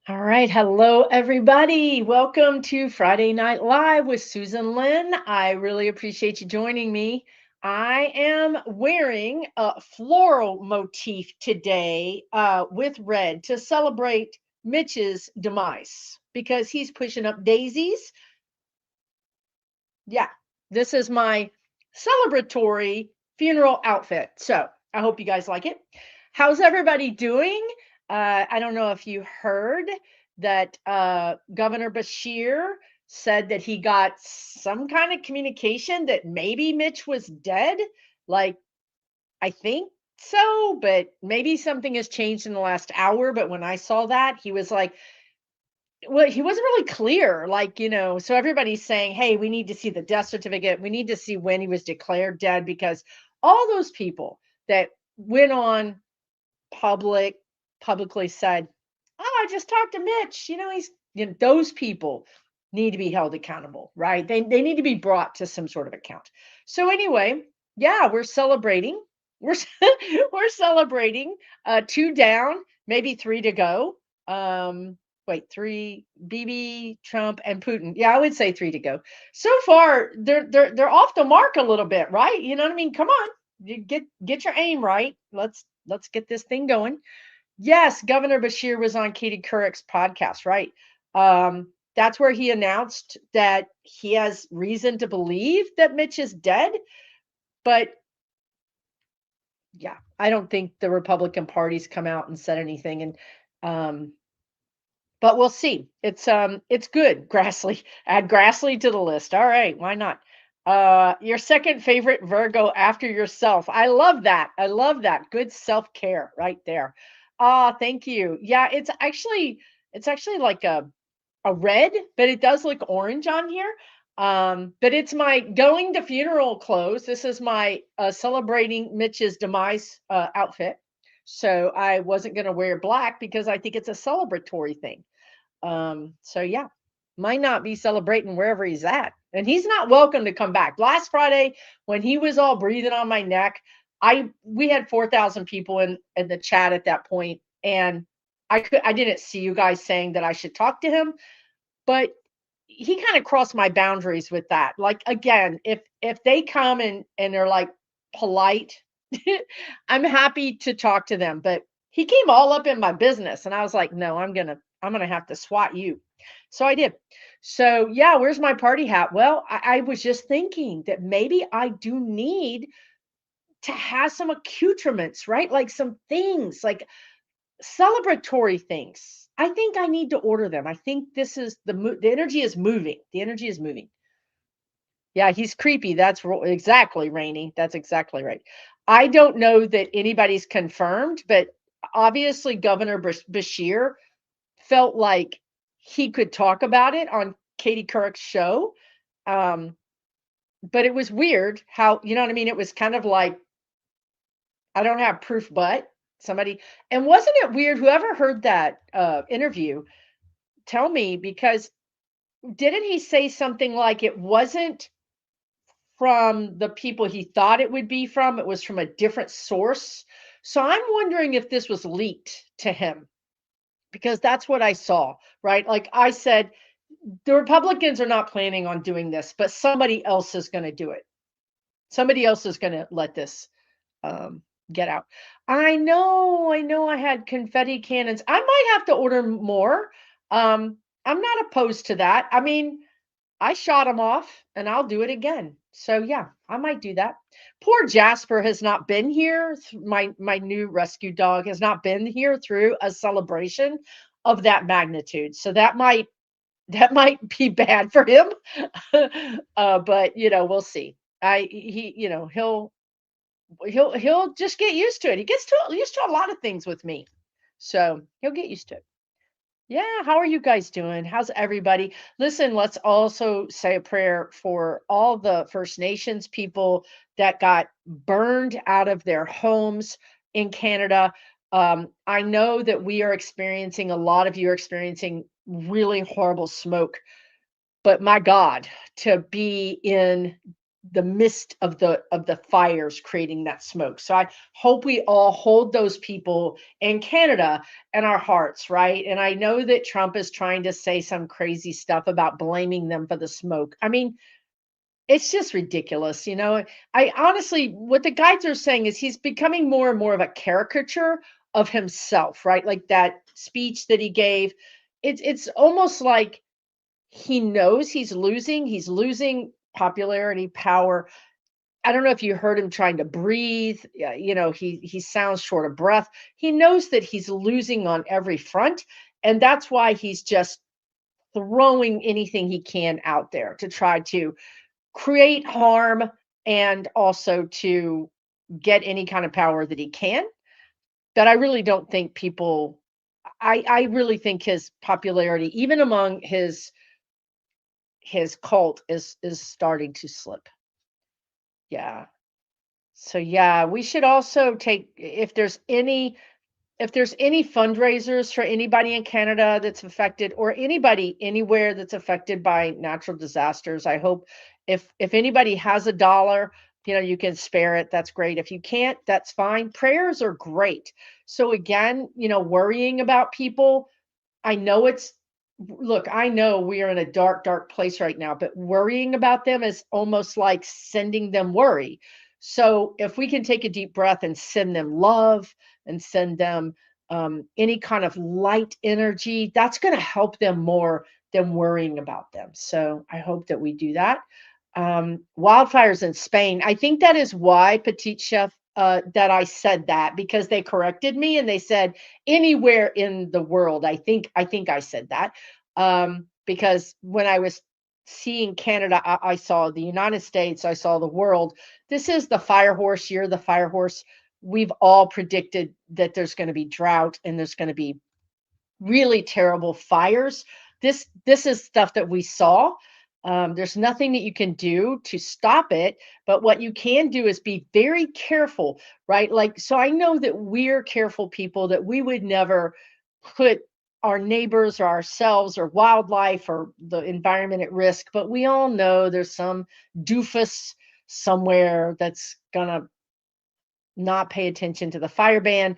All right. Hello, everybody. Welcome to Friday Night Live with Susan Lynn. I really appreciate you joining me. I am wearing a floral motif today with red to celebrate Mitch's demise because he's pushing up daisies. Yeah, this is my celebratory funeral outfit. So I hope you guys like it. How's everybody doing? I don't know if you heard that Governor Bashir said that he got some kind of communication that maybe Mitch was dead. Like, I think so, but maybe something has changed in the last hour. But when I saw that, he was like, well, he wasn't really clear, like, so everybody's saying, "Hey, we need to see the death certificate. We need to see when he was declared dead," because all those people that went on public publicly said, "Oh, I just talked to Mitch. Those people need to be held accountable, right? They need to be brought to some sort of account." So anyway, yeah, we're celebrating. We're we're celebrating two down, maybe three to go. Wait, three, BB, Trump, and Putin. Yeah, I would say three to go. So far, they're off the mark a little bit, right? You know what I mean? Come on, you get your aim right. Let's get this thing going. Yes, Governor Bashir was on Katie Couric's podcast, right? That's where he announced that he has reason to believe that Mitch is dead. But yeah, I don't think the Republican Party's come out and said anything. And but we'll see. It's good. Grassley. Add Grassley to the list. All right, why not? Your second favorite Virgo after yourself. I love that. I love that. Good self-care right there. Thank you. Yeah, it's actually like a red, but it does look orange on here. But it's my going to funeral clothes. This is my celebrating Mitch's demise outfit. So I wasn't going to wear black because I think it's a celebratory thing. So yeah, might not be celebrating wherever he's at. And he's not welcome to come back. Last Friday, when he was all breathing on my neck, we had 4,000 people in the chat at that point, and I didn't see you guys saying that I should talk to him, but he kind of crossed my boundaries with that. Like, again, if they come and they're like polite, I'm happy to talk to them. But he came all up in my business, and I was like, no, I'm gonna have to swat you. So I did. So yeah, where's my party hat? Well, I was just thinking that maybe I do need to have some accoutrements, right? Like some things, like celebratory things. I think I need to order them. I think this is the energy is moving. The energy is moving. Yeah, he's creepy. Exactly, Rainy. That's exactly right. I don't know that anybody's confirmed, but obviously Governor Bashir felt like he could talk about it on Katie Couric's show. Um, but it was weird how, you know what I mean? It was kind of like, I don't have proof, but somebody, and wasn't it weird? Whoever heard that interview, tell me, because didn't he say something like it wasn't from the people he thought it would be from? It was from a different source. So I'm wondering if this was leaked to him because that's what I saw, right? Like I said, the Republicans are not planning on doing this, but somebody else is going to do it. Somebody else is going to let this get out. I know I had confetti cannons. I might have to order more. I'm not opposed to that. I mean, I shot him off and I'll do it again. So yeah, I might do that. Poor Jasper has not been here. My new rescue dog has not been here through a celebration of that magnitude. So that might be bad for him. But we'll see. He'll just get used to it. He gets used to a lot of things with me. So he'll get used to it. Yeah, how are you guys doing? How's everybody? Listen, let's also say a prayer for all the First Nations people that got burned out of their homes in Canada. I know that we are experiencing, a lot of you are experiencing really horrible smoke, but my God, to be in the mist of the fires creating that smoke. So I hope we all hold those people in Canada in our hearts, right? And I know that Trump is trying to say some crazy stuff about blaming them for the smoke. I mean, it's just ridiculous, you know. I honestly, what the guides are saying is he's becoming more and more of a caricature of himself, right? Like that speech that he gave. It's almost like he knows he's losing popularity, power. I don't know if you heard him trying to breathe. You know, he sounds short of breath. He knows that he's losing on every front, and that's why he's just throwing anything he can out there to try to create harm and also to get any kind of power that he can. That I really don't think people. I really think his popularity, even among his cult, is starting to slip. Yeah. So yeah, we should also take if there's any fundraisers for anybody in Canada that's affected or anybody anywhere that's affected by natural disasters. I hope if anybody has a dollar, you know, you can spare it. That's great. If you can't, that's fine. Prayers are great. So again, you know, worrying about people, I know it's look, I know we are in a dark, dark place right now, but worrying about them is almost like sending them worry. So if we can take a deep breath and send them love and send them any kind of light energy, that's going to help them more than worrying about them. So I hope that we do that. Wildfires in Spain. I think that is why, Petite Chef, that I said that because they corrected me and they said anywhere in the world. I think I said that because when I was seeing Canada, I saw the United States, I saw the world. This is the fire horse year. The fire horse. We've all predicted that there's going to be drought and there's going to be really terrible fires. This is stuff that we saw. There's nothing that you can do to stop it, but what you can do is be very careful, right? Like, so I know that we're careful people that we would never put our neighbors or ourselves or wildlife or the environment at risk, but we all know there's some doofus somewhere that's gonna not pay attention to the fire ban.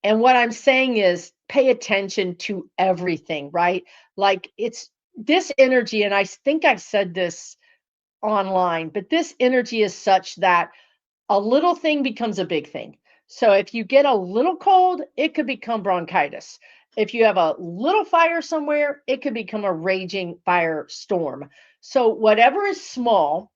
And what I'm saying is pay attention to everything, right? Like it's this energy, and I think I've said this online, but this energy is such that a little thing becomes a big thing. So if you get a little cold, it could become bronchitis. If you have a little fire somewhere, it could become a raging firestorm. So whatever is small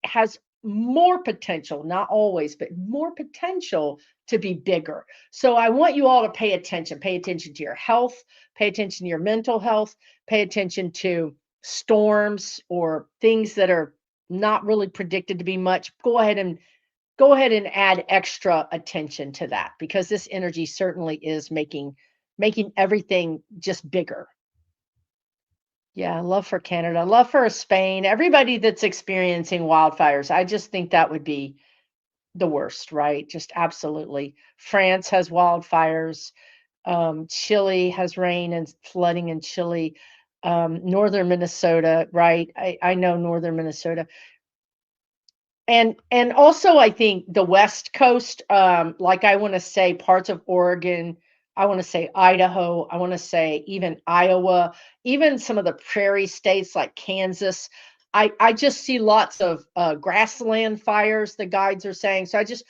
has more potential, not always, but more potential to be bigger. So I want you all to pay attention. Pay attention to your health, pay attention to your mental health, pay attention to storms or things that are not really predicted to be much. Go ahead and add extra attention to that because this energy certainly is making everything just bigger. Yeah, love for Canada, love for Spain, everybody that's experiencing wildfires. I just think that would be the worst, right? Just absolutely. France has wildfires. Chile has rain and flooding in Chile. Northern Minnesota, right? I know northern Minnesota. And also I think the West Coast, like I want to say parts of Oregon, I want to say Idaho, I want to say even Iowa, even some of the prairie states like Kansas. I just see lots of grassland fires, the guides are saying. So I just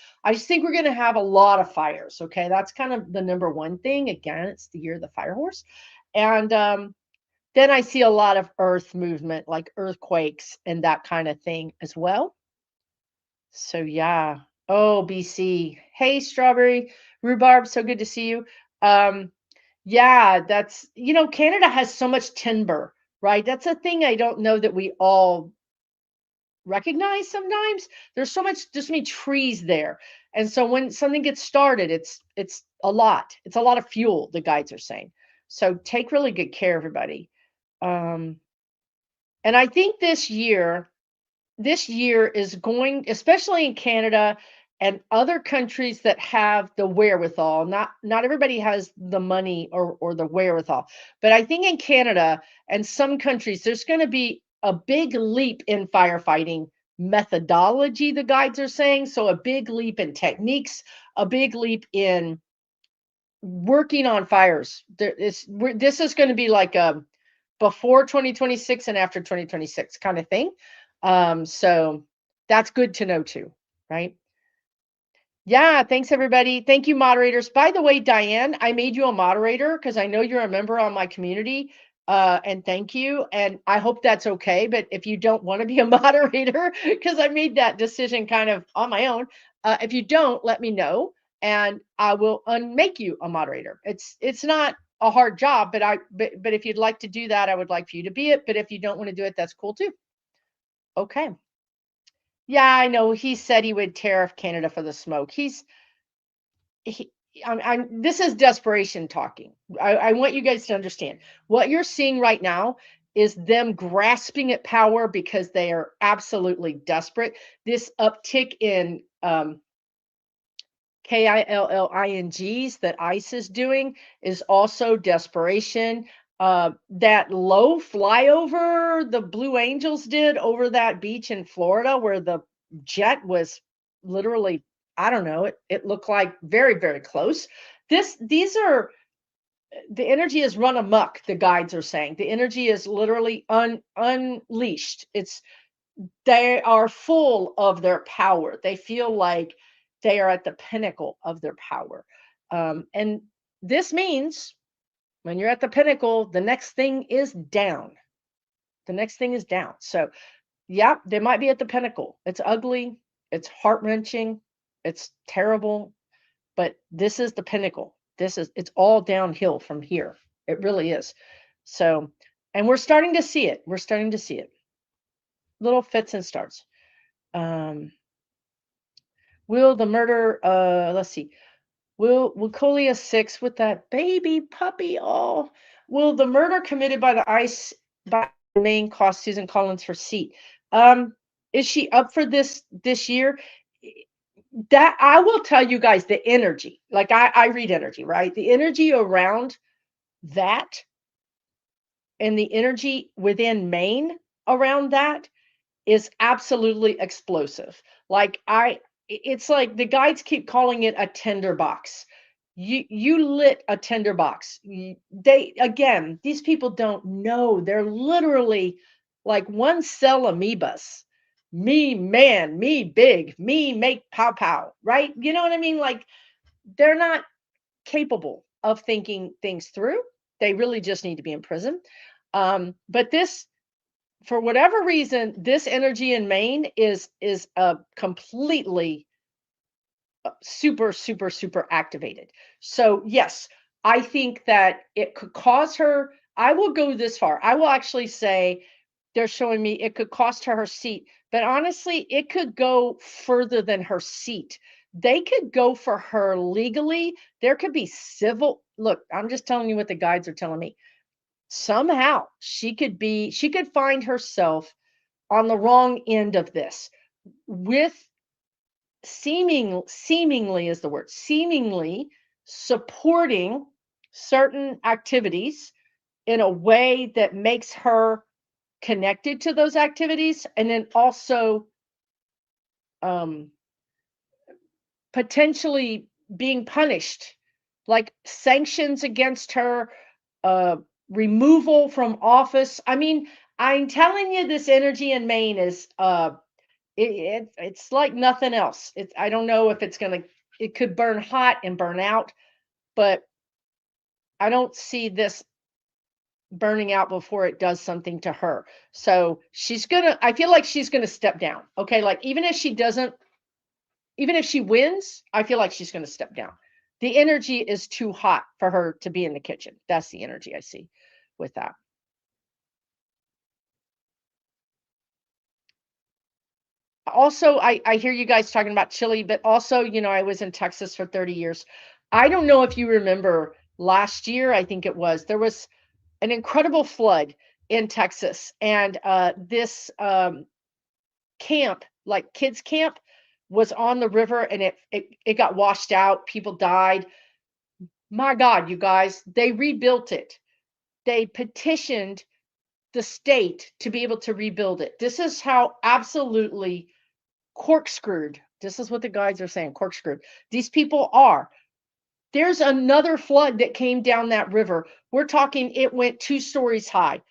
think we're going to have a lot of fires. Okay, that's kind of the number one thing. Again, it's the year of the fire horse, and then I see a lot of earth movement, like earthquakes and that kind of thing as well. So yeah. Oh, BC. Hey, strawberry rhubarb. So good to see you. Um, yeah, that's Canada has so much timber, right? That's a thing I don't know that we all recognize sometimes. There's so many trees there. And so when something gets started, it's a lot. It's a lot of fuel, the guides are saying. So take really good care, everybody. Um, and I think this year is going, especially in Canada and other countries that have the wherewithal. Not everybody has the money or the wherewithal, but I think in Canada and some countries there's going to be a big leap in firefighting methodology, the guides are saying. So a big leap in techniques, a big leap in working on fires. This is going to be like a before 2026 and after 2026 kind of thing. So that's good to know too, right? Yeah, thanks everybody. Thank you, moderators. By the way, Diane, I made you a moderator because I know you're a member on my community. And thank you. And I hope that's okay. But if you don't want to be a moderator, because I made that decision kind of on my own, if you don't, let me know and I will unmake you a moderator. It's not a hard job, but if you'd like to do that, I would like for you to be it. But if you don't want to do it, that's cool too. Okay. Yeah, I know. He said he would tariff Canada for the smoke. He, this is desperation talking. I want you guys to understand what you're seeing right now is them grasping at power because they are absolutely desperate. This uptick in KILLINGs that ICE is doing is also desperation. That low flyover the Blue Angels did over that beach in Florida where the jet was literally, I don't know, it looked like very, very close. These are the energy is run amok, the guides are saying. The energy is literally unleashed. They are full of their power. They feel like they are at the pinnacle of their power. And this means when you're at the pinnacle, the next thing is down. The next thing is down. So, yeah, they might be at the pinnacle. It's ugly, it's heart wrenching, it's terrible, but this is the pinnacle. It's all downhill from here. It really is. So, and we're starting to see it. We're starting to see it. Little fits and starts. Will the murder, let's see, will Colia 6 with that baby puppy? Oh, will the murder committed by the ICE by Maine cost Susan Collins her seat? Is she up for this year? That I will tell you guys the energy. Like I read energy, right? The energy around that and the energy within Maine around that is absolutely explosive. Like it's like the guides keep calling it a tinderbox. You lit a tinderbox. They again, these people don't know. They're literally like one cell amoebas. Me man, me big, me make pow pow, right? You know what I mean? Like they're not capable of thinking things through. They really just need to be in prison. But this for whatever reason, this energy in Maine is completely super activated. So yes, I think that it could cause her. I will go this far. I will actually say they're showing me it could cost her her seat, but honestly, it could go further than her seat. They could go for her legally. There could be civil. Look, I'm just telling you what the guides are telling me. Somehow she could find herself on the wrong end of this with seemingly is the word, seemingly supporting certain activities in a way that makes her connected to those activities and then also um, potentially being punished, like sanctions against her, uh, removal from office. I mean, I'm telling you, this energy in Maine is it's like nothing else. I don't know if it could burn hot and burn out, but I don't see this burning out before it does something to her. So I feel like she's gonna step down. Okay, like even if she wins, I feel like she's gonna step down. The energy is too hot for her to be in the kitchen. That's the energy I see with that. Also, I hear you guys talking about Chile, but also, I was in Texas for 30 years. I don't know if you remember last year, I think it was, there was an incredible flood in Texas. And this camp, like kids camp, was on the river and it got washed out. People died. My God, you guys, they rebuilt it. They petitioned the state to be able to rebuild it. This is how absolutely corkscrewed. This is what the guides are saying, corkscrewed. These people are. There's another flood that came down that river. We're talking it went 2 stories high.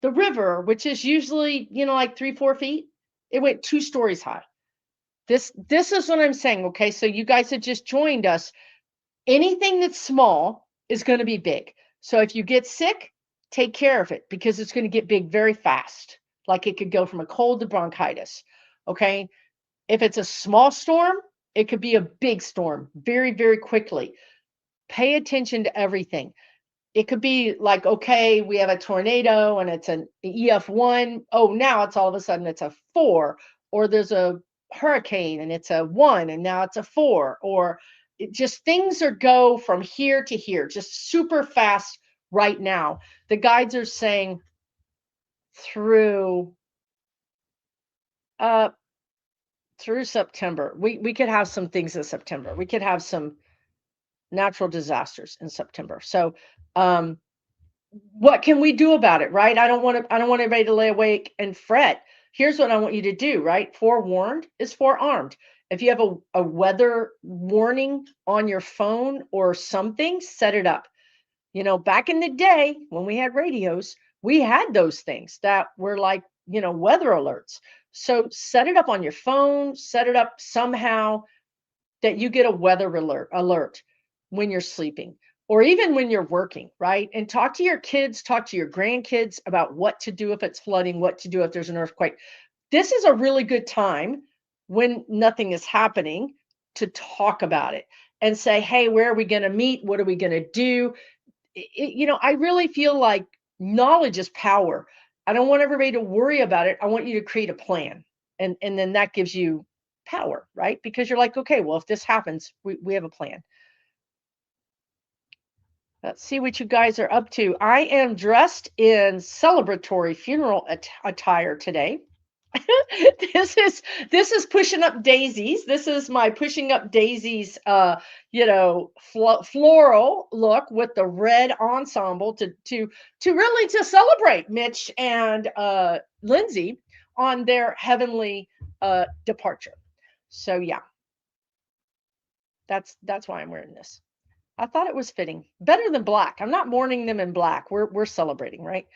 The river, which is usually, like 3, 4 feet, it went 2 stories high. This is what I'm saying, okay? So you guys have just joined us. Anything that's small is going to be big. So if you get sick, take care of it because it's going to get big very fast. Like it could go from a cold to bronchitis. Okay? If it's a small storm, it could be a big storm very, very quickly. Pay attention to everything. It could be like, okay, we have a tornado and it's an EF1. Oh, now it's all of a sudden it's a 4, or there's a hurricane and it's a 1 and now it's a 4, or it just things are go from here to here, just super fast right now. The guides are saying through uh through September. We could have some things in September. We could have some natural disasters in September. So what can we do about it, right? I don't want everybody to lay awake and fret. Here's what I want you to do, right? Forewarned is forearmed. If you have a weather warning on your phone or something, set it up. Back in the day when we had radios, we had those things that were like, weather alerts. So set it up on your phone, set it up somehow that you get a weather alert when you're sleeping or even when you're working, right? And talk to your kids, talk to your grandkids about what to do if it's flooding, what to do if there's an earthquake. This is a really good time when nothing is happening to talk about it and say, hey, where are we going to meet? What are we going to do? I really feel like knowledge is power. I don't want everybody to worry about it. I want you to create a plan. And then that gives you power, right? Because you're like, okay, well, if this happens, we have a plan. Let's see what you guys are up to. I am dressed in celebratory funeral attire today. This is pushing up daisies. This is my pushing up daisies floral look with the red ensemble to really to celebrate Mitch and Lindsay on their heavenly departure. So yeah, that's why I'm wearing this. I thought it was fitting. Better than black. I'm not mourning them in black. We're celebrating, right?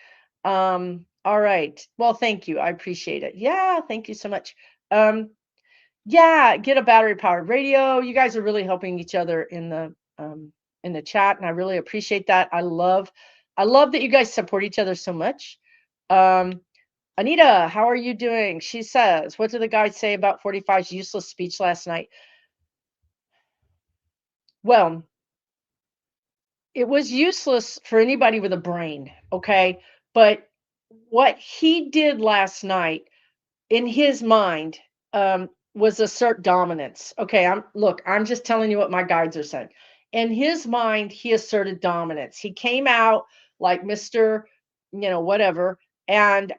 All right. Well, thank you. I appreciate it. Yeah, thank you so much. Yeah, get a battery powered radio. You guys are really helping each other in the chat, and I really appreciate that. I love that you guys support each other so much. Anita, how are you doing? She says, what did the guys say about 45's useless speech last night? Well, it was useless for anybody with a brain, okay? But what he did last night in his mind was assert dominance. Okay, I'm just telling you what my guides are saying. In his mind, he asserted dominance. He came out like Mr. Whatever, and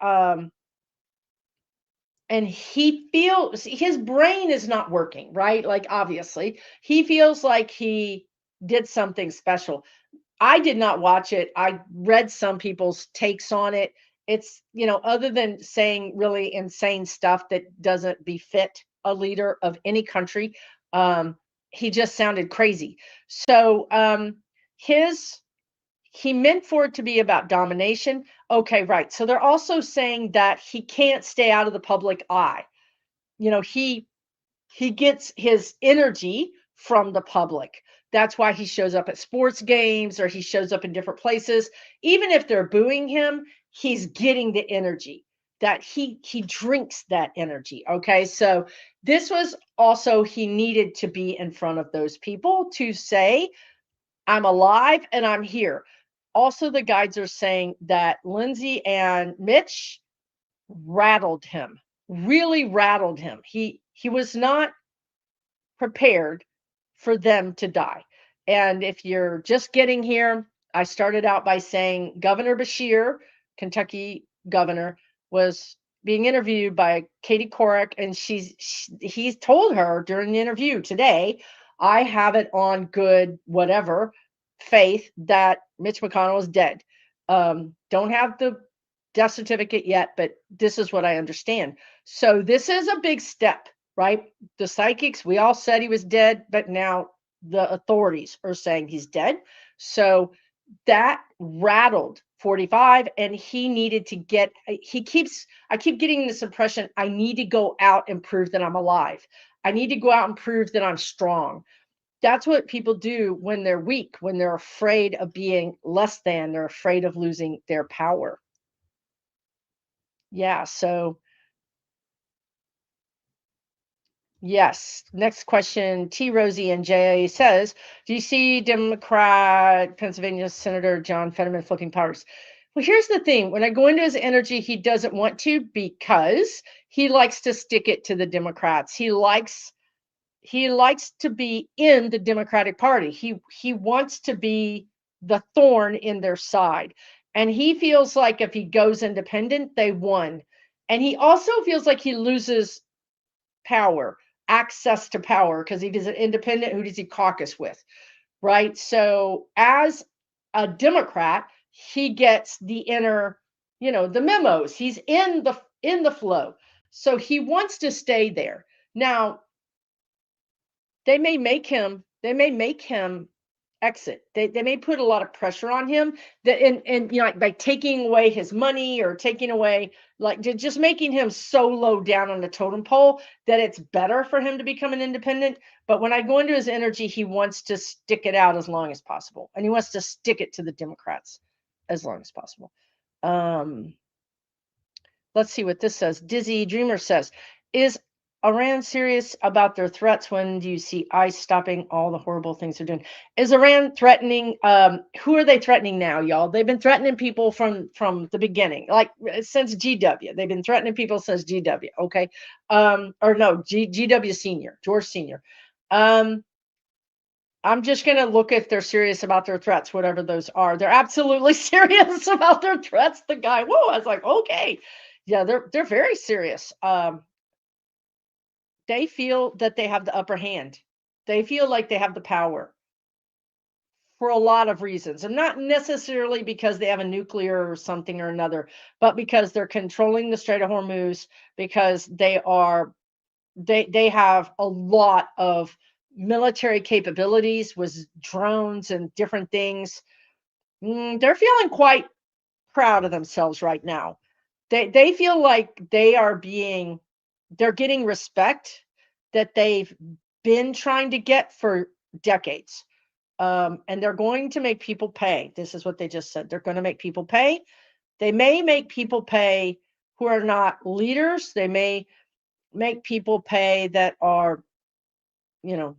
he feels his brain is not working, right? Like obviously, he feels like he did something special. I did not watch it. I read some people's takes on it. It's, other than saying really insane stuff that doesn't befit a leader of any country, he just sounded crazy. So he meant for it to be about domination. Okay, right. So they're also saying that he can't stay out of the public eye. He gets his energy from the public. That's why he shows up at sports games or he shows up in different places. Even if they're booing him, he's getting the energy that he drinks that energy. Okay. So this was also, he needed to be in front of those people to say, I'm alive and I'm here. Also, the guides are saying that Lindsay and Mitch rattled him, really rattled him. He was not prepared for them to die. And if you're just getting here, I started out by saying Governor Beshear, Kentucky governor, was being interviewed by Katie Couric, and he's told her during the interview today, I have it on good whatever faith that Mitch McConnell is dead. Don't have the death certificate yet, but this is what I understand. So this is a big step, right? The psychics, we all said he was dead, but now the authorities are saying he's dead. So that rattled 45, and he needed to get, I keep getting this impression, I need to go out and prove that I'm alive. I need to go out and prove that I'm strong. That's what people do when they're weak, when they're afraid of being less than, they're afraid of losing their power. Yeah, so yes. Next question. T. Rosie and J says, do you see Democrat Pennsylvania Senator John Fetterman flipping powers? Well, here's the thing. When I go into his energy, he doesn't want to because he likes to stick it to the Democrats. He likes to be in the Democratic Party. He wants to be the thorn in their side. And he feels like if he goes independent, they won. And he also feels like he loses power, access to power, because if he's an independent, who does he caucus with? Right. So as a Democrat, he gets the inner, the memos. He's in the flow. So he wants to stay there. Now, they may make him exit. They may put a lot of pressure on him that and like by taking away his money or taking away like just making him so low down on the totem pole that it's better for him to become an independent. But when I go into his energy, he wants to stick it out as long as possible. And he wants to stick it to the Democrats as long as possible. Let's see what this says. Dizzy Dreamer says, is Iran serious about their threats? When do you see ICE stopping all the horrible things they're doing? Is Iran threatening? Who are they threatening now, y'all? They've been threatening people from the beginning, like since GW. They've been threatening people since GW. Okay, or no, GW Senior, George Senior. I'm just going to look if they're serious about their threats, whatever those are. They're absolutely serious about their threats. The guy, whoa, I was like, okay, yeah, they're very serious. They feel that they have the upper hand. They feel like they have the power for a lot of reasons, and not necessarily because they have a nuclear or something or another, but because they're controlling the Strait of Hormuz, because they have a lot of military capabilities with drones and different things. They're feeling quite proud of themselves right now. They feel like they're getting respect that they've been trying to get for decades. And they're going to make people pay. This is what they just said. They're going to make people pay. They may make people pay who are not leaders. They may make people pay that are, you know,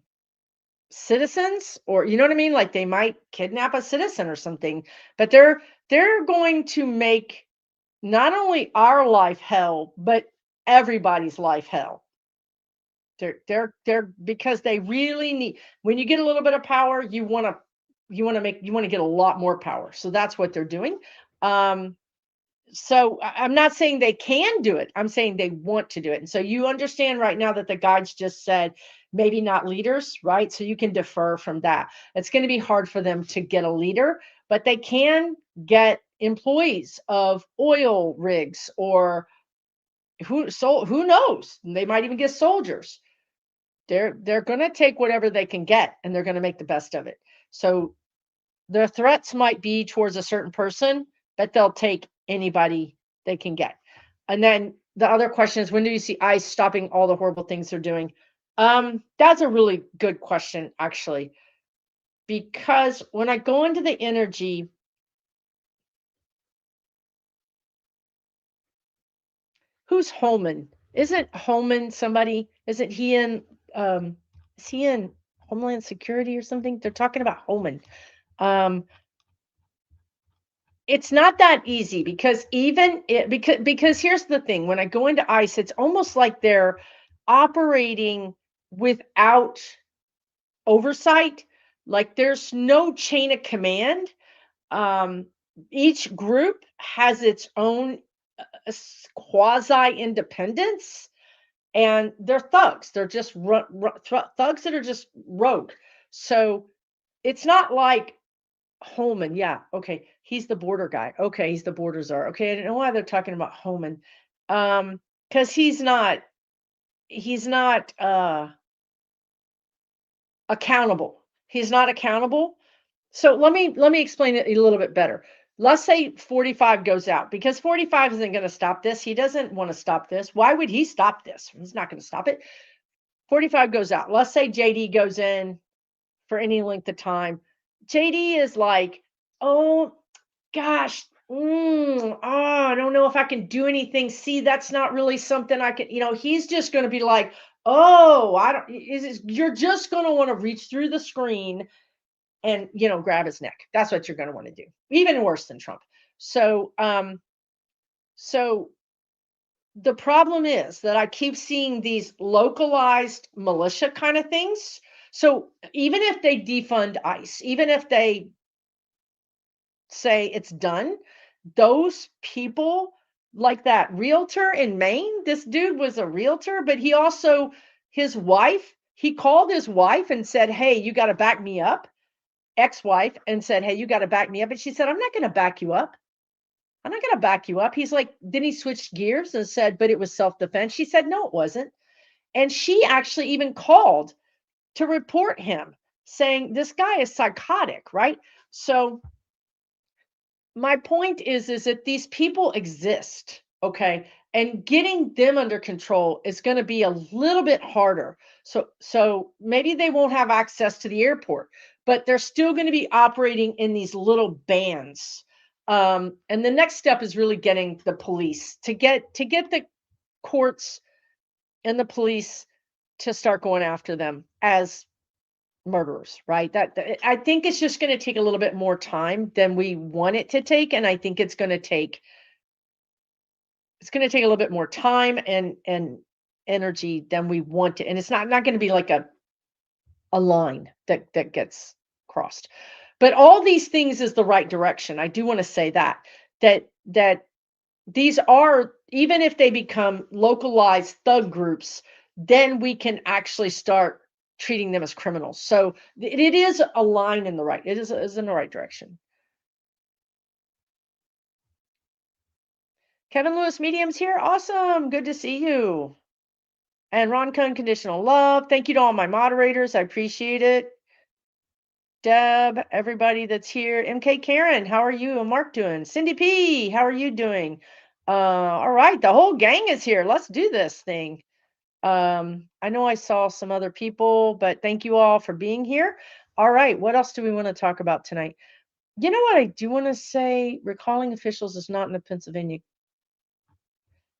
citizens, or you know what I mean? Like they might kidnap a citizen or something, but they're going to make not only our life hell, but everybody's life hell. They're because they really need, when you get a little bit of power, you want to get a lot more power. So that's what they're doing. Um, so I'm not saying they can do it. I'm saying they want to do it. And so you understand right now that the guides just said maybe not leaders, right? So you can defer from that. It's going to be hard for them to get a leader, but they can get employees of oil rigs, or who knows? They might even get soldiers. They're going to take whatever they can get, and they're going to make the best of it. So their threats might be towards a certain person, but they'll take anybody they can get. And then the other question is, when do you see ICE stopping all the horrible things they're doing? That's a really good question, actually, because when I go into the energy, who's Holman? Isn't Holman somebody? Isn't he in? Is he in Homeland Security or something? They're talking about Holman. Um, It's not that easy because because here's the thing, when I go into ICE, it's almost like they're operating without oversight. Like there's no chain of command. Um, each group has its own quasi independence, and they're thugs. They're just thugs that are just rogue. So it's not like Holman, yeah, okay. He's the border guy. Okay, he's the border czar. Okay, I didn't know why they're talking about Holman. Because he's not accountable. He's not accountable. So let me explain it a little bit better. Let's say 45 goes out because 45 isn't going to stop this. He doesn't want to stop this. Why would he stop this? He's not going to stop it. 45 goes out. Let's say JD goes in for any length of time. JD is like, oh gosh, I don't know if I can do anything. See, that's not really something I can, he's just going to be like, oh, I don't, you're just going to want to reach through the screen and, grab his neck. That's what you're going to want to do. Even worse than Trump. So the problem is that I keep seeing these localized militia kind of things. So even if they defund ICE, even if they say it's done, those people, like that realtor in Maine, this dude was a realtor, but his wife, he called his wife and said, hey, you got to back me up, ex-wife, and said, hey, you got to back me up. And she said, I'm not going to back you up. I'm not going to back you up. He's like, then he switched gears and said, but it was self-defense. She said, no, it wasn't. And she actually even called to report him, saying this guy is psychotic, right? So my point is that these people exist, okay? And getting them under control is going to be a little bit harder. So maybe they won't have access to the airport, but they're still going to be operating in these little bands. And the next step is really getting the police to get the courts and the police to start going after them as murderers, right? That I think it's just going to take a little bit more time than we want it to take, and I think it's going to take a little bit more time and energy than we want to, and it's not going to be like a line that gets crossed. But all these things is the right direction. I do want to say that these are, even if they become localized thug groups, then we can actually start treating them as criminals. So it is a line in the right. It is in the right direction. Kevin Lewis Medium's here. Awesome. Good to see you. And Ron Cohn, conditional love. Thank you to all my moderators. I appreciate it. Deb, everybody that's here. MK Karen, how are you and Mark doing? Cindy P, how are you doing? All right, the whole gang is here. Let's do this thing. I know I saw some other people, but thank you all for being here. All right, what else do we want to talk about tonight? You know what I do want to say? Recalling officials is not in the Pennsylvania.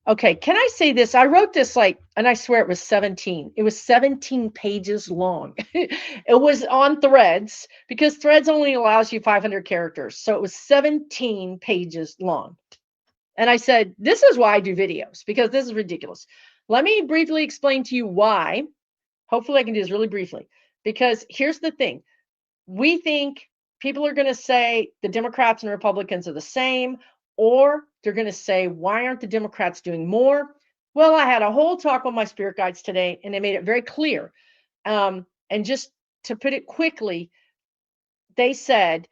Okay, can I say this? I wrote this and I swear it was 17. It was 17 pages long. It was on Threads because Threads only allows you 500 characters. So it was 17 pages long. And I said, this is why I do videos, because this is ridiculous. Let me briefly explain to you why. Hopefully I can do this really briefly, because here's the thing. We think people are going to say the Democrats and Republicans are the same, or they're going to say, why aren't the Democrats doing more? Well, I had a whole talk with my spirit guides today, and they made it very clear. And just to put it quickly, they said,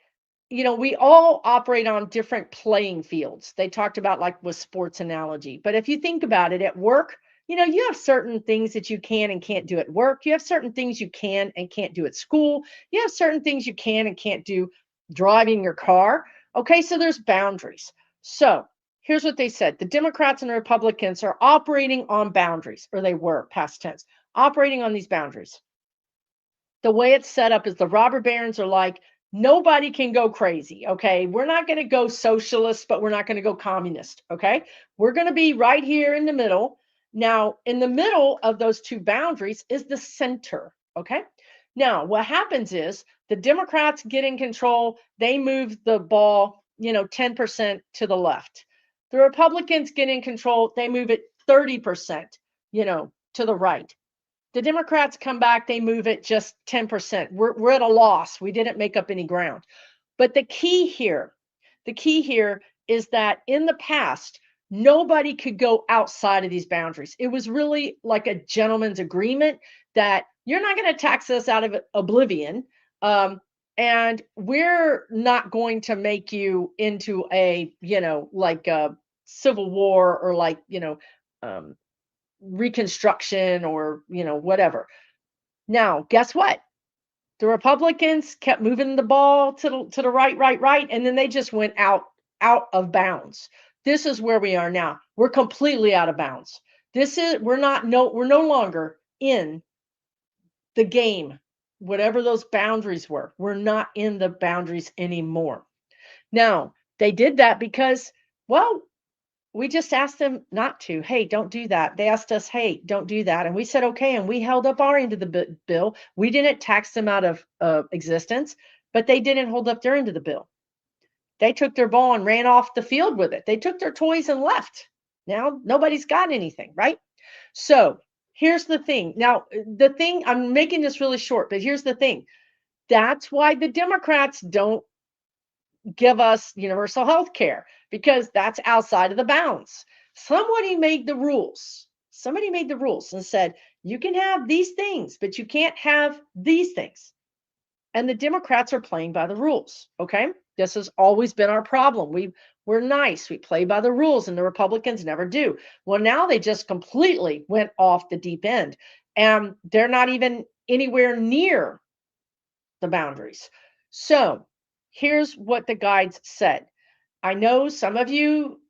we all operate on different playing fields. They talked about like with sports analogy. But if you think about it, at work, you have certain things that you can and can't do at work. You have certain things you can and can't do at school. You have certain things you can and can't do driving your car. Okay, so there's boundaries. So here's what they said. The Democrats and Republicans are operating on boundaries, or they were, past tense, operating on these boundaries. The way it's set up is the robber barons are like, nobody can go crazy. Okay, we're not going to go socialist, but we're not going to go communist. Okay, we're going to be right here in the middle. Now, in the middle of those two boundaries is the center. Okay, now what happens is the Democrats get in control. They move the ball, 10% to the left. The Republicans get in control. They move it 30%, to the right. The Democrats come back, they move it just 10%. We're at a loss. We didn't make up any ground. But the key here is that in the past, nobody could go outside of these boundaries. It was really like a gentleman's agreement that you're not going to tax us out of oblivion. And we're not going to make you into a, like a civil war or like, um, reconstruction or, whatever. Now, guess what? The Republicans kept moving the ball to the right, right, right, and then they just went out of bounds. This is where we are now. We're completely out of bounds. We're no longer in the game. Whatever those boundaries were, we're not in the boundaries anymore. Now, they did that because, well, we just asked them not to. Hey, don't do that. They asked us, hey, don't do that. And we said, okay. And we held up our end of the bill. We didn't tax them out of existence, but they didn't hold up their end of the bill. They took their ball and ran off the field with it. They took their toys and left. Now nobody's got anything, right? So here's the thing. Now, the thing, I'm making this really short, but here's the thing. That's why the Democrats don't give us universal health care, because that's outside of the bounds. Somebody made the rules. Somebody made the rules and said, you can have these things, but you can't have these things. And the Democrats are playing by the rules. Okay. This has always been our problem. We're nice. We play by the rules, and the Republicans never do. Well, now they just completely went off the deep end, and they're not even anywhere near the boundaries. So here's what the guides said. I know some of you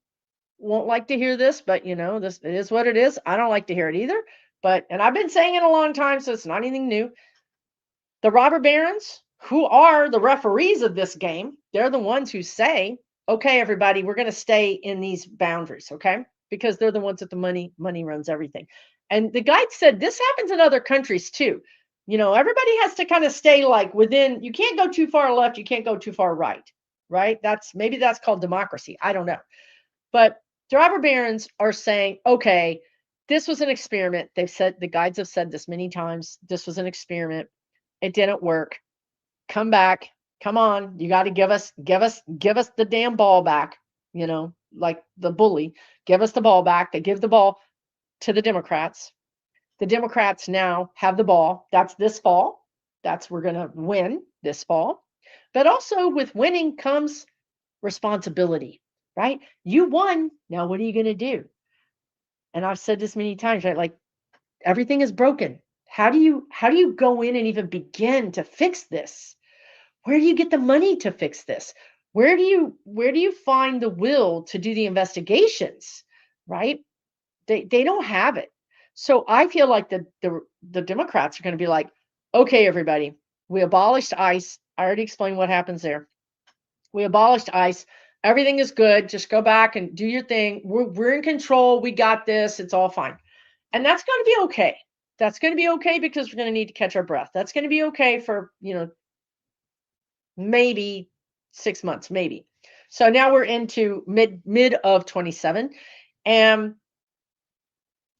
won't like to hear this, but this it is what it is. I don't like to hear it either. And I've been saying it a long time, so it's not anything new. The robber barons, who are the referees of this game, they're the ones who say, okay, everybody, we're going to stay in these boundaries, okay? Because they're the ones that the money runs everything. And the guide said this happens in other countries too. Everybody has to kind of stay like within, you can't go too far left, you can't go too far right? Maybe that's called democracy. I don't know. But the robber barons are saying, okay, this was an experiment. They've said, the guides have said this many times. This was an experiment. It didn't work. Come back. Come on. You got to give us the damn ball back, like the bully. Give us the ball back. They give the ball to the Democrats. The Democrats now have the ball. That's this fall. We're going to win this fall. But also with winning comes responsibility, right? You won. Now what are you going to do? And I've said this many times, right? Like, everything is broken. How do you go in and even begin to fix this? Where do you get the money to fix this? Where do you find the will to do the investigations? Right? They don't have it. So I feel like the Democrats are going to be like, okay, everybody, we abolished ICE. I already explained what happens there. We abolished ICE. Everything is good. Just go back and do your thing. We're in control. We got this. It's all fine. And that's going to be okay. That's going to be okay because we're going to need to catch our breath. That's going to be okay for, maybe 6 months, maybe. So now we're into mid of 27. And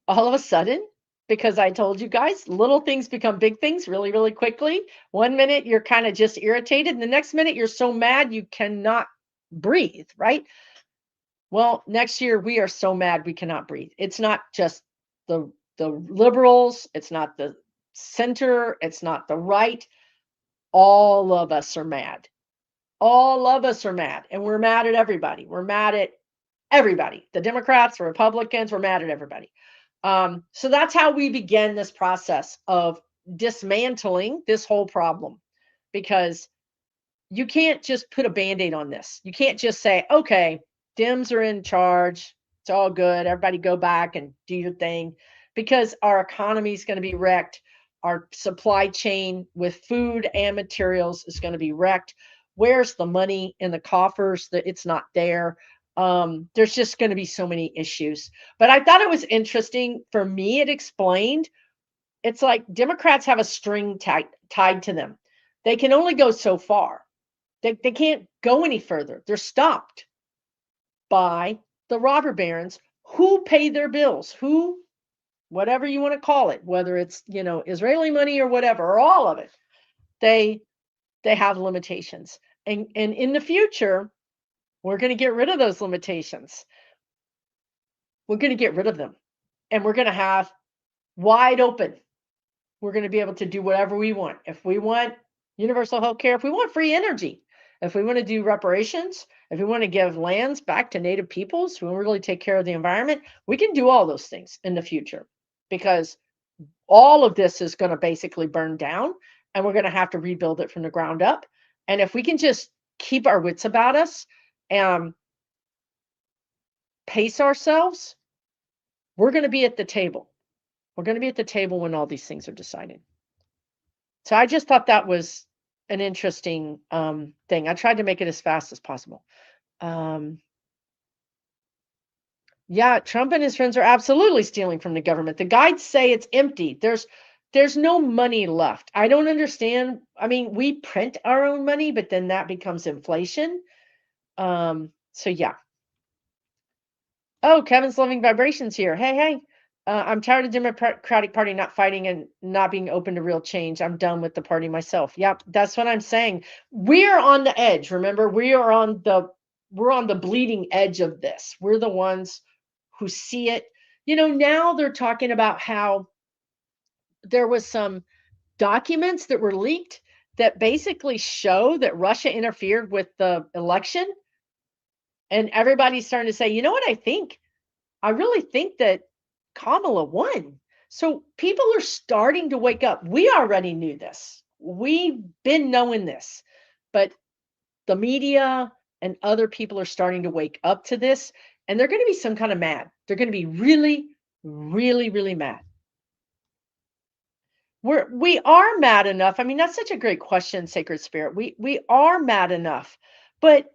all of a sudden, because I told you guys, little things become big things really, really quickly. 1 minute you're kind of just irritated, and the next minute you're so mad you cannot breathe, right? Well, next year we are so mad we cannot breathe. It's not just the liberals, it's not the center, it's not the right. All of us are mad. All of us are mad, and we're mad at everybody. We're mad at everybody. The Democrats, the Republicans, we're mad at everybody. So that's how we begin this process of dismantling this whole problem, because you can't just put a band-aid on this. You can't just say, okay, Dems are in charge. It's all good. Everybody go back and do your thing, because our economy is going to be wrecked. Our supply chain with food and materials is going to be wrecked. Where's the money in the coffers? That it's not there. There's just going to be so many issues. But I thought it was interesting. For me, it explained, it's like Democrats have a string tied to them. They can only go so far. They can't go any further. They're stopped by the robber barons who pay their bills, who, whatever you want to call it, whether it's, Israeli money or whatever, or all of it, they have limitations. And in the future, we're going to get rid of those limitations. We're going to get rid of them. And we're going to have wide open. We're going to be able to do whatever we want. If we want, universal health care, if we want free energy, if we want to do reparations, if we want to give lands back to native peoples, if we want to really take care of the environment, we can do all those things in the future because all of this is going to basically burn down and we're going to have to rebuild it from the ground up. And if we can just keep our wits about us and pace ourselves, we're going to be at the table. We're going to be at the table when all these things are decided. So I just thought that was an interesting thing. I tried to make it as fast as possible. Yeah, Trump and his friends are absolutely stealing from the government. The guides say it's empty. There's no money left. I don't understand. I mean, we print our own money, but then that becomes inflation. So yeah. Oh, Kevin's Loving Vibrations here. Hey, hey. I'm tired of Democratic Party not fighting and not being open to real change. I'm done with the party myself. Yep, that's what I'm saying. We're on the edge. Remember, we're on the bleeding edge of this. We're the ones who see it. Now they're talking about how there was some documents that were leaked that basically show that Russia interfered with the election. And everybody's starting to say, you know what I think? I really think that Kamala won. So people are starting to wake up. We already knew this. We've been knowing this. But the media and other people are starting to wake up to this. And they're going to be some kind of mad. They're going to be really, really, really mad. We are mad enough. I mean, that's such a great question, Sacred Spirit. We are mad enough. But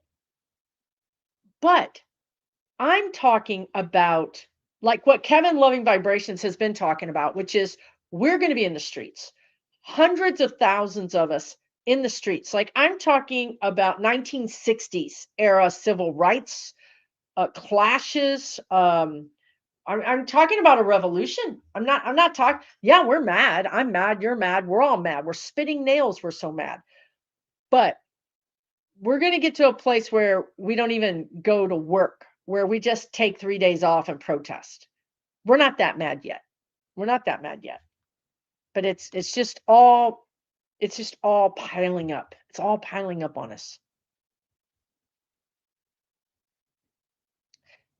I'm talking about like what Kevin Loving Vibrations has been talking about, which is we're going to be in the streets. Hundreds of thousands of us in the streets. Like I'm talking about 1960s era civil rights clashes. I'm talking about a revolution. I'm not talking. Yeah, we're mad. I'm mad. You're mad. We're all mad. We're spitting nails. We're so mad. But we're going to get to a place where we don't even go to work, where we just take 3 days off and protest. We're not that mad yet. We're not that mad yet. But it's just all piling up. It's all piling up on us.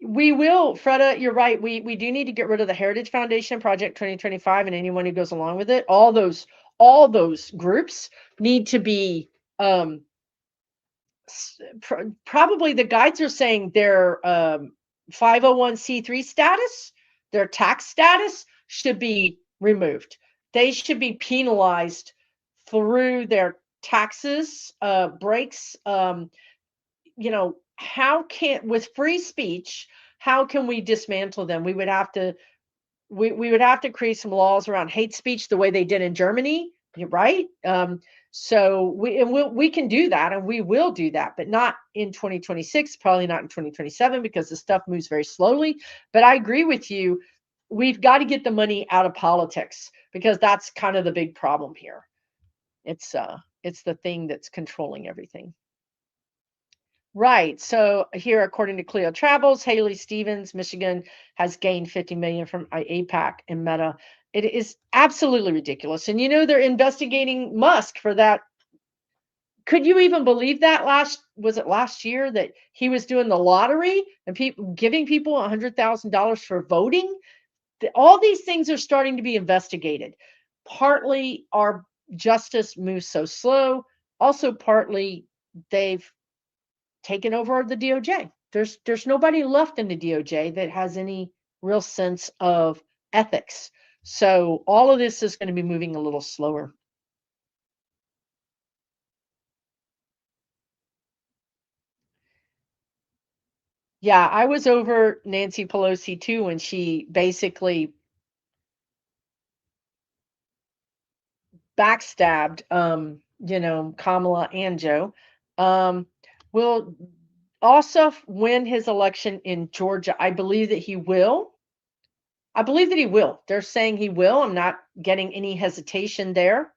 We will, Freda, you're right. We do need to get rid of the Heritage Foundation Project 2025 and anyone who goes along with it. All those groups need to be probably the guides are saying their 501c3 status, their tax status should be removed. They should be penalized through their taxes breaks. How can with free speech, how can we dismantle them? We would have to create some laws around hate speech the way they did in Germany, right? So we can do that and we will do that, but not in 2026, probably not in 2027 because the stuff moves very slowly. But I agree with you. We've got to get the money out of politics because that's kind of the big problem here. It's the thing that's controlling everything. Right. So here, according to Cleo Travels, Haley Stevens, Michigan, has gained 50 million from APAC and Meta. It is absolutely ridiculous. And they're investigating Musk for that. Could you even believe that was it last year that he was doing the lottery and giving people $100,000 for voting? All these things are starting to be investigated. Partly our justice moves so slow. Also partly they've taken over the DOJ. There's nobody left in the DOJ that has any real sense of ethics. So all of this is going to be moving a little slower. Yeah, I was over Nancy Pelosi too when she basically backstabbed Kamala and Joe. Will Ossoff win his election in Georgia? I believe that he will. They're saying he will. I'm not getting any hesitation there.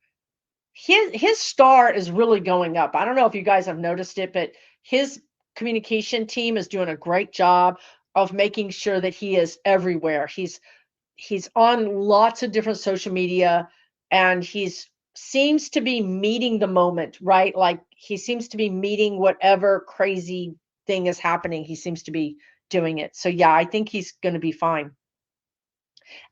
His star is really going up. I don't know if you guys have noticed it, but his communication team is doing a great job of making sure that he is everywhere. He's on lots of different social media and he's seems to be meeting the moment, right? Like he seems to be meeting whatever crazy thing is happening. He seems to be doing it. So yeah, I think he's going to be fine.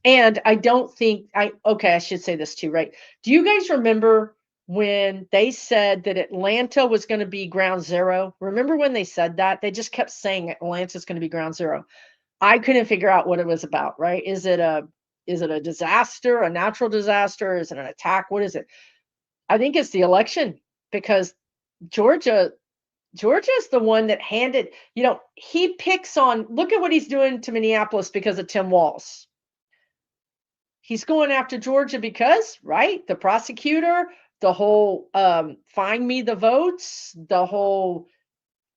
And I don't think okay, I should say this too, right? Do you guys remember when they said that Atlanta was going to be ground zero? Remember when they said that? They just kept saying Atlanta's going to be ground zero. I couldn't figure out what it was about, right? Is it a disaster, a natural disaster? Is it an attack? What is it? I think it's the election because Georgia Georgia's the one that handed, he picks on, look at what he's doing to Minneapolis because of Tim Walz. He's going after Georgia because, right? The prosecutor, the whole find me the votes,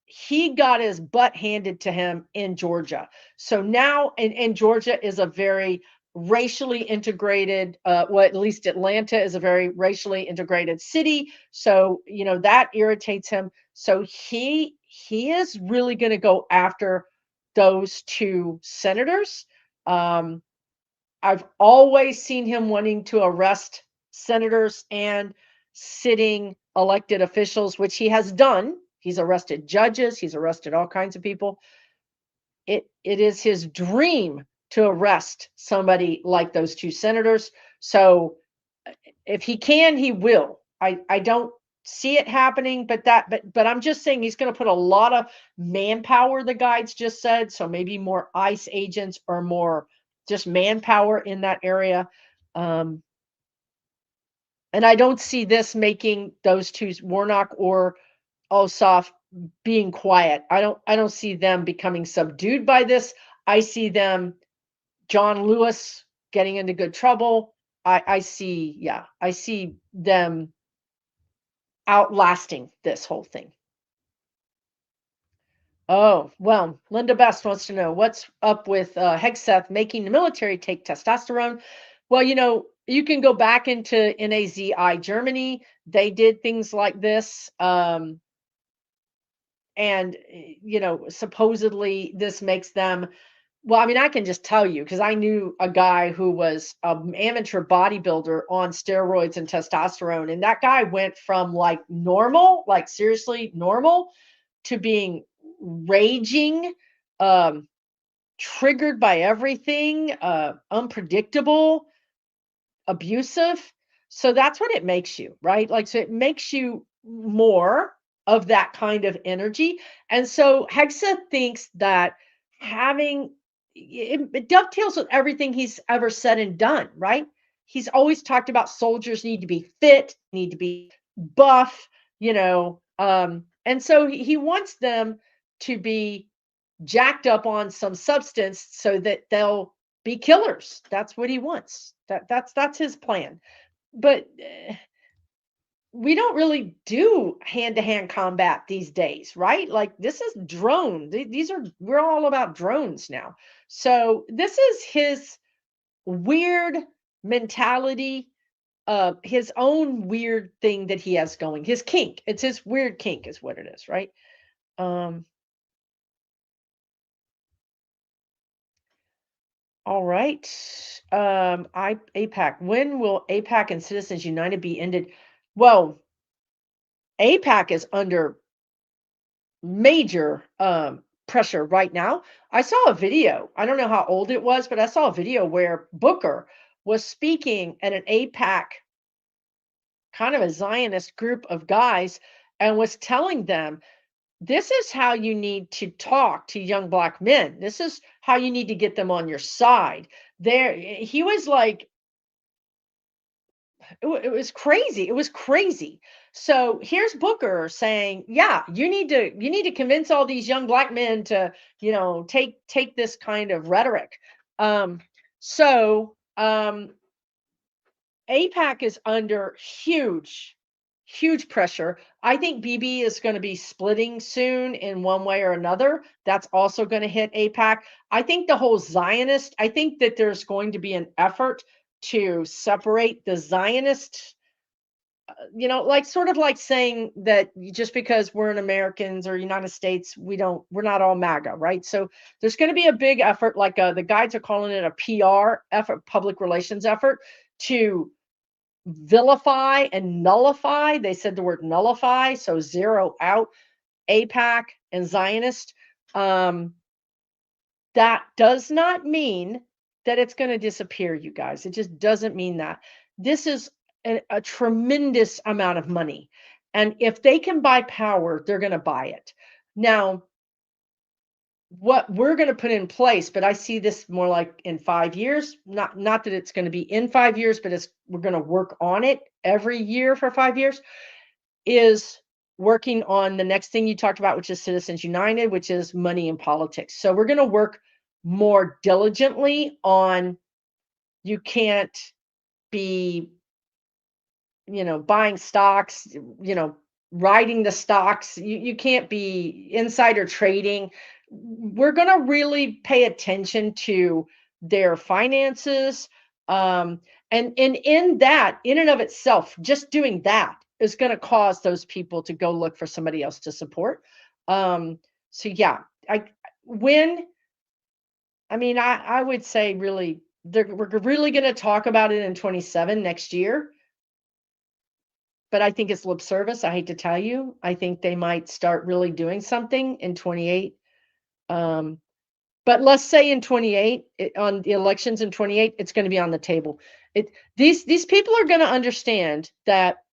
he got his butt handed to him in Georgia. So now, and Georgia is a very racially integrated, well, at least Atlanta is a very racially integrated city. So, that irritates him. So he is really going to go after those two senators. Um, I've always seen him wanting to arrest senators and sitting elected officials, which he has done. He's arrested judges, he's arrested all kinds of people. It is his dream to arrest somebody like those two senators. So if he can, he will. I don't see it happening, but I'm just saying he's going to put a lot of manpower, the guides just said, so maybe more ICE agents or more just manpower in that area. Um, and I don't see this making those two, Warnock or Ossoff, being quiet. I don't see them becoming subdued by this. I see them, John Lewis, getting into good trouble. I see them outlasting this whole thing. Oh, well, Linda Best wants to know what's up with Hegseth making the military take testosterone. Well, you can go back into NAZI Germany. They did things like this. And, supposedly this makes them, well, I mean, I can just tell you because I knew a guy who was an amateur bodybuilder on steroids and testosterone. And that guy went from like normal, like seriously normal, to being raging, um, triggered by everything, unpredictable, abusive. So that's what it makes you, right? Like, so it makes you more of that kind of energy. And so Hexa thinks that having it dovetails with everything he's ever said and done, right? He's always talked about soldiers need to be fit, need to be buff, and so he wants them to be jacked up on some substance so that they'll be killers. That's what he wants. That's his plan. But we don't really do hand-to-hand combat these days, right? Like this is drone. We're all about drones now. So this is his weird mentality, his own weird thing that he has going. His kink. It's his weird kink is what it is, right? Um All right. APAC. When will APAC and Citizens United be ended? Well, APAC is under major pressure right now. I saw a video. I don't know how old it was, but I saw a video where Booker was speaking at an APAC, kind of a Zionist group of guys, and was telling them, this is how you need to talk to young black men. This is how you need to get them on your side. He was like, it was crazy. It was crazy. So here's Booker saying, yeah, you need to convince all these young black men to, take this kind of rhetoric. Um, so APAC is under huge pressure. I think BB is going to be splitting soon in one way or another. That's also going to hit APAC. I think the whole Zionist, I think that there's going to be an effort to separate the Zionist, like sort of like saying that just because we're in Americans or United States, we're not all MAGA, right? So there's going to be a big effort, like the guides are calling it a PR effort, public relations effort, to vilify and nullify. They said the word nullify, so zero out AIPAC and Zionist. That does not mean that it's going to disappear, you guys. It just doesn't mean that. This is a tremendous amount of money. And if they can buy power, they're going to buy it. Now, what we're going to put in place, but I see this more like in 5 years, not that it's going to be in 5 years, but we're going to work on it every year for 5 years, is working on the next thing you talked about, which is Citizens United, which is money in politics. So we're going to work more diligently on, you can't be, buying stocks, riding the stocks. You can't be insider trading. We're going to really pay attention to their finances. And in that, in and of itself, just doing that is going to cause those people to go look for somebody else to support. So yeah, I would say really, we're really going to talk about it in 27 next year. But I think it's lip service. I hate to tell you. I think they might start really doing something in 28. But let's say in 28, on the elections in 28, it's going to be on the table. These people are going to understand that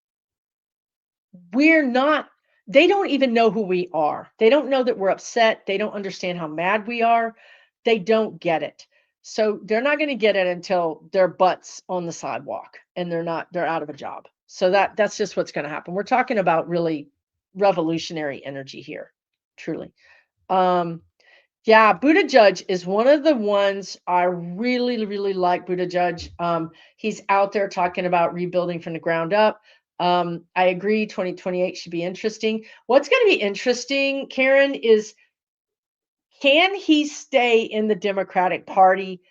they don't even know who we are. They don't know that we're upset. They don't understand how mad we are. They don't get it. So they're not going to get it until their butts on the sidewalk and they're out of a job. So that's just what's going to happen. We're talking about really revolutionary energy here, truly. Yeah, Buttigieg is one of the ones I really, really like. Buttigieg. He's out there talking about rebuilding from the ground up. I agree. 2028 should be interesting. What's going to be interesting, Karen, is can he stay in the Democratic Party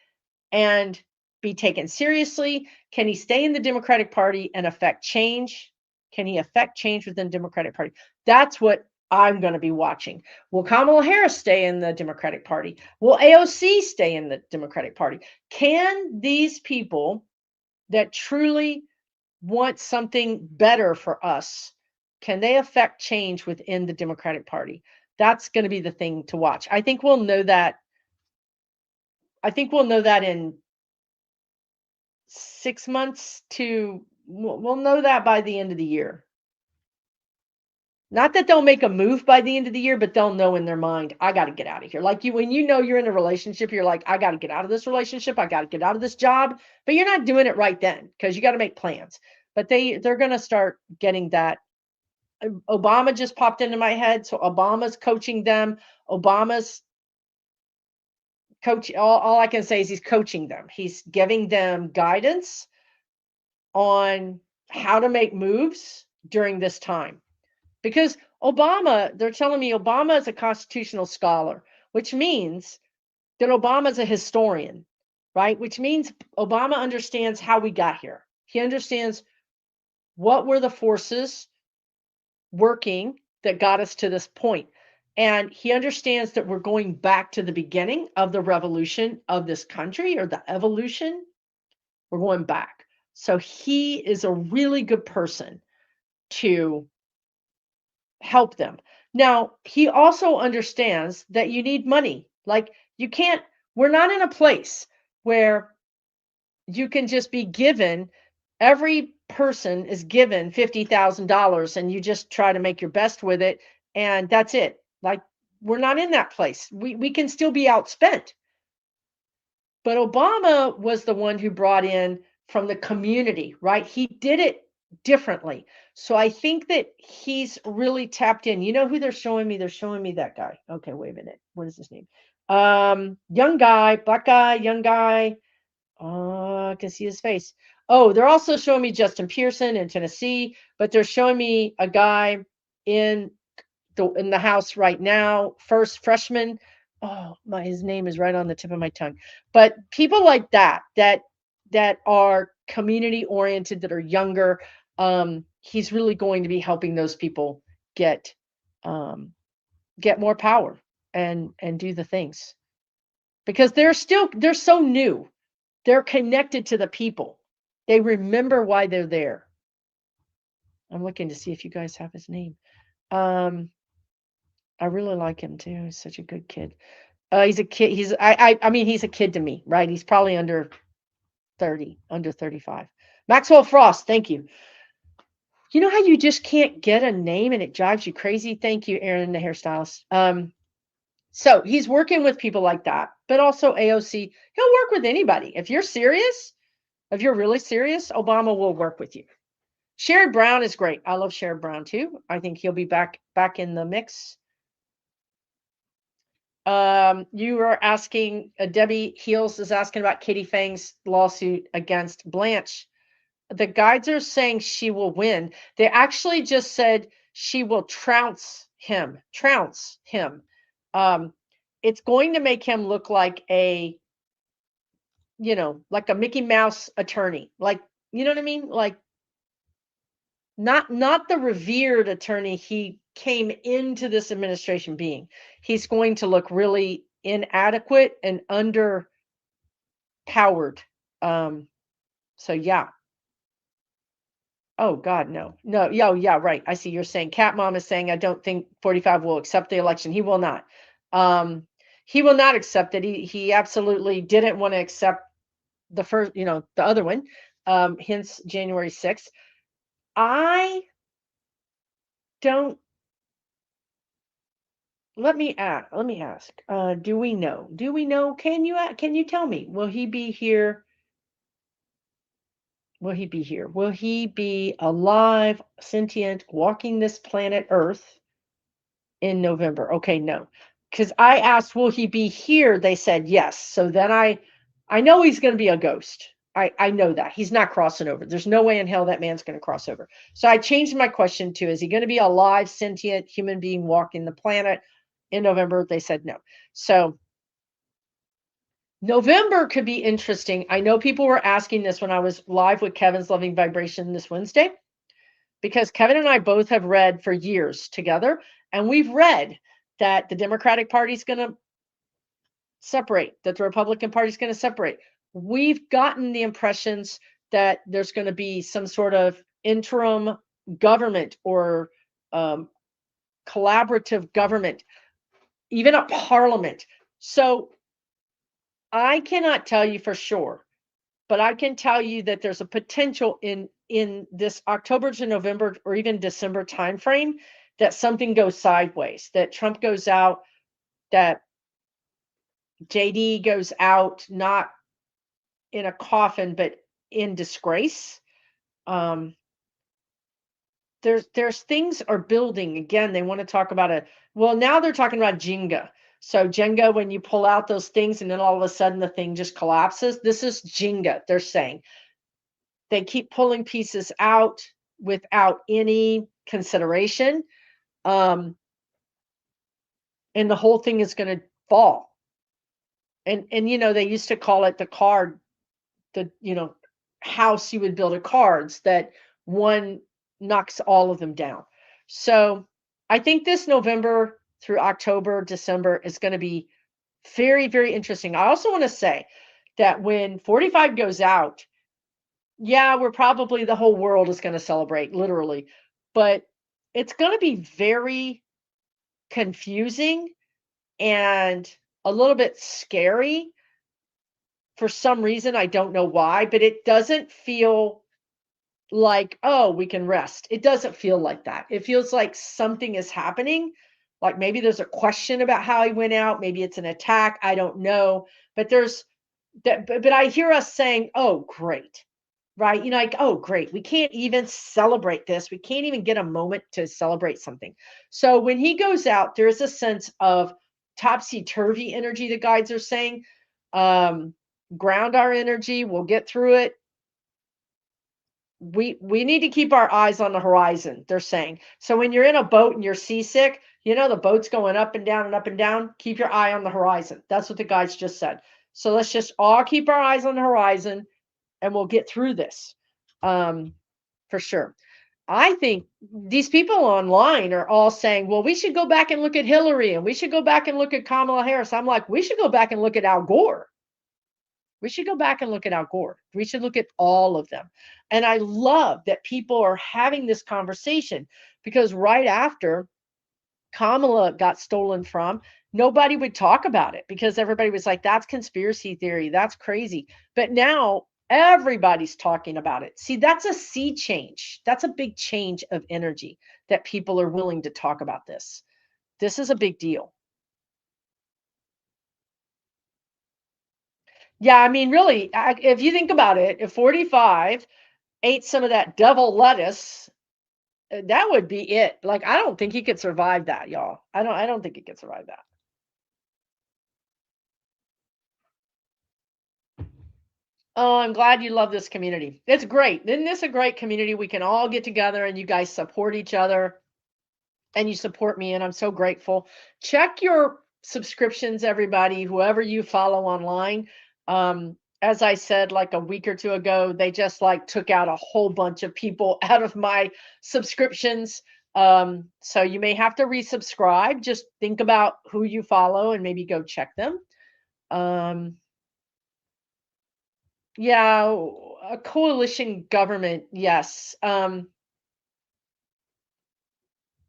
and be taken seriously? Can he stay in the Democratic Party and affect change? Can he affect change within the Democratic Party? That's what I'm going to be watching. Will Kamala Harris stay in the Democratic Party? Will AOC stay in the Democratic Party? Can these people that truly want something better for us, can they affect change within the Democratic Party? That's going to be the thing to watch. I think we'll know that in 6 months we'll know that by the end of the year. Not that they'll make a move by the end of the year, but they'll know in their mind, I got to get out of here. Like when you're in a relationship, you're like, I got to get out of this relationship. I got to get out of this job, but you're not doing it right then because you got to make plans. But they're going to start getting that. Obama just popped into my head. So Obama's coaching them. Obama's coach. All I can say is he's coaching them. He's giving them guidance on how to make moves during this time. Because they're telling me Obama is a constitutional scholar, which means that Obama is a historian, right? Which means Obama understands how we got here. He understands what were the forces working that got us to this point. And he understands that we're going back to the beginning of the revolution of this country, or the evolution. We're going back. So he is a really good person to help them. Now, he also understands that you need money. Like we're not in a place where you can just be given, every person is given $50,000 and you just try to make your best with it and that's it. Like we're not in that place. We can still be outspent. But Obama was the one who brought in from the community, right? He did it differently. So I think that he's really tapped in. You know who they're showing me? They're showing me that guy. Okay, wait a minute. What is his name? Young guy, black guy, young guy. I can see his face. Oh, they're also showing me Justin Pearson in Tennessee, but they're showing me a guy in the House right now, first freshman. Oh, his name is right on the tip of my tongue. But people like that are community oriented, that are younger. He's really going to be helping those people get more power and do the things, because they're so new. They're connected to the people. They remember why they're there. I'm looking to see if you guys have his name. Um, I really like him too. He's such a good kid. He's a kid. I mean, he's a kid to me, right? He's probably under 30, under 35. Maxwell Frost, thank you. You know how you just can't get a name and it drives you crazy? Thank you, Aaron, the hairstylist. So he's working with people like that, but also AOC. He'll work with anybody. If you're serious, if you're really serious, Obama will work with you. Sherrod Brown is great. I love Sherrod Brown too. I think he'll be back in the mix. You are asking, Debbie Heels is asking about Katie Fang's lawsuit against Blanche. The guides are saying she will win. They actually just said she will trounce him. Trounce him. It's going to make him look like a, like a Mickey Mouse attorney. Like, you know what I mean? Like, not the revered attorney he came into this administration being. He's going to look really inadequate and underpowered. So yeah. Oh God, no. No, yeah, yeah, right. I see you're saying Cat Mom is saying I don't think 45 will accept the election. He will not. He will not accept it. He absolutely didn't want to accept the first, the other one. Hence January 6th. I don't let me ask. Do we know? Do we know? Can you tell me? Will he be here? Will he be here? Will he be alive, sentient, walking this planet Earth in November? Okay, no. Because I asked, will he be here? They said yes. So then I know he's going to be a ghost. I know that. He's not crossing over. There's no way in hell that man's going to cross over. So I changed my question to, is he going to be a live, sentient human being walking the planet in November? They said no. So November could be interesting. I know people were asking this when I was live with Kevin's Loving Vibration this Wednesday, because Kevin and I both have read for years together, and we've read that the Democratic Party is going to separate, that the Republican Party is going to separate. We've gotten the impressions that there's going to be some sort of interim government or collaborative government, even a parliament. So I cannot tell you for sure, but I can tell you that there's a potential in this October to November or even December timeframe that something goes sideways, that Trump goes out, that JD goes out, not in a coffin, but in disgrace. There's things are building. Again, they want to talk about now they're talking about Jenga. So Jenga, when you pull out those things and then all of a sudden the thing just collapses, this is Jenga, they're saying. They keep pulling pieces out without any consideration. And the whole thing is going to fall. And they used to call it the card, the house you would build of cards, that one knocks all of them down. So I think this November through October, December is going to be very, very interesting. I also want to say that when 45 goes out, yeah, the whole world is going to celebrate, literally, but it's going to be very confusing and a little bit scary for some reason. I don't know why, but it doesn't feel like, oh, we can rest. It doesn't feel like that. It feels like something is happening. Like maybe there's a question about how he went out. Maybe it's an attack. I don't know. But but I hear us saying, oh, great. Right. Like, oh, great. We can't even celebrate this. We can't even get a moment to celebrate something. So when he goes out, there's a sense of topsy-turvy energy, the guides are saying. Ground our energy. We'll get through it. We need to keep our eyes on the horizon, they're saying. So when you're in a boat and you're seasick, the boat's going up and down and up and down. Keep your eye on the horizon. That's what the guides just said. So let's just all keep our eyes on the horizon and we'll get through this, for sure. I think these people online are all saying, well, we should go back and look at Hillary and we should go back and look at Kamala Harris. I'm like, we should go back and look at Al Gore. We should go back and look at Al Gore. We should look at all of them. And I love that people are having this conversation because right after Kamala got stolen from, nobody would talk about it because everybody was like, that's conspiracy theory. That's crazy. But now everybody's talking about it. See, that's a sea change. That's a big change of energy that people are willing to talk about this. This is a big deal. Yeah, I mean, really, if you think about it, if 45 ate some of that devil lettuce, that would be it. Like, I don't think he could survive that, y'all. I don't think he could survive that. Oh, I'm glad you love this community. It's great. Isn't this a great community? We can all get together and you guys support each other and you support me, and I'm so grateful. Check your subscriptions, everybody, whoever you follow online. As I said like a week or two ago, they just like took out a whole bunch of people out of my subscriptions. So you may have to resubscribe. Just think about who you follow and maybe go check them. Um, yeah, a coalition government, yes.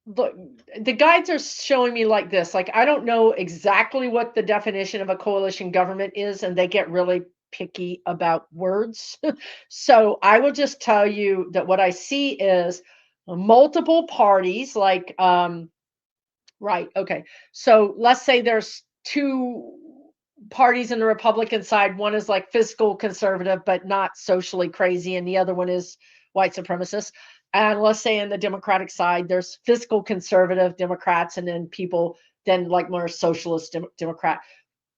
Look, the guides are showing me like this. Like, I don't know exactly what the definition of a coalition government is, and they get really picky about words. So I will just tell you that what I see is multiple parties, like, right, okay. So let's say there's two parties in the Republican side. One is like fiscal conservative, but not socially crazy, and the other one is white supremacist. And let's say in the Democratic side, there's fiscal conservative Democrats, and then people then like more socialist Democrat.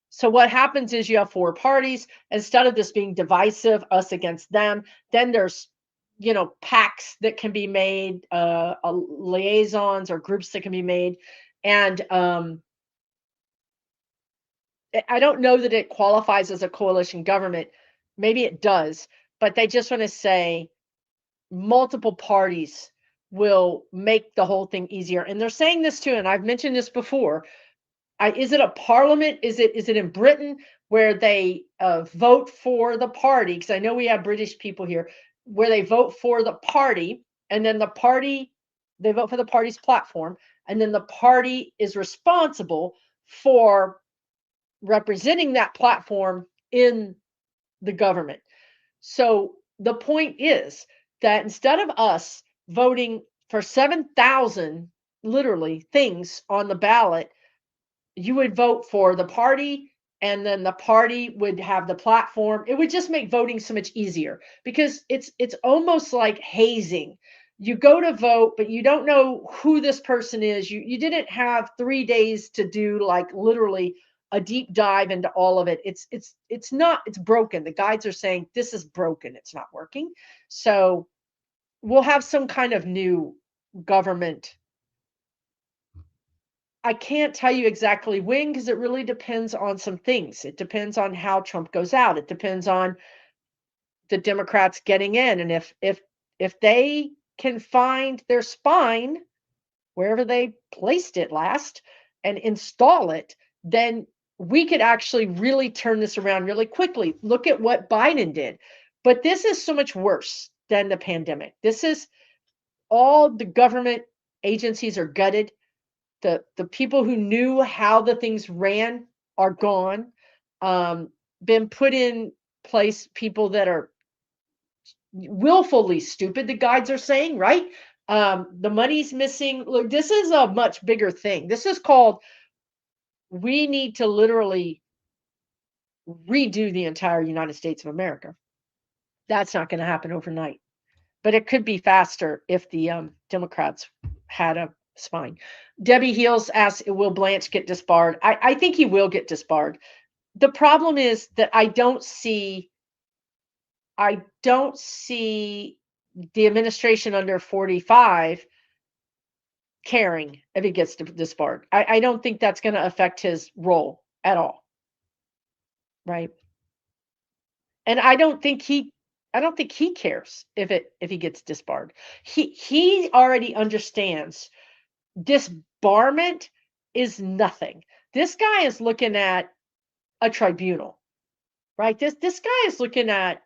So what happens is you have four parties. Instead of this being divisive, us against them, then there's pacts that can be made, liaisons or groups that can be made, and I don't know that it qualifies as a coalition government. Maybe it does, but they just want to say multiple parties will make the whole thing easier. And they're saying this too, and I've mentioned this before. Is it a parliament? Is it in Britain where they vote for the party? Because I know we have British people here where they vote for the party, and then they vote for the party's platform, and then the party is responsible for representing that platform in the government. So the point is that instead of us voting for 7,000 literally things on the ballot, you would vote for the party, and then the party would have the platform. It would just make voting so much easier because it's almost like hazing. You go to vote, but you don't know who this person is. You didn't have 3 days to do like literally a deep dive into all of it. It's broken. The guides are saying this is broken. It's not working. So we'll have some kind of new government. I can't tell you exactly when because it really depends on some things. It depends on how Trump goes out. It depends on the Democrats getting in, and if they can find their spine wherever they placed it last and install it, then we could actually really turn this around really quickly. Look at what Biden did. But this is so much worse than the pandemic. This is all the government agencies are gutted. The people who knew how the things ran are gone. Been put in place people that are willfully stupid, the guides are saying, right? The money's missing. Look, this is a much bigger thing. This is called, we need to literally redo the entire United States of America. That's not going to happen overnight, but it could be faster if the Democrats had a spine. Debbie Heels asks, will Blanche get disbarred? I think he will get disbarred. The problem is that I don't see the administration under 45 caring if he gets disbarred. I don't think that's going to affect his role at all. Right. And I don't think he cares if he gets disbarred. He already understands disbarment is nothing. This guy is looking at a tribunal. right? This guy is looking at,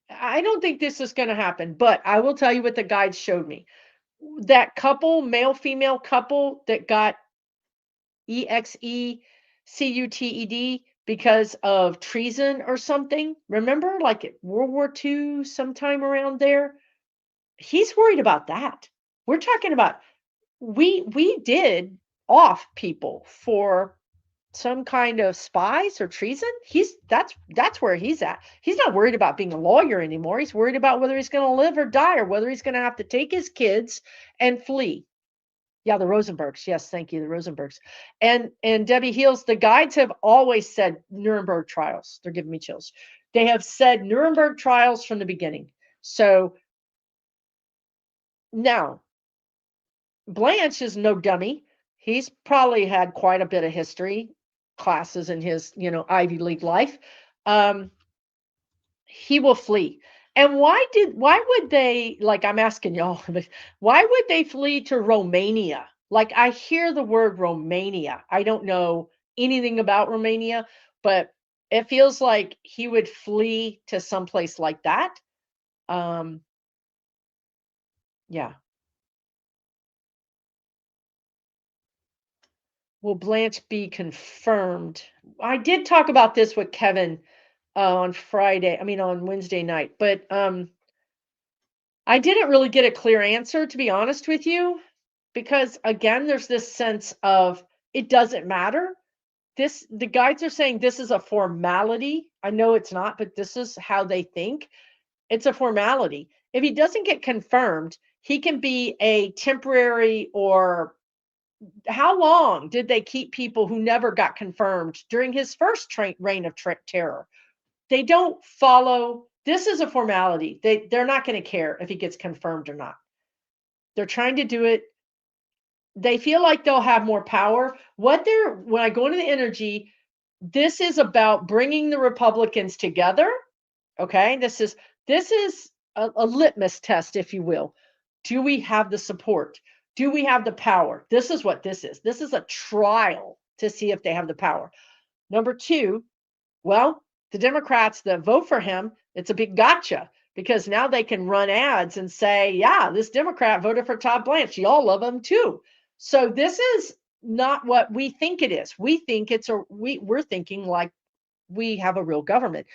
I don't think this is going to happen, but I will tell you what the guides showed me. That couple, male female couple that got EXECUTED because of treason or something. Remember, like at World War II, sometime around there? He's worried about that. We're talking about, we did off people for some kind of spies or treason. That's where he's at. He's not worried about being a lawyer anymore. He's worried about whether he's going to live or die, or whether he's going to have to take his kids and flee. Yeah, the Rosenbergs. Yes, thank you, the Rosenbergs. And Debbie Heals, the guides have always said Nuremberg trials. They're giving me chills. They have said Nuremberg trials from the beginning. So now, Blanche is no dummy. He's probably had quite a bit of history classes in his, Ivy League life. He will flee. And why would they, like, I'm asking y'all, why would they flee to Romania? Like, I hear the word Romania. I don't know anything about Romania, but it feels like he would flee to someplace like that. Um, yeah. Will Blanche be confirmed? I did talk about this with Kevin on on Wednesday night, but I didn't really get a clear answer, to be honest with you, because again, there's this sense of it doesn't matter. The guides are saying this is a formality. I know it's not, but this is how they think. It's a formality. If he doesn't get confirmed, he can be a temporary, or how long did they keep people who never got confirmed during his first reign of terror? They don't follow. This is a formality. They're not going to care if he gets confirmed or not. They're trying to do it. They feel like they'll have more power. When I go into the energy, this is about bringing the Republicans together. Okay, this is a litmus test, if you will. Do we have the support? Do we have the power? This is what this is. This is a trial to see if they have the power. Number two, well, the Democrats that vote for him, it's a big gotcha, because now they can run ads and say, yeah, this Democrat voted for Todd Blanche. Y'all love him too. So this is not what we think it is. We think we're thinking like we have a real government,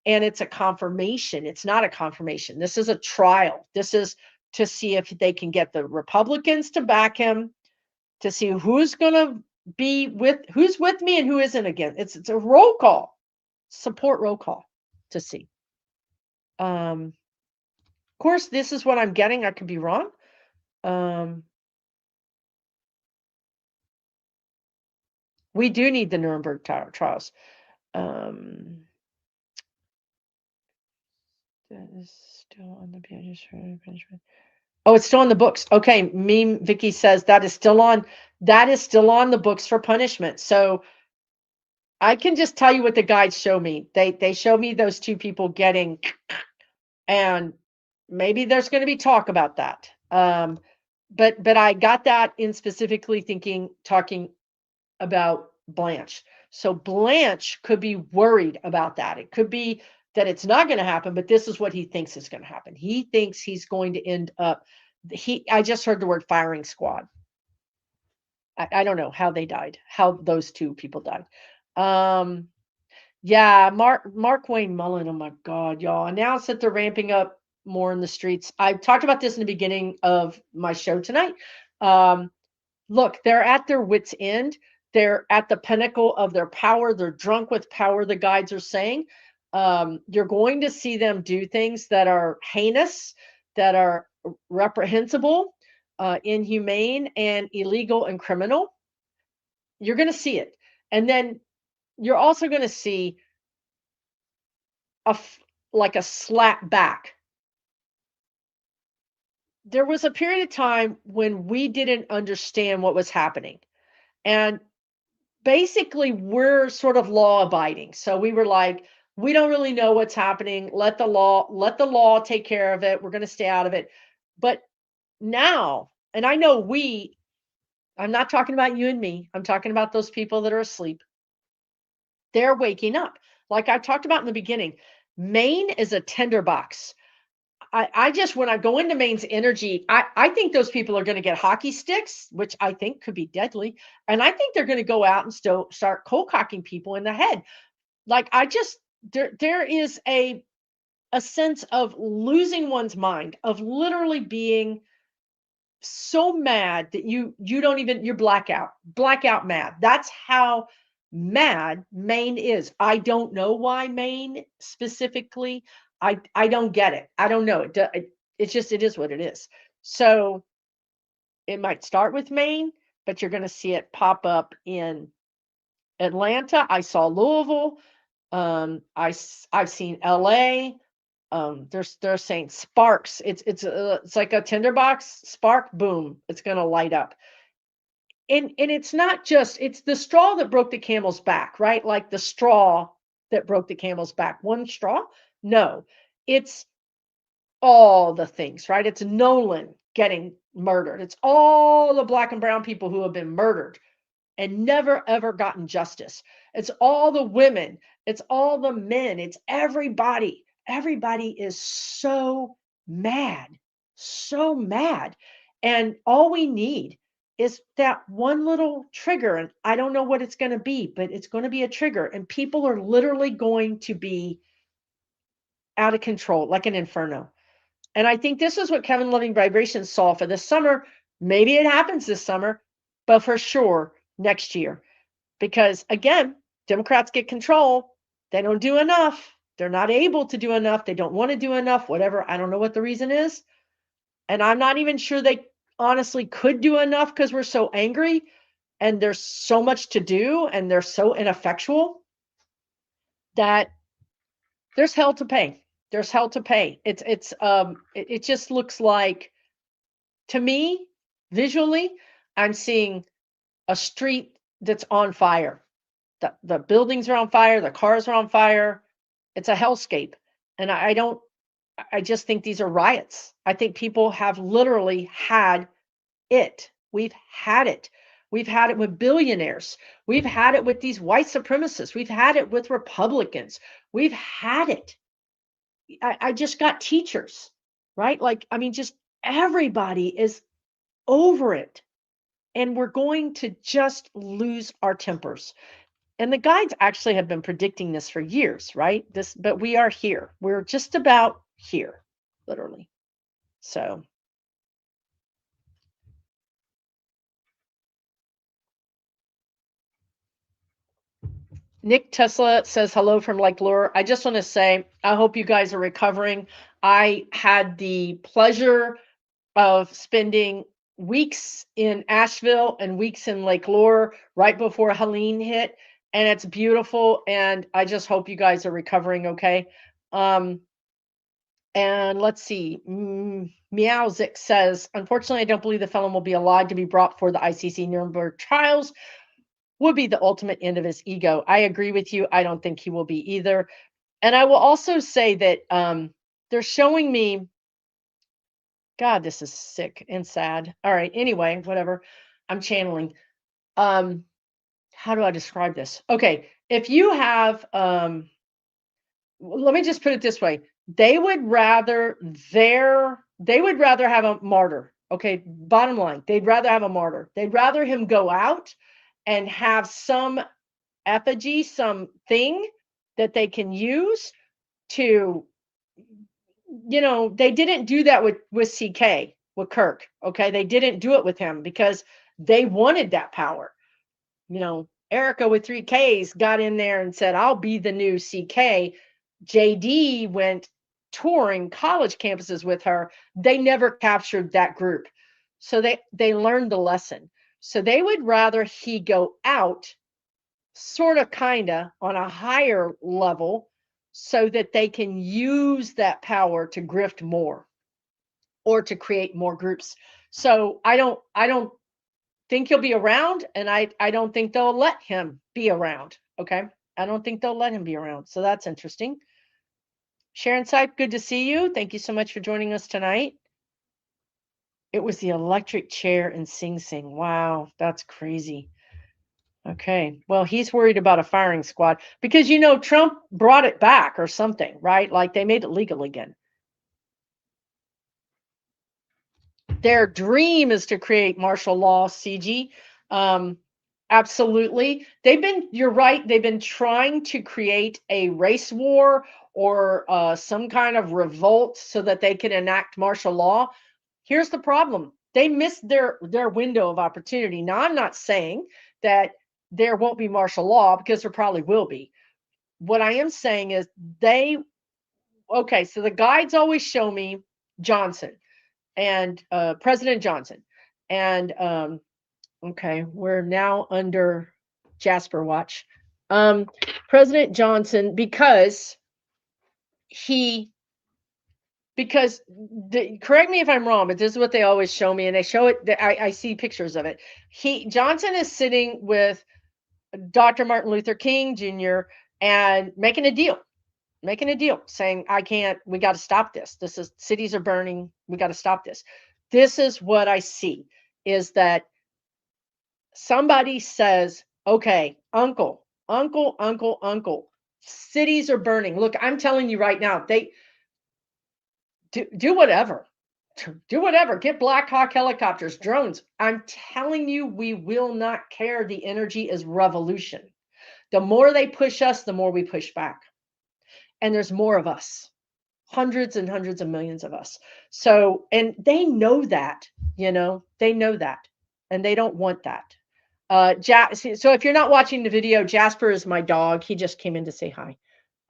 and it's a confirmation. It's not a confirmation. This is a trial. This is to see if they can get the Republicans to back him, to see who's going to who's with me and who isn't again. It's a roll call, support roll call to see. Of course, this is what I'm getting. I could be wrong. We do need the Nuremberg trials. That is still on the punishment. Oh, it's still on the books. Okay, Meme Vicky says that is still on. That is still on the books for punishment. So I can just tell you what the guides show me. They show me those two people getting, and maybe there's going to be talk about that. But I got that in specifically talking about Blanche. So Blanche could be worried about that. It could be that it's not going to happen, but this is what he thinks is going to happen. He thinks he's going to end up. I just heard the word firing squad. I don't know how they died, how those two people died. Yeah, Mark Wayne Mullen. Oh my God, y'all announced that they're ramping up more in the streets. I talked about this in the beginning of my show tonight. Look, they're at their wits' end. They're at the pinnacle of their power. They're drunk with power, the guides are saying. You're going to see them do things that are heinous, that are reprehensible, inhumane, and illegal and criminal. You're going to see it. And then you're also going to see like a slap back. There was a period of time when we didn't understand what was happening. And basically, we're sort of law abiding. So we were like, we don't really know what's happening. Let the law take care of it. We're going to stay out of it. But now, and I know I'm not talking about you and me. I'm talking about those people that are asleep. They're waking up. Like I talked about in the beginning, Maine is a tinderbox. I just, when I go into Maine's energy, I think those people are going to get hockey sticks, which I think could be deadly. And I think they're going to go out and start cold cocking people in the head. Like I just, there is a sense of losing one's mind, of literally being so mad that you don't even, you're blackout mad. That's how mad Maine is. I don't know why Maine specifically. I don't get it. I don't know. It's just, it is what it is. So it might start with Maine, but you're going to see it pop up in Atlanta. I saw Louisville. I've seen LA. They're saying sparks. It's like a tinderbox spark. Boom, it's going to light up. And it's not just, it's the straw that broke the camel's back, right? Like the straw that broke the camel's back. One straw? No, it's all the things, right? It's Nolan getting murdered. It's all the black and brown people who have been murdered and never ever gotten justice. It's all the women, it's all the men, it's everybody. Everybody is so mad, so mad. And all we need is that one little trigger. And I don't know what it's going to be, but it's going to be a trigger. And people are literally going to be out of control, like an inferno. And I think this is what Kevin Loving Vibrations saw for this summer. Maybe it happens this summer, but for sure next year. Because again, Democrats get control. They don't do enough. They're not able to do enough. They don't want to do enough, whatever. I don't know what the reason is. And I'm not even sure they honestly could do enough because we're so angry and there's so much to do and they're so ineffectual that there's hell to pay. There's hell to pay. It just looks like, to me, visually, I'm seeing a street that's on fire. The buildings are on fire, the cars are on fire. It's a hellscape. And I just think these are riots. I think people have literally had it. We've had it. We've had it with billionaires. We've had it with these white supremacists. We've had it with Republicans. We've had it. I just got teachers, right? Like, I mean, just everybody is over it. And we're going to just lose our tempers. And the guides actually have been predicting this for years, right? But we are here. We're just about here, literally. So Nick Tesla says hello from Lake Lure. I just want to say, I hope you guys are recovering. I had the pleasure of spending weeks in Asheville and weeks in Lake Lure right before Helene hit. And it's beautiful. And I just hope you guys are recovering okay. And let's see. Meowzik says, unfortunately, I don't believe the felon will be allowed to be brought for the ICC Nuremberg trials. Would be the ultimate end of his ego. I agree with you. I don't think he will be either. And I will also say that they're showing me, God, this is sick and sad. All right. Anyway, whatever. I'm channeling. How do I describe this? Okay. If you have, let me just put it this way. They would rather have a martyr. Okay. Bottom line, they'd rather have a martyr. They'd rather him go out and have some effigy, something that they can use to, they didn't do that with CK, with Kirk. Okay. They didn't do it with him because they wanted that power. Erica with 3 Ks got in there and said, I'll be the new CK. JD went touring college campuses with her. They never captured that group. So they learned the lesson. So they would rather he go out, sort of, kind of, on a higher level so that they can use that power to grift more or to create more groups. So I don't think he'll be around, and I don't think they'll let him be around. Okay. I don't think they'll let him be around. So that's interesting. Sharon Sipe, good to see you. Thank you so much for joining us tonight. It was the electric chair in Sing Sing. Wow, that's crazy. Okay. Well, he's worried about a firing squad because Trump brought it back or something, right? Like they made it legal again. Their dream is to create martial law, CG. Um, absolutely. You're right, they've been trying to create a race war or some kind of revolt so that they can enact martial law. Here's the problem. They missed their window of opportunity. Now, I'm not saying that there won't be martial law because there probably will be. What I am saying is they okay, so the guides always show me Johnson and President Johnson. And okay, we're now under Jasper watch. President Johnson, he because correct me if I'm wrong, but this is what they always show me, and they show it. I see pictures of it. Johnson is sitting with Dr. Martin Luther King Jr. and making a deal, saying, I can't, we got to stop this. Cities are burning. We got to stop this. This is what I see is that somebody says, okay, uncle, cities are burning. Look, I'm telling you right now, they do whatever. Do whatever. Get Black Hawk helicopters, drones. I'm telling you, we will not care. The energy is revolution. The more they push us, the more we push back. And there's more of us, hundreds and hundreds of millions of us. So, and they know that, they know that, and they don't want that. So if you're not watching the video, Jasper is my dog. He just came in to say hi.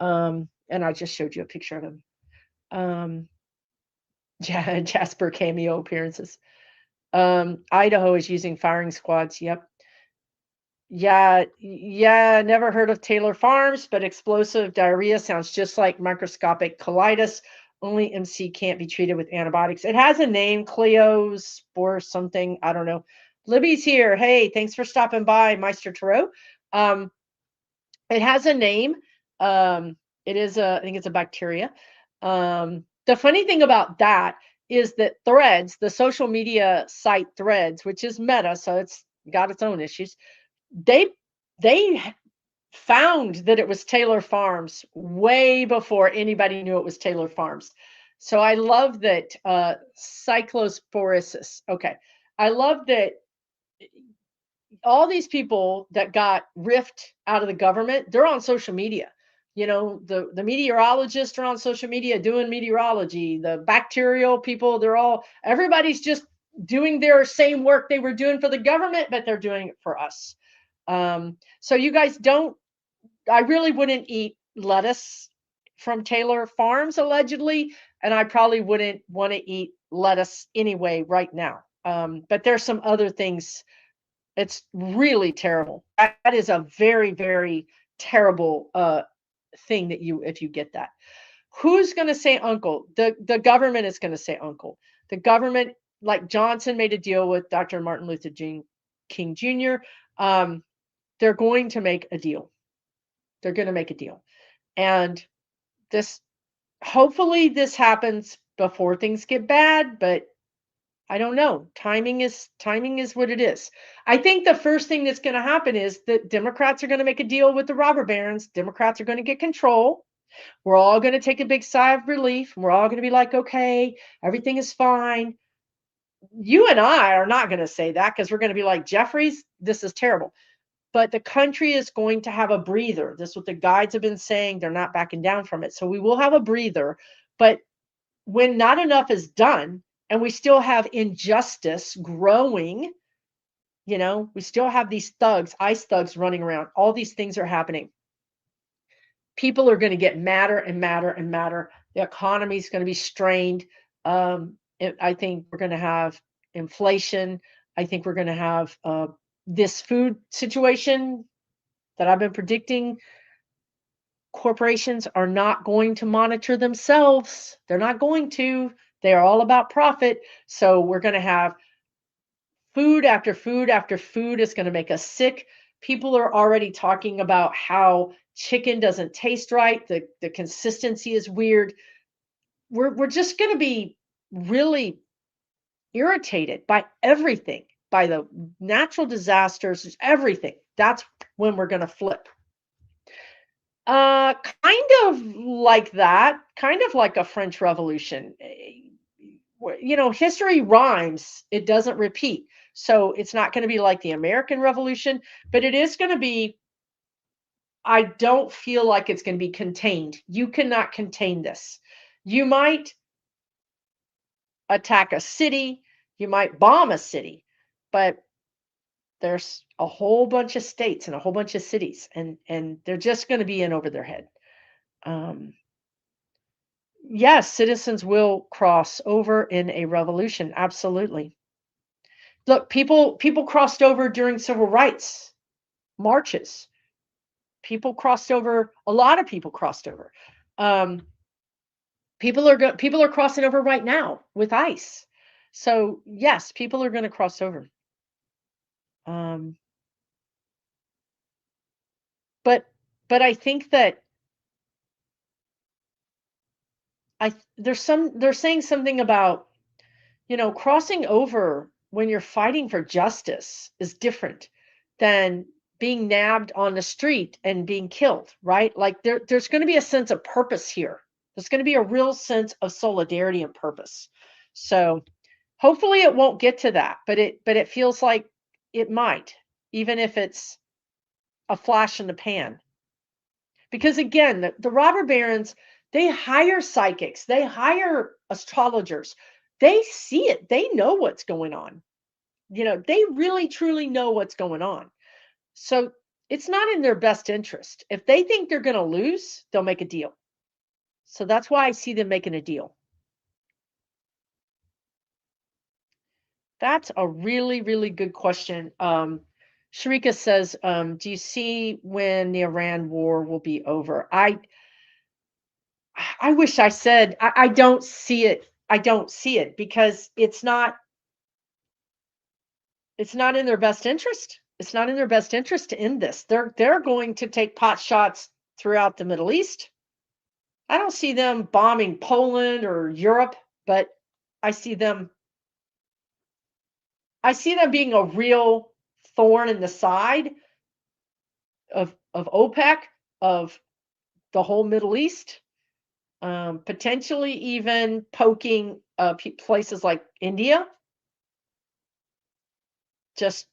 And I just showed you a picture of him. Jasper cameo appearances. Idaho is using firing squads. Yep. Yeah, never heard of Taylor Farms, but explosive diarrhea sounds just like microscopic colitis. Only MC can't be treated with antibiotics. It has a name, Cleospor something. I don't know. Libby's here. Hey, thanks for stopping by, Meister Tarot. It has a name. I think it's a bacteria. The funny thing about that is that Threads, the social media site Threads, which is Meta, so it's got its own issues. They found that it was Taylor Farms way before anybody knew it was Taylor Farms. So I love that cyclosporisis. Okay. I love that all these people that got riffed out of the government, they're on social media. The meteorologists are on social media doing meteorology. The bacterial people, everybody's just doing their same work they were doing for the government, but they're doing it for us. So you guys I really wouldn't eat lettuce from Taylor Farms allegedly, and I probably wouldn't want to eat lettuce anyway right now. But there's some other things. It's really terrible. That is a very, very terrible thing if you get that. Who's going to say uncle? The government is going to say uncle. The government, like Johnson made a deal with Dr. Martin Luther King Jr. They're going to make a deal. They're going to make a deal. And hopefully this happens before things get bad, but I don't know. Timing is what it is. I think the first thing that's going to happen is that Democrats are going to make a deal with the robber barons. Democrats are going to get control. We're all going to take a big sigh of relief. We're all going to be like, okay, everything is fine. You and I are not going to say that because we're going to be like, Jeffries, this is terrible. But the country is going to have a breather. This is what the guides have been saying. They're not backing down from it. So we will have a breather. But when not enough is done and we still have injustice growing, we still have these thugs, ICE thugs running around. All these things are happening. People are going to get madder and madder and madder. The economy is going to be strained. I think we're going to have inflation. I think we're going to have this food situation that I've been predicting. Corporations are not going to monitor themselves. They're not going to. They are all about profit. So we're going to have food after food after food. Is going to make us sick. People are already talking about how chicken doesn't taste right. The consistency is weird. We're just going to be really irritated by everything, by the natural disasters, everything. That's when we're going to flip. Kind of like that, kind of like a French Revolution. History rhymes, it doesn't repeat. So it's not going to be like the American Revolution, but it is going to be, I don't feel like it's going to be contained. You cannot contain this. You might attack a city, you might bomb a city, but there's a whole bunch of states and a whole bunch of cities, and they're just going to be in over their head. Um, yes, citizens will cross over in a revolution. Absolutely. Look, people crossed over during civil rights marches. People crossed over. A lot of people crossed over. Um, people are crossing over right now with ICE. So yes, people are going to cross over. Um, but but I think that they're saying something about, crossing over when you're fighting for justice is different than being nabbed on the street and being killed, right? Like there's going to be a sense of purpose here. There's going to be a real sense of solidarity and purpose. So hopefully it won't get to that, but it feels like it might, even if it's a flash in the pan. Because again, the robber barons, they hire psychics, they hire astrologers. They see it. They know what's going on. They really truly know what's going on. So it's not in their best interest. If they think they're going to lose, they'll make a deal. So that's why I see them making a deal. That's a really, really good question. Sharika says, do you see when the Iran war will be over? I wish I said I don't see it. I don't see it because it's not in their best interest. It's not in their best interest to end this. They're going to take pot shots throughout the Middle East. I don't see them bombing Poland or Europe, but I see them I see them being a real thorn in the side of OPEC, of the whole Middle East, potentially even poking places like India. Just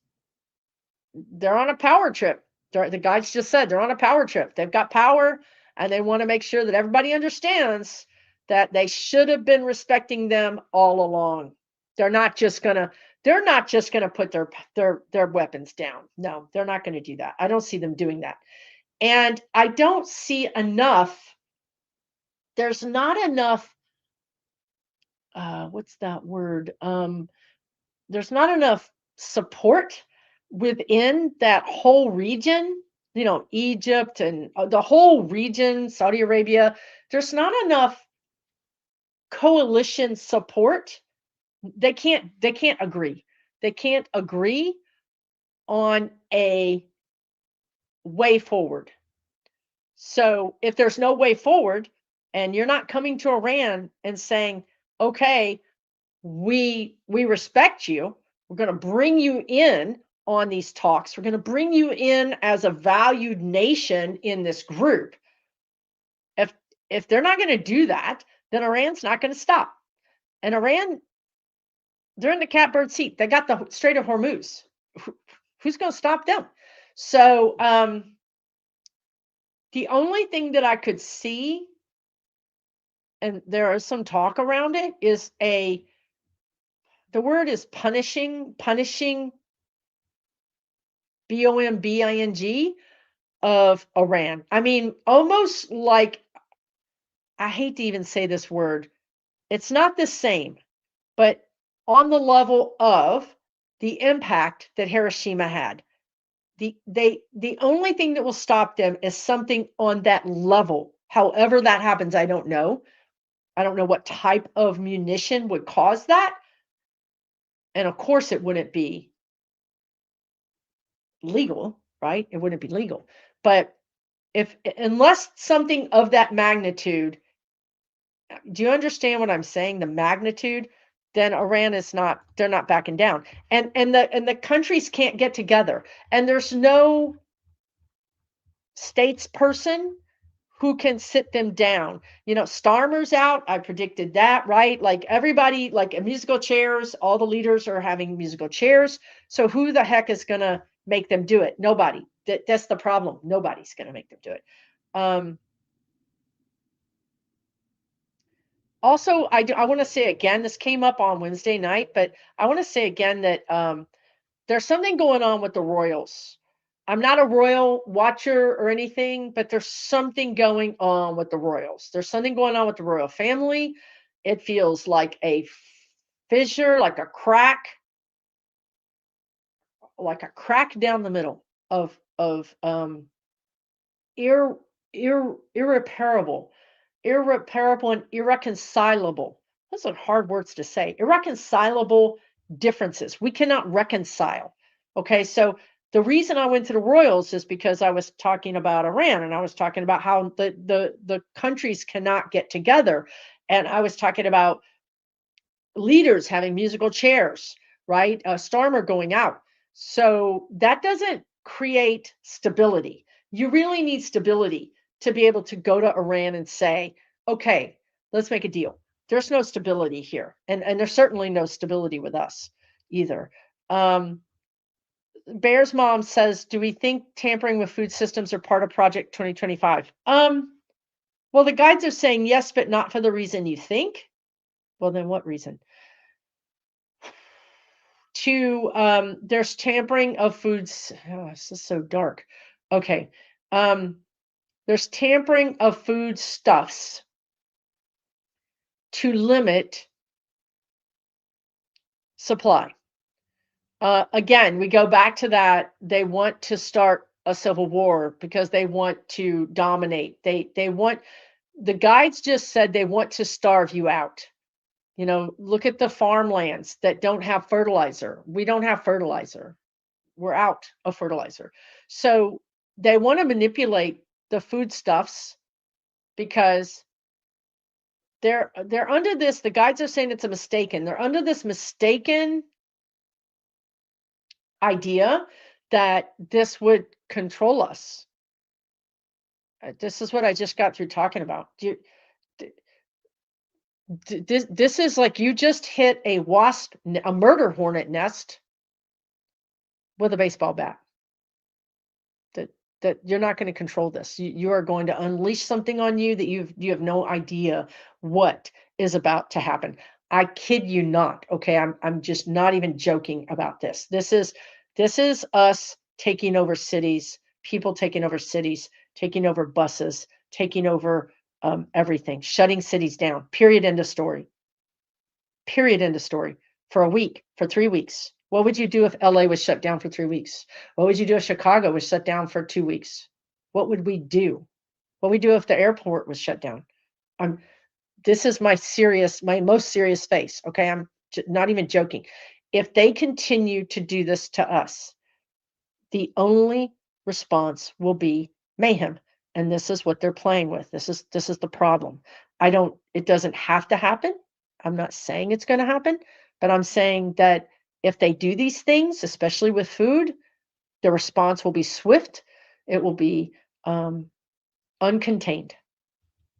they're on a power trip. The guys just said they're on a power trip. They've got power, and they want to make sure that everybody understands that they should have been respecting them all along. They're not just gonna they're not just gonna put their weapons down. No, they're not going to do that. I don't see them doing that. And I don't see enough. There's not enough. What's that word? There's not enough support within that whole region, Egypt and the whole region, Saudi Arabia. There's not enough coalition support. They can't agree. They can't agree on a way forward. So if there's no way forward and you're not coming to Iran and saying, "Okay, we respect you. We're going to bring you in on these talks. We're going to bring you in as a valued nation in this group." If if they're not going to do that, then Iran's not going to stop. And Iran, they're in the catbird seat. They got the Strait of Hormuz. Who's going to stop them? So the only thing that I could see, and there is some talk around it, is the word is punishing, bombing of Iran. I mean, almost like, I hate to even say this word. It's not the same, but on the level of the impact that Hiroshima had. The only thing that will stop them is something on that level. However that happens, I don't know. I don't know what type of munition would cause that. And of course it wouldn't be legal, right? It wouldn't be legal. But unless something of that magnitude, do you understand what I'm saying? The magnitude? then Iran is not, they're not backing down. And the countries can't get together. And there's no statesperson who can sit them down. Starmer's out. I predicted that, right? Like everybody, like musical chairs, all the leaders are having musical chairs. So who the heck is going to make them do it? Nobody. That's the problem. Nobody's going to make them do it. Also, I want to say again, this came up on Wednesday night, but I want to say again that there's something going on with the royals. I'm not a royal watcher or anything, but there's something going on with the royals. There's something going on with the royal family. It feels like a fissure, like a crack down the middle of irreparable and irreconcilable. Those are hard words to say. Irreconcilable differences. We cannot reconcile. Okay, so the reason I went to the royals is because I was talking about Iran, and I was talking about how the countries cannot get together, and I was talking about leaders having musical chairs, right? Starmer going out. So that doesn't create stability. You really need stability to be able to go to Iran and say, okay, let's make a deal. There's no stability here. And there's certainly no stability with us either. Bear's mom says, do we think tampering with food systems are part of Project 2025? Well, the guides are saying yes, but not for the reason you think. Well, then what reason? There's tampering of foods. Oh, this is so dark. Okay. There's tampering of foodstuffs to limit supply. Again, we go back to that. They want to start a civil war because they want to dominate. They want, the guides just said they want to starve you out. Look at the farmlands that don't have fertilizer. We don't have fertilizer. We're out of fertilizer. So they want to manipulate the foodstuffs because they're under this, the guides are saying it's a mistaken. They're under this mistaken idea that this would control us. This is what I just got through talking about. This is like you just hit a murder hornet nest with a baseball bat. That you're not going to control this. You are going to unleash something on you that you have no idea what is about to happen. I kid you not. Okay, I'm just not even joking about this. This is us taking over cities, people taking over cities, taking over buses, taking over everything, shutting cities down. Period. End of story. Period. End of story. For a week, for 3 weeks. What would you do if LA was shut down for 3 weeks? What would you do if Chicago was shut down for 2 weeks? What would we do? What would we do if the airport was shut down? This is my most serious face. Okay, I'm not even joking. If they continue to do this to us, the only response will be mayhem. And this is what they're playing with. This is the problem. It doesn't have to happen. I'm not saying it's going to happen, but I'm saying that if they do these things, especially with food, the response will be swift. It will be uncontained.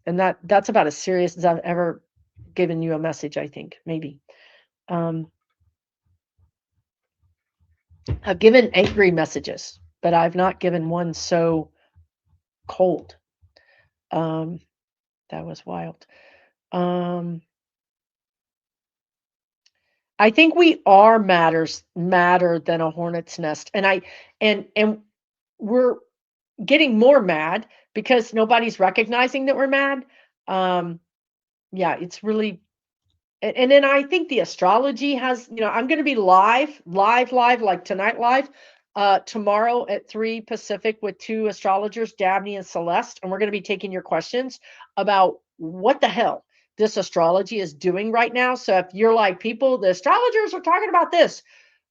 And that's about as serious as I've ever given you a message, I think, maybe. I've given angry messages, but I've not given one so cold. That was wild. I think we are madder than a hornet's nest. And we're getting more mad because nobody's recognizing that we're mad. Yeah, it's really, and then I think the astrology has, I'm going to be live, like tonight live, tomorrow at 3 Pacific with 2 astrologers, Dabney and Celeste. And we're going to be taking your questions about what the hell this astrology is doing right now. So if you're like, people, the astrologers are talking about this,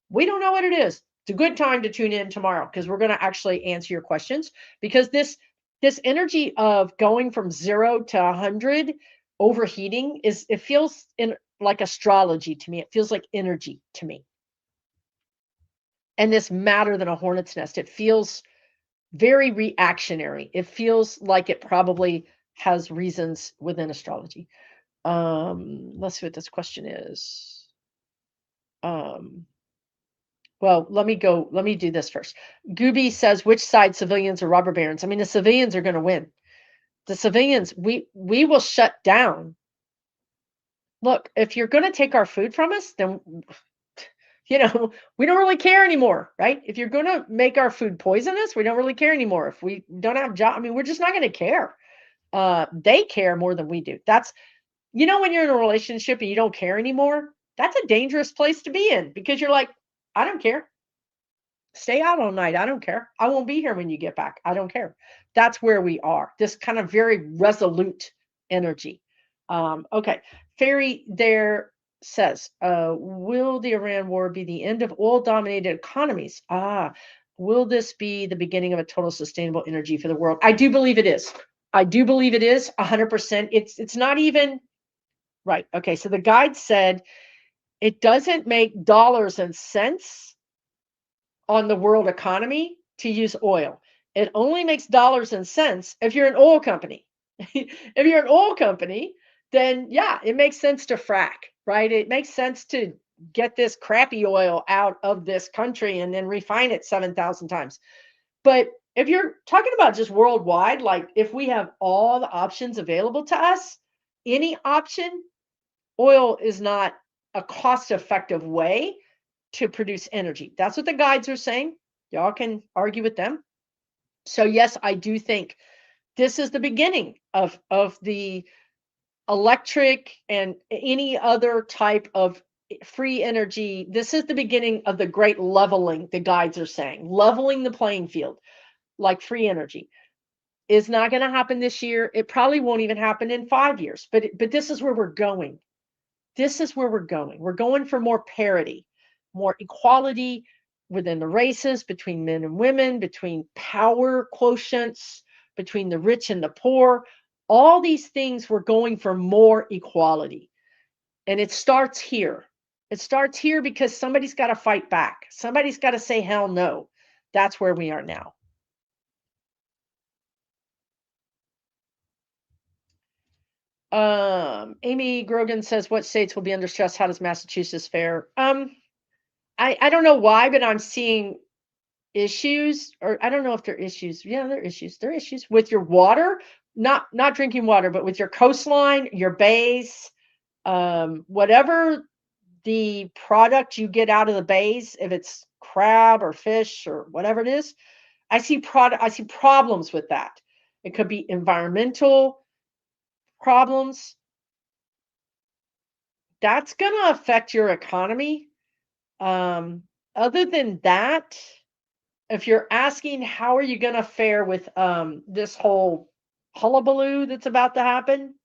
we don't know what it is. It's a good time to tune in tomorrow because we're going to actually answer your questions, because this energy of going from 0 to 100 overheating it feels like astrology to me. It feels like energy to me. And this matter than a hornet's nest. It feels very reactionary. It feels like it probably has reasons within astrology. Let's see what this question is. Um, well, let me do this first. Gooby says, which side, civilians or robber barons? I mean, the civilians are going to win. The civilians, we will shut down. Look, if you're going to take our food from us, then we don't really care anymore, right? If you're going to make our food poisonous, we don't really care anymore. If we don't have job, I mean, we're just not going to care. They care more than we do. That's, when you're in a relationship and you don't care anymore, that's a dangerous place to be in because you're like, I don't care. Stay out all night. I don't care. I won't be here when you get back. I don't care. That's where we are. This kind of very resolute energy. Okay. Fairy there says, will the Iran war be the end of oil dominated economies? Will this be the beginning of a total sustainable energy for the world? I do believe it is. I do believe it is 100%. It's not even right. Okay. So the guide said it doesn't make dollars and cents on the world economy to use oil. It only makes dollars and cents if you're an oil company. If you're an oil company, then yeah, it makes sense to frack, right? It makes sense to get this crappy oil out of this country and then refine it 7,000 times. But if you're talking about just worldwide, like if we have all the options available to us, any option, oil is not a cost effective way to produce energy. That's what the guides are saying. Y'all can argue with them. So yes, I do think this is the beginning of the electric and any other type of free energy. This is the beginning of the great leveling, the guides are saying. Leveling the playing field, like free energy, is not going to happen this year. It probably won't even happen in 5 years. But this is where we're going. This is where we're going. We're going for more parity, more equality within the races, between men and women, between power quotients, between the rich and the poor. All these things, we're going for more equality. And it starts here. It starts here because somebody's got to fight back. Somebody's got to say, hell no. That's where we are now. Amy Grogan says, what states will be under stress? How does Massachusetts fare? I don't know why, but I'm seeing issues, or I don't know if they're issues. Yeah, they're issues. They're issues with your water, not drinking water, but with your coastline, your bays, whatever the product you get out of the bays, if it's crab or fish or whatever it is, I see problems with that. It could be environmental problems. That's going to affect your economy. Other than that, if you're asking how are you going to fare with this whole hullabaloo that's about to happen,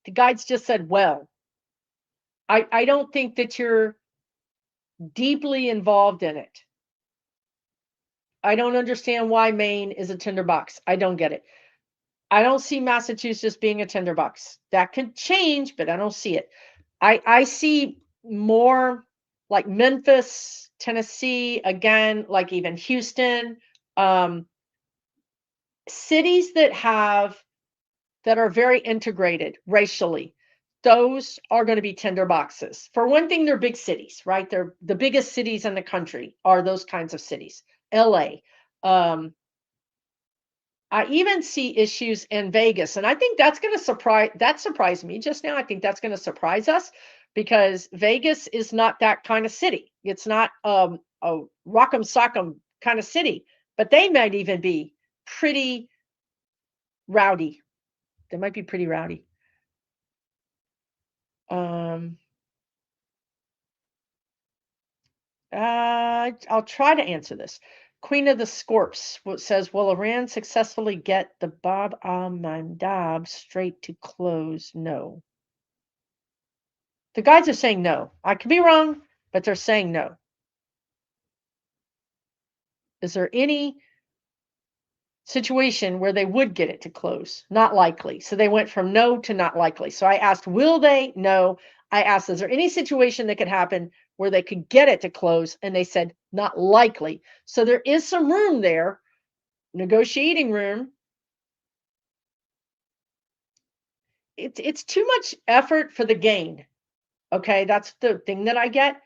the guides just said, well, I don't think that you're deeply involved in it. I don't understand why Maine is a tinderbox. I don't get it. I don't see Massachusetts being a tinderbox. That could change, but I don't see it. I see more like Memphis, Tennessee, again, like even Houston, cities that are very integrated racially. Those are going to be tinderboxes. For one thing, they're big cities, right? They're the biggest cities in the country are those kinds of cities. LA. I even see issues in Vegas, and I think that's going to surprise me just now. I think that's going to surprise us because Vegas is not that kind of city. It's not a rock'em sock'em kind of city, but they might even be pretty rowdy. They might be pretty rowdy. I'll try to answer this. Queen of the Scorps says, will Iran successfully get the Bab al-Mandab Strait to close? No. The guides are saying no. I could be wrong, but they're saying no. Is there any situation where they would get it to close. Not likely. So they went from no to not likely. So I asked, will they? No. I asked, is there any situation that could happen where they could get it to close? And they said, not likely. So there is some room there, negotiating room. It's too much effort for the gain. Okay, that's the thing that I get.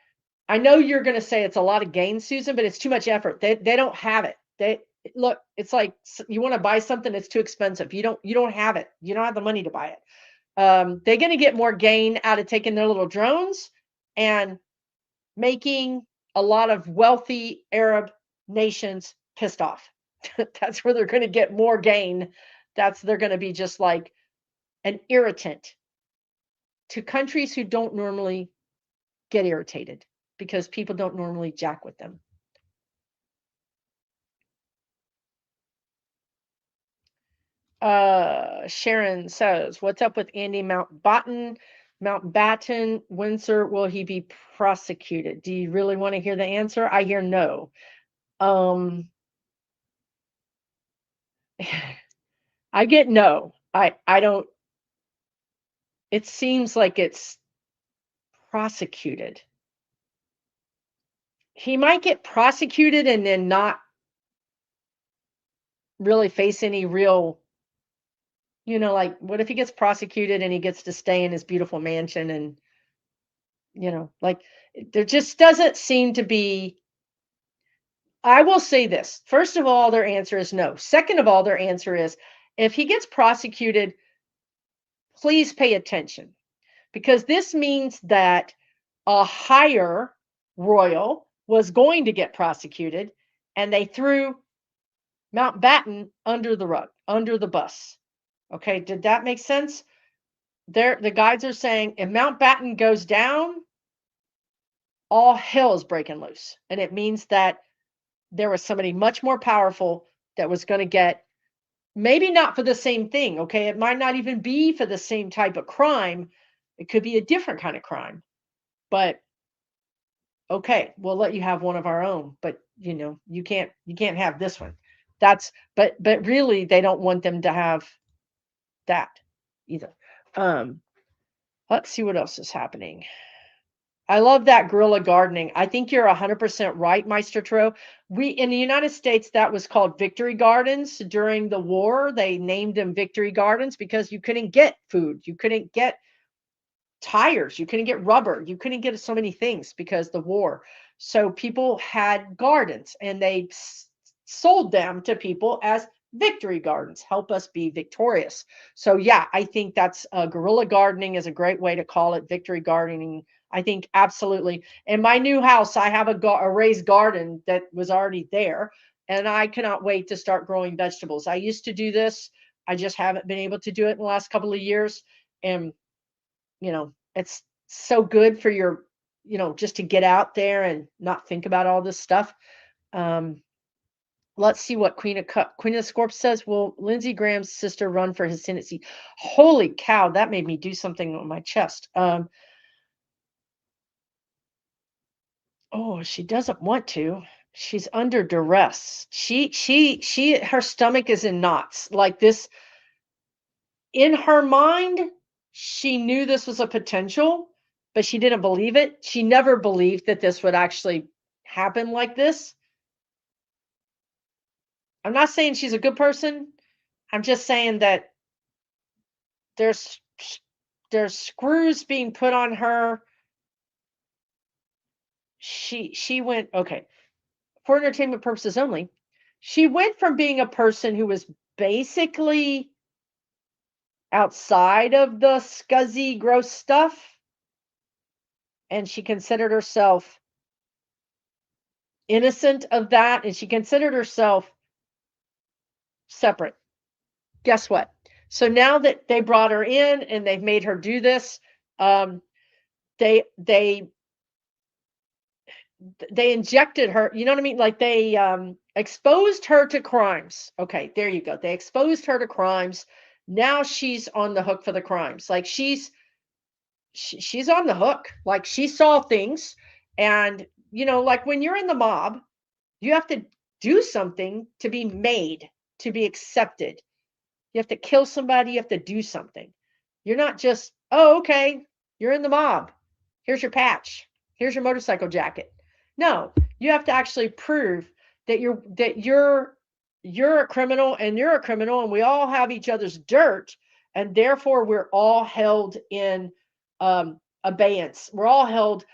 I know you're going to say it's a lot of gain, Susan, but it's too much effort. They don't have it. They look. It's like you want to buy something that's too expensive. You don't have it. You don't have the money to buy it. They're going to get more gain out of taking their little drones and making a lot of wealthy Arab nations pissed off. That's where they're going to get more gain. They're going to be just like an irritant to countries who don't normally get irritated because people don't normally jack with them. Sharon says, what's up with Andy Mountbatten? Windsor, will he be prosecuted? Do you really want to hear the answer? I hear no. I get no. I don't. It seems like it's prosecuted. He might get prosecuted and then not really face any real, like what if he gets prosecuted and he gets to stay in his beautiful mansion and, like there just doesn't seem to be. I will say this. First of all, their answer is no. Second of all, their answer is if he gets prosecuted, please pay attention because this means that a higher royal was going to get prosecuted and they threw Mountbatten under the rug, under the bus. Okay, did that make sense? The guides are saying if Mountbatten goes down, all hell is breaking loose. And it means that there was somebody much more powerful that was going to get, maybe not for the same thing. Okay, it might not even be for the same type of crime. It could be a different kind of crime. But okay, we'll let you have one of our own, but you can't have this one. But really they don't want them to have that either. Let's see what else is happening. I love that guerrilla gardening. I think you're 100% right, Meister Tro. In the United States, that was called victory gardens during the war. They named them victory gardens because you couldn't get food. You couldn't get tires. You couldn't get rubber. You couldn't get so many things because the war. So people had gardens and they sold them to people as victory gardens. Help us be victorious. So yeah, I think that's guerrilla gardening is a great way to call it, victory gardening. I think absolutely. In my new house, I have a raised garden that was already there, and I cannot wait to start growing vegetables. I used to do this. I just haven't been able to do it in the last couple of years. And, it's so good for your, just to get out there and not think about all this stuff. Let's see what Queen of Scorps says. Will Lindsey Graham's sister run for his Senate seat? Holy cow, that made me do something on my chest. Oh, she doesn't want to. She's under duress. Her stomach is in knots. Like this, in her mind, she knew this was a potential, but she didn't believe it. She never believed that this would actually happen like this. I'm not saying she's a good person. I'm just saying that there's screws being put on her. She went, okay, for entertainment purposes only. She went from being a person who was basically outside of the scuzzy, gross stuff, and she considered herself innocent of that, and she considered herself separate. Guess what? So now that they brought her in and they've made her do this, they injected her, you know what I mean? Like they exposed her to crimes. Okay, there you go. They exposed her to crimes. Now she's on the hook for the crimes. Like she's on the hook. Like she saw things, and like when you're in the mob, you have to do something to be made. to be accepted. You have to kill somebody, you have to do something. You're not just, oh, okay, you're in the mob. Here's your patch. Here's your motorcycle jacket. No, you have to actually prove that you're a criminal and you're a criminal and we all have each other's dirt and therefore we're all held in abeyance. We're all held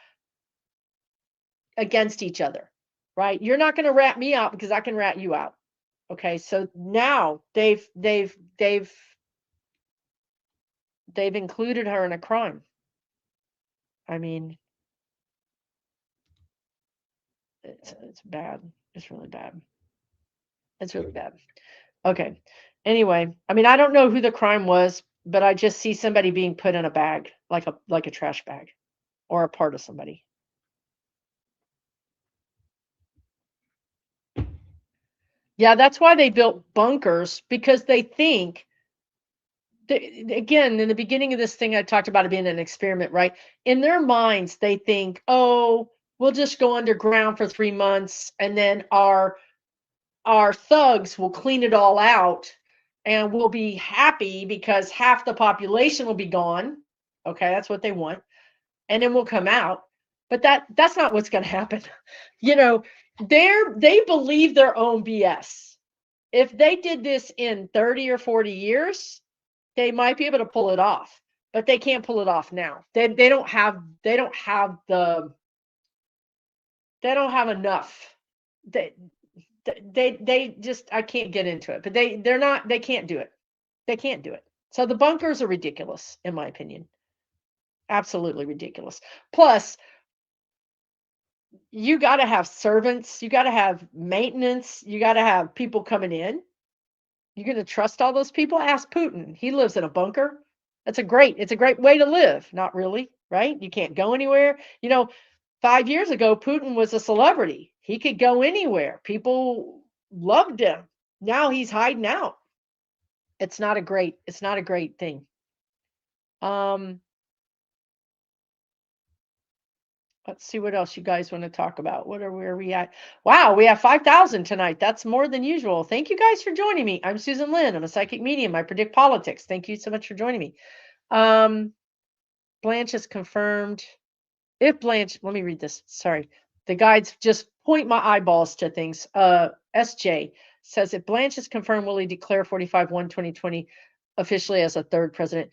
against each other, right? You're not going to rat me out because I can rat you out. Okay, so now they've included her in a crime. I mean, it's bad. It's really bad. It's really bad. Okay. Anyway, I mean, I don't know who the crime was, but I just see somebody being put in a bag, like a trash bag, or a part of somebody. Yeah, that's why they built bunkers, because they think again, in the beginning of this thing, I talked about it being an experiment, right? In their minds, they think, oh, we'll just go underground for 3 months and then our thugs will clean it all out and we'll be happy because half the population will be gone. Okay, that's what they want. And then we'll come out. But that's not what's going to happen. You know, they believe their own BS. If they did this in 30 or 40 years, they might be able to pull it off, but they can't pull it off now. They don't have enough. They just, I can't get into it, but they can't do it. They can't do it. So the bunkers are ridiculous, in my opinion. Absolutely ridiculous. Plus, you got to have servants, you got to have maintenance, you got to have people coming in. You're going to trust all those people? Ask Putin. He lives in a bunker. It's a great way to live. Not really, right? You can't go anywhere. 5 years ago, Putin was a celebrity. He could go anywhere. People loved him. Now he's hiding out. It's not a great thing. Let's see what else you guys want to talk about. Where are we at? Wow, we have 5,000 tonight. That's more than usual. Thank you guys for joining me. I'm Susan Lynn. I'm a psychic medium. I predict politics. Thank you so much for joining me. Blanche is confirmed. If Blanche, let me read this. Sorry. The guides just point my eyeballs to things. SJ says, if Blanche is confirmed, will he declare 45/1/2020 officially as a third president?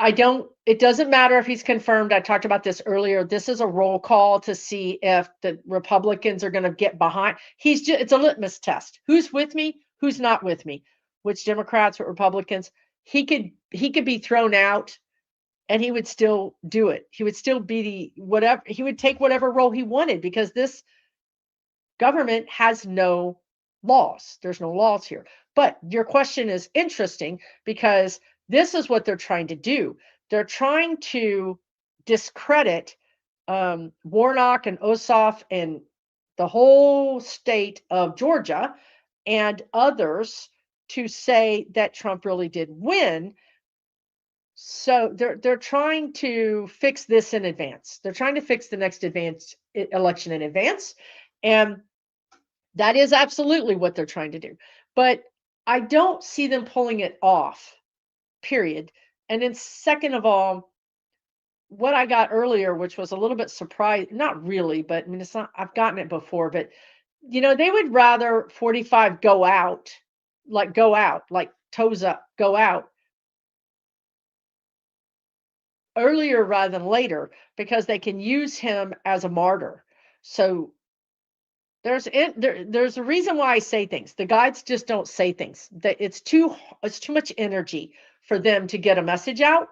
It doesn't matter if he's confirmed. I talked about this earlier. This is a roll call to see if the Republicans are going to get behind. It's a litmus test. Who's with me? Who's not with me? Which Democrats, what Republicans? He could be thrown out and he would still do it. He would still be he would take whatever role he wanted because this government has no laws. There's no laws here. But your question is interesting because this is what they're trying to do. They're trying to discredit Warnock and Ossoff and the whole state of Georgia and others to say that Trump really did win. So they're trying to fix this in advance. They're trying to fix the next election in advance. And that is absolutely what they're trying to do. But I don't see them pulling it off. Period. And then second of all, what I got earlier, which was a little bit surprised, not really, but I mean, it's not, I've gotten it before, but they would rather 45 go out, like toes up, go out earlier rather than later, because they can use him as a martyr. So there's a reason why I say things. The guides just don't say things. It's too much energy for them to get a message out.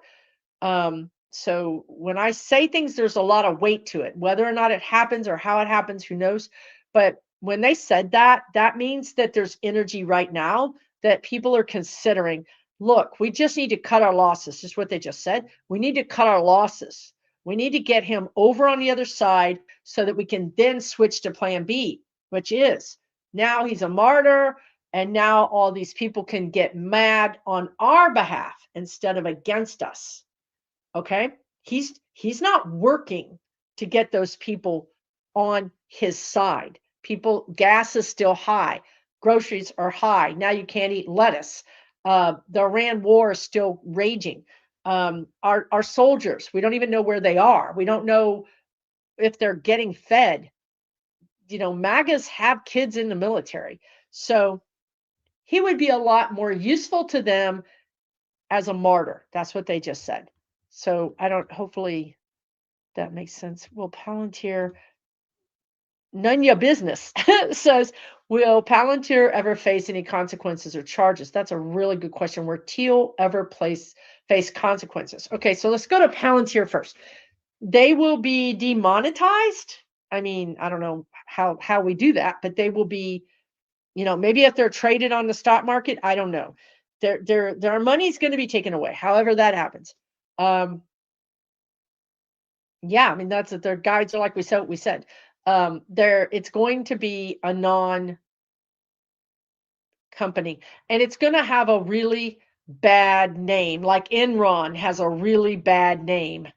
So when I say things, there's a lot of weight to it. Whether or not it happens or how it happens, who knows? But when they said that, that means that there's energy right now that people are considering. Look, we just need to cut our losses. Just what they just said. We need to cut our losses. We need to get him over on the other side so that we can then switch to plan B, which is now he's a martyr. And now all these people can get mad on our behalf instead of against us. Okay? He's not working to get those people on his side. Gas is still high. groceries are high. Now you can't eat lettuce. The Iran war is still raging. Our soldiers, we don't even know where they are. We don't know if they're getting fed. MAGAs have kids in the military. So he would be a lot more useful to them as a martyr. That's what they just said. So hopefully that makes sense. Will Palantir, none your business, says, will Palantir ever face any consequences or charges? That's a really good question. Will Teal ever face consequences? Okay, so let's go to Palantir first. They will be demonetized. I mean, I don't know how we do that, but they will be, maybe if they're traded on the stock market, I don't know. Their money's going to be taken away, however that happens. Yeah, I mean that's it. Their guides are like we said. It's going to be a non-company, and it's going to have a really bad name, like Enron has a really bad name.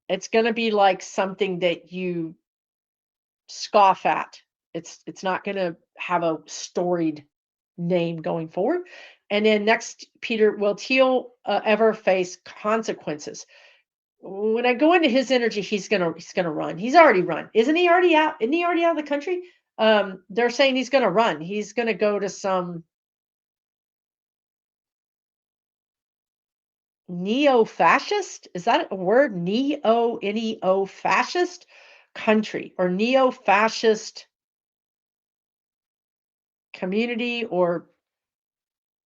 It's going to be like something that you scoff at. It's not going to have a storied name going forward. And then next, Peter, will Teal ever face consequences? When I go into his energy, he's gonna run. He's already run. Isn't he already out? Isn't he already out of the country? They're saying he's gonna run. He's gonna go to some neo-fascist. Is that a word? Neo fascist country or neo-fascist community or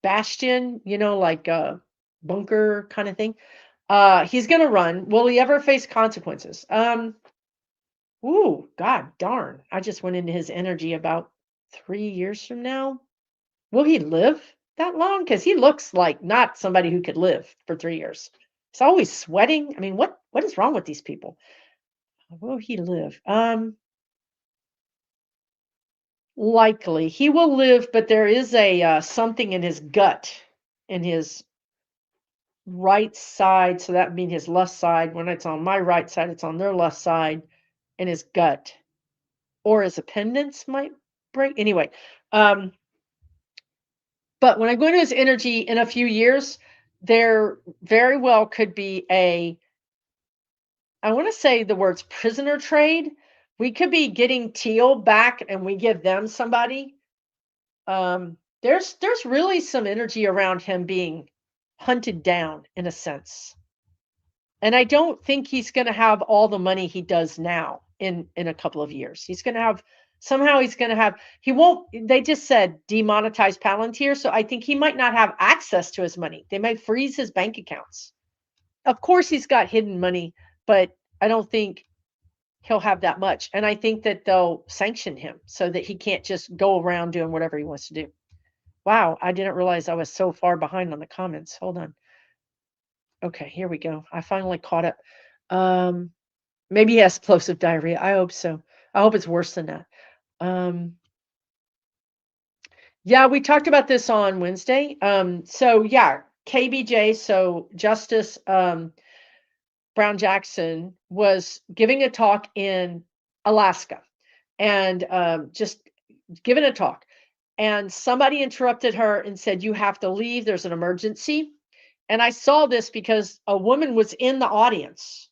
bastion, like a bunker kind of thing. He's gonna run. Will he ever face consequences? Ooh, god darn. I just went into his energy about 3 years from now. Will he live that long? Because he looks like not somebody who could live for 3 years. He's always sweating. I mean, what is wrong with these people? Will he live? Likely. He will live, but there is a something in his gut, in his right side. So that means his left side. When it's on my right side, it's on their left side in his gut. Or his appendix might break. Anyway, but when I go into his energy in a few years, there very well could be I want to say the words prisoner trade. We could be getting Teal back and we give them somebody. There's really some energy around him being hunted down in a sense. And I don't think he's going to have all the money he does now in a couple of years. He's going to have he won't, they just said demonetize Palantir, so I think he might not have access to his money. They might freeze his bank accounts. Of course he's got hidden money, but I don't think he'll have that much. And I think that they'll sanction him so that he can't just go around doing whatever he wants to do. Wow, I didn't realize I was so far behind on the comments. Hold on. Okay, here we go. I finally caught up. Maybe he has explosive diarrhea. I hope so. I hope it's worse than that. Yeah, we talked about this on Wednesday. So yeah, KBJ, so Justice Brown Jackson was giving a talk in Alaska and just giving a talk. And somebody interrupted her and said, "You have to leave. There's an emergency." And I saw this because a woman was in the audience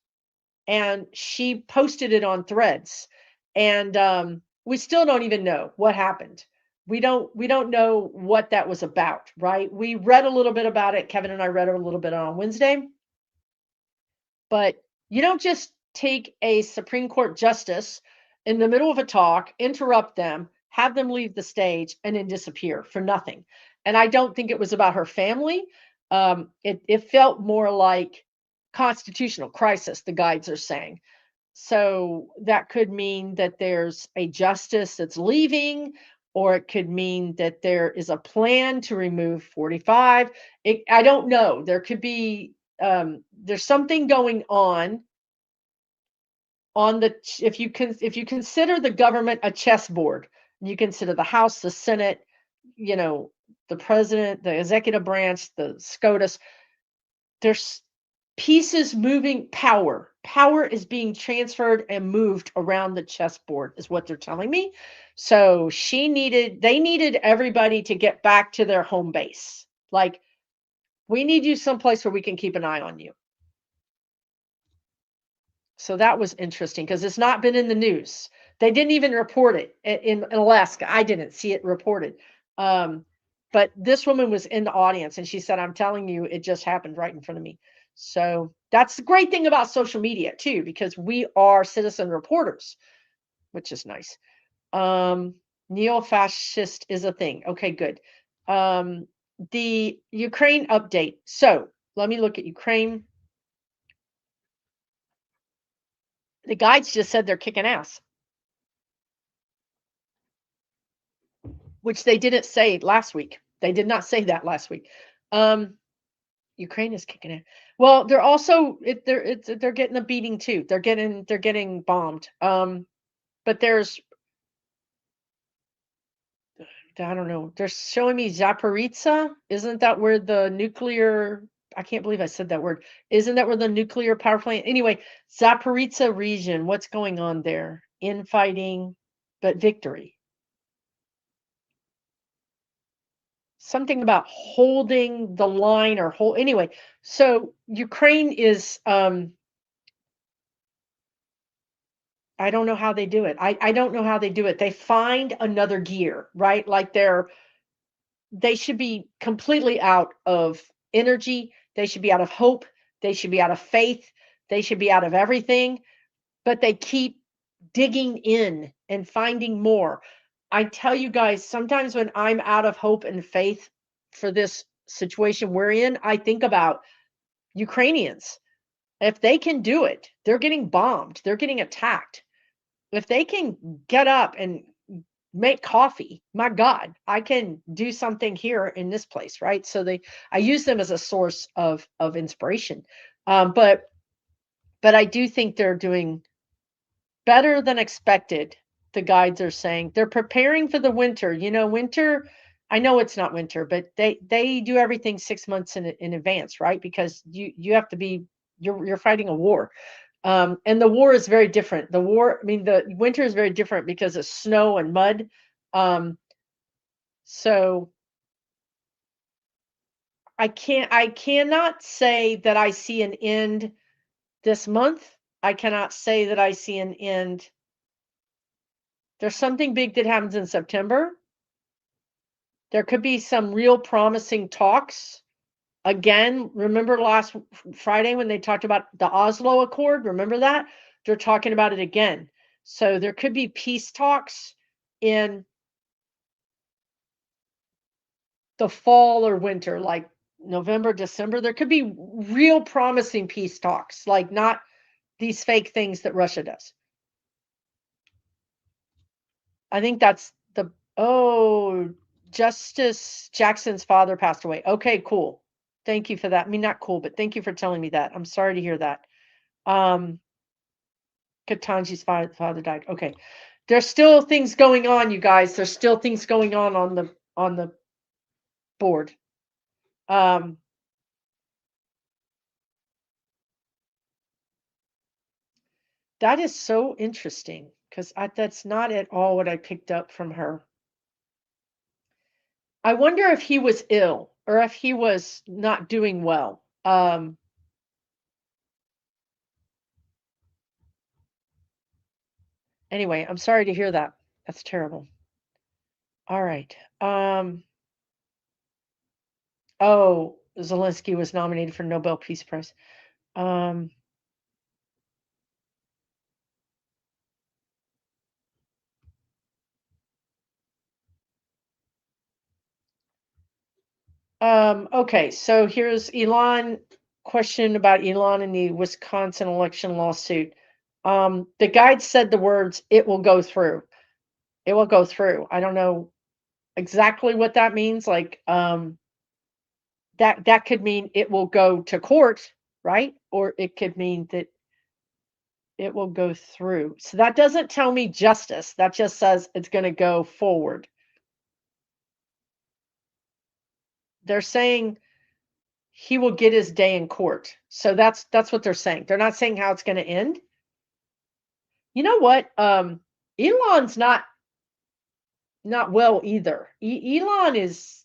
and she posted it on Threads. And we still don't even know what happened. We don't know what that was about, right? We read a little bit about it. Kevin and I read a little bit on Wednesday. But you don't just take a Supreme Court justice in the middle of a talk, interrupt them, have them leave the stage, and then disappear for nothing. And I don't think it was about her family. It felt more like constitutional crisis, the guides are saying. So that could mean that there's a justice that's leaving, or it could mean that there is a plan to remove 45. I don't know. There could be there's something going on the if you consider the government a chessboard, you consider the House, the Senate, the president, the executive branch, the SCOTUS. There's pieces moving, power power is being transferred and moved around the chessboard, is what they're telling me. So they needed everybody to get back to their home base. Like, we need you someplace where we can keep an eye on you. So that was interesting because it's not been in the news. They didn't even report it in Alaska. I didn't see it reported. Um, but this woman was in the audience and she said, I'm telling you, it just happened right in front of me. So that's the great thing about social media, too, because we are citizen reporters, which is nice. Neo-fascist is a thing. Okay, good. The Ukraine update. So let me look at Ukraine. The guides just said they're kicking ass, which they didn't say last week. They did not say that last week. Ukraine is kicking it. Well, they're also they're getting a beating too. They're getting bombed. But there's I don't know. They're showing me Zaporizhzhia. Isn't that where the nuclear? I can't believe I said that word. Isn't that where the nuclear power plant? Anyway, Zaporizhzhia region. What's going on there? Infighting, but victory. Something about holding the line or hold. Anyway, so Ukraine is. I don't know how they do it. I don't know how they do it. They find another gear, right? Like they should be completely out of energy. They should be out of hope. They should be out of faith. They should be out of everything, but they keep digging in and finding more. I tell you guys, sometimes when I'm out of hope and faith for this situation we're in, I think about Ukrainians. If they can do it, they're getting bombed, they're getting attacked. If they can get up and make coffee, my God, I can do something here in this place, right? So I use them as a source of inspiration. But I do think they're doing better than expected. The guides are saying they're preparing for the winter. Winter. I know it's not winter, but they do everything 6 months in advance, right? Because you have to be you're fighting a war. And the war is very different. The winter is very different because of snow and mud. Um, so I cannot say that I see an end this month. I cannot say that I see an end. There's something big that happens in September. There could be some real promising talks. Again, remember last Friday when they talked about the Oslo Accord? Remember that? They're talking about it again. So there could be peace talks in the fall or winter, like November, December. There could be real promising peace talks, like not these fake things that Russia does. I think that's Justice Jackson's father passed away. Okay, cool. Thank you for that. I mean, not cool, but thank you for telling me that. I'm sorry to hear that. Katanji's father died. Okay. There's still things going on, you guys. There's still things going on the board. That is so interesting because that's not at all what I picked up from her. I wonder if he was ill or if he was not doing well. Anyway, I'm sorry to hear that. That's terrible. All right. Oh, Zelensky was nominated for Nobel Peace Prize. Okay, so here's Elon. Question about Elon and the Wisconsin election lawsuit. The guide said the words, "It will go through." It will go through. I don't know exactly what that means. Like, that could mean it will go to court, right? Or it could mean that it will go through. So that doesn't tell me justice. That just says it's going to go forward. They're saying he will get his day in court. So that's what they're saying. They're not saying how it's going to end. You know what? Elon's not well either. Elon is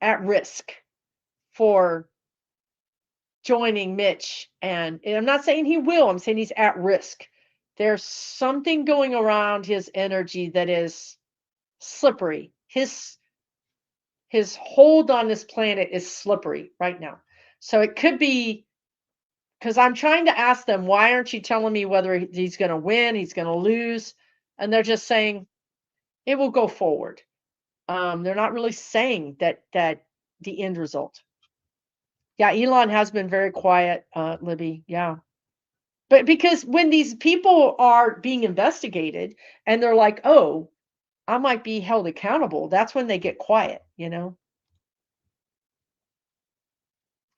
at risk for joining Mitch, and I'm not saying he will. I'm saying he's at risk. There's something going around his energy that is slippery. His hold on this planet is slippery right now. So it could be, because I'm trying to ask them, why aren't you telling me whether he's going to win, he's going to lose? And they're just saying it will go forward. They're not really saying that the end result. Yeah, Elon has been very quiet, Libby. Yeah. But because when these people are being investigated and they're like, oh, I might be held accountable, that's when they get quiet, you know?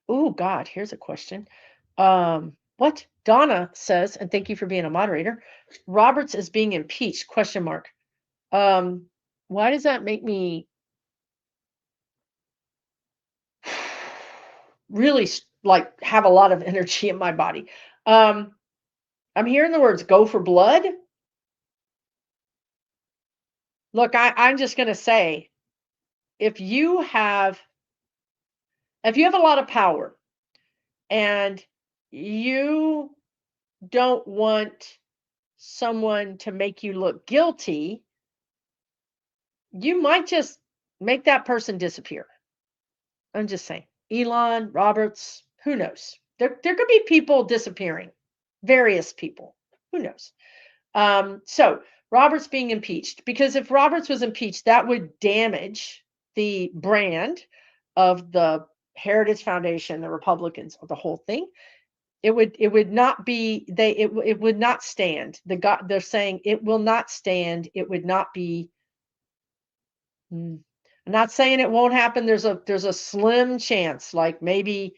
Oh, God, here's a question. What Donna says, and thank you for being a moderator. Roberts is being impeached? Question mark. Um, why does that make me really like have a lot of energy in my body? I'm hearing the words "go for blood." Look, I'm just going to say, if you have a lot of power and you don't want someone to make you look guilty, you might just make that person disappear. I'm just saying. Elon, Roberts, who knows? There could be people disappearing, various people. Who knows? So Roberts being impeached, because if Roberts was impeached, that would damage the brand of the Heritage Foundation, the Republicans, the whole thing. It would not be it would not stand. They're saying it will not stand. It would not be. I'm not saying it won't happen. There's a slim chance, like maybe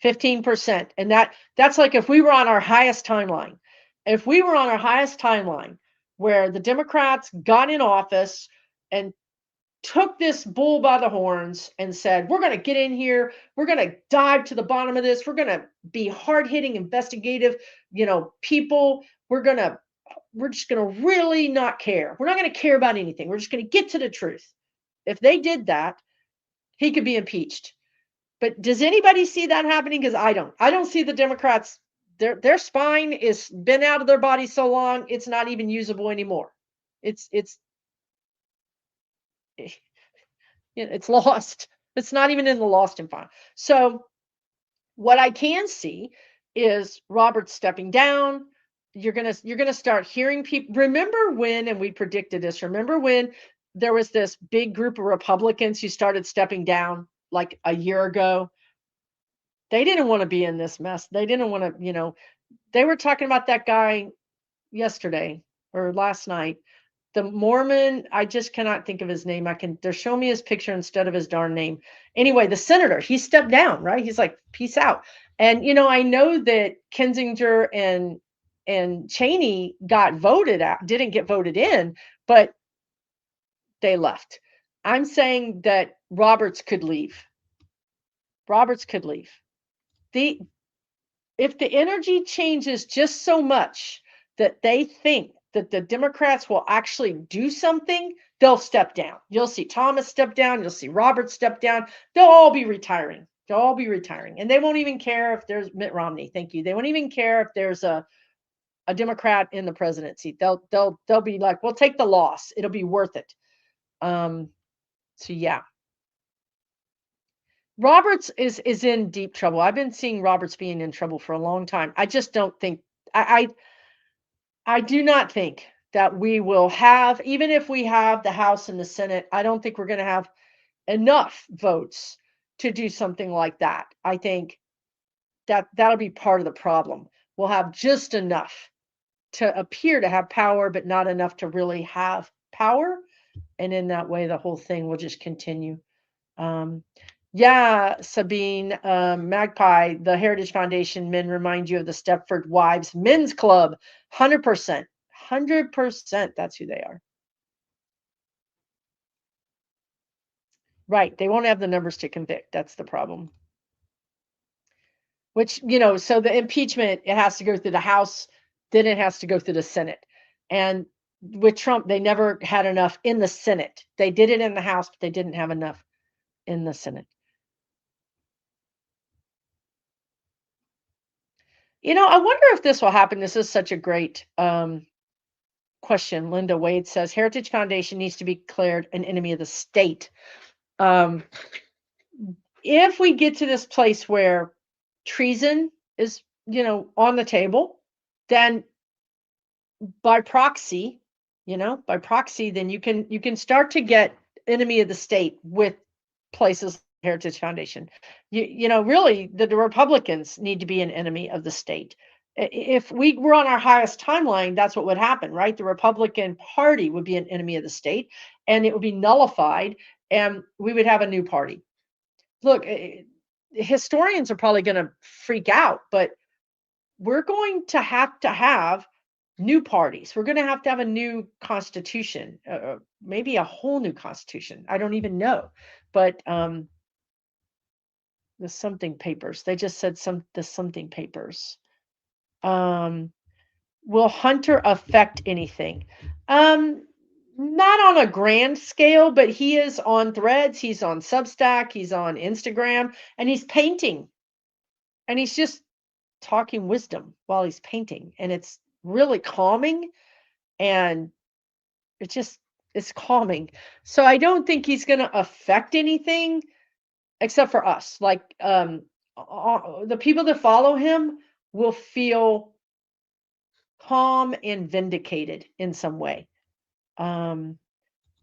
15%. And that's like if we were on our highest timeline. If we were on our highest timeline where the Democrats got in office and took this bull by the horns and said, we're going to get in here, we're going to dive to the bottom of this, we're going to be hard-hitting, investigative, people, we're just going to really not care. We're not going to care about anything. We're just going to get to the truth. If they did that, he could be impeached. But does anybody see that happening? Because I don't. I don't see the Democrats. Their spine is been out of their body so long, it's not even usable anymore. It's it's lost. It's not even in the lost and found. So what I can see is Robert stepping down. You're gonna start hearing people. Remember when, and we predicted this. Remember when there was this big group of Republicans who started stepping down like a year ago? They didn't want to be in this mess. They didn't want to, they were talking about that guy yesterday or last night. The Mormon, I just cannot think of his name. They're showing me his picture instead of his darn name. Anyway, the senator, he stepped down, right? He's like, peace out. And, I know that Kinzinger and Cheney got voted out, didn't get voted in, but they left. I'm saying that Roberts could leave. Roberts could leave. If the energy changes just so much that they think that the Democrats will actually do something, they'll step down. You'll see Thomas step down. You'll see Robert step down. They'll all be retiring. They'll all be retiring. And they won't even care if there's Mitt Romney. Thank you. They won't even care if there's a Democrat in the presidency. They'll be like, we'll take the loss. It'll be worth it. So yeah. Roberts is in deep trouble. I've been seeing Roberts being in trouble for a long time. I just don't think I do not think that we will have, even if we have the House and the Senate, I don't think we're going to have enough votes to do something like that. I think that'll be part of the problem. We'll have just enough to appear to have power, but not enough to really have power. And in that way, the whole thing will just continue. Yeah, Sabine, Magpie, the Heritage Foundation men remind you of the Stepford Wives Men's Club. 100%. 100%. That's who they are. Right. They won't have the numbers to convict. That's the problem. which, so the impeachment, it has to go through the House, then it has to go through the Senate. And with Trump, they never had enough in the Senate. They did it in the House, but they didn't have enough in the Senate. I wonder if this will happen. This is such a great question. Linda Wade says Heritage Foundation needs to be declared an enemy of the state. Um, if we get to this place where treason is, on the table, then by proxy, then you can start to get enemy of the state with places like Heritage Foundation. Really, the Republicans need to be an enemy of the state. If we were on our highest timeline, that's what would happen, right? The Republican Party would be an enemy of the state, and it would be nullified, and we would have a new party. Look, historians are probably going to freak out, but we're going to have new parties. We're going to have a new constitution, maybe a whole new constitution. I don't even know. But the something papers, they just said the something papers. Will Hunter affect anything? Not on a grand scale, but he is on Threads, he's on Substack, he's on Instagram, and he's painting. And he's just talking wisdom while he's painting. And it's really calming, and it's calming. So I don't think he's going to affect anything except for us. Like the people that follow him will feel calm and vindicated in some way.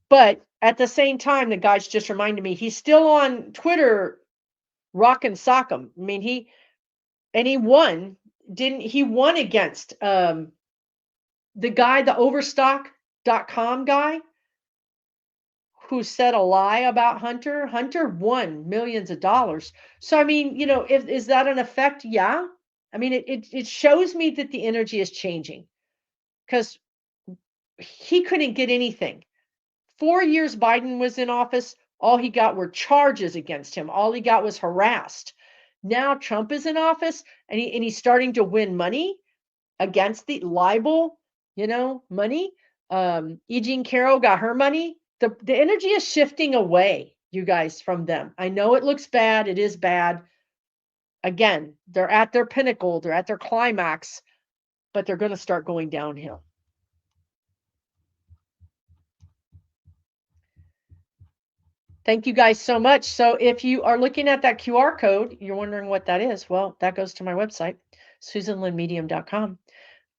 But at the same time, the guy's just reminded me he's still on Twitter rocking sock'em. I mean, he won. Didn't he won against the guy, the overstock.com guy who said a lie about Hunter? Hunter won millions of dollars. So I mean, is that an effect? Yeah. I mean, it shows me that the energy is changing, because he couldn't get anything. 4 years Biden was in office, all he got were charges against him. All he got was harassed. Now Trump is in office, and he's starting to win money against the libel, money. E. Jean Carroll got her money. The energy is shifting away, you guys, from them. I know it looks bad. It is bad. Again, they're at their pinnacle. They're at their climax, but they're going to start going downhill. Thank you guys so much. So if you are looking at that QR code, you're wondering what that is. Well, that goes to my website, SusanLynnMedium.com,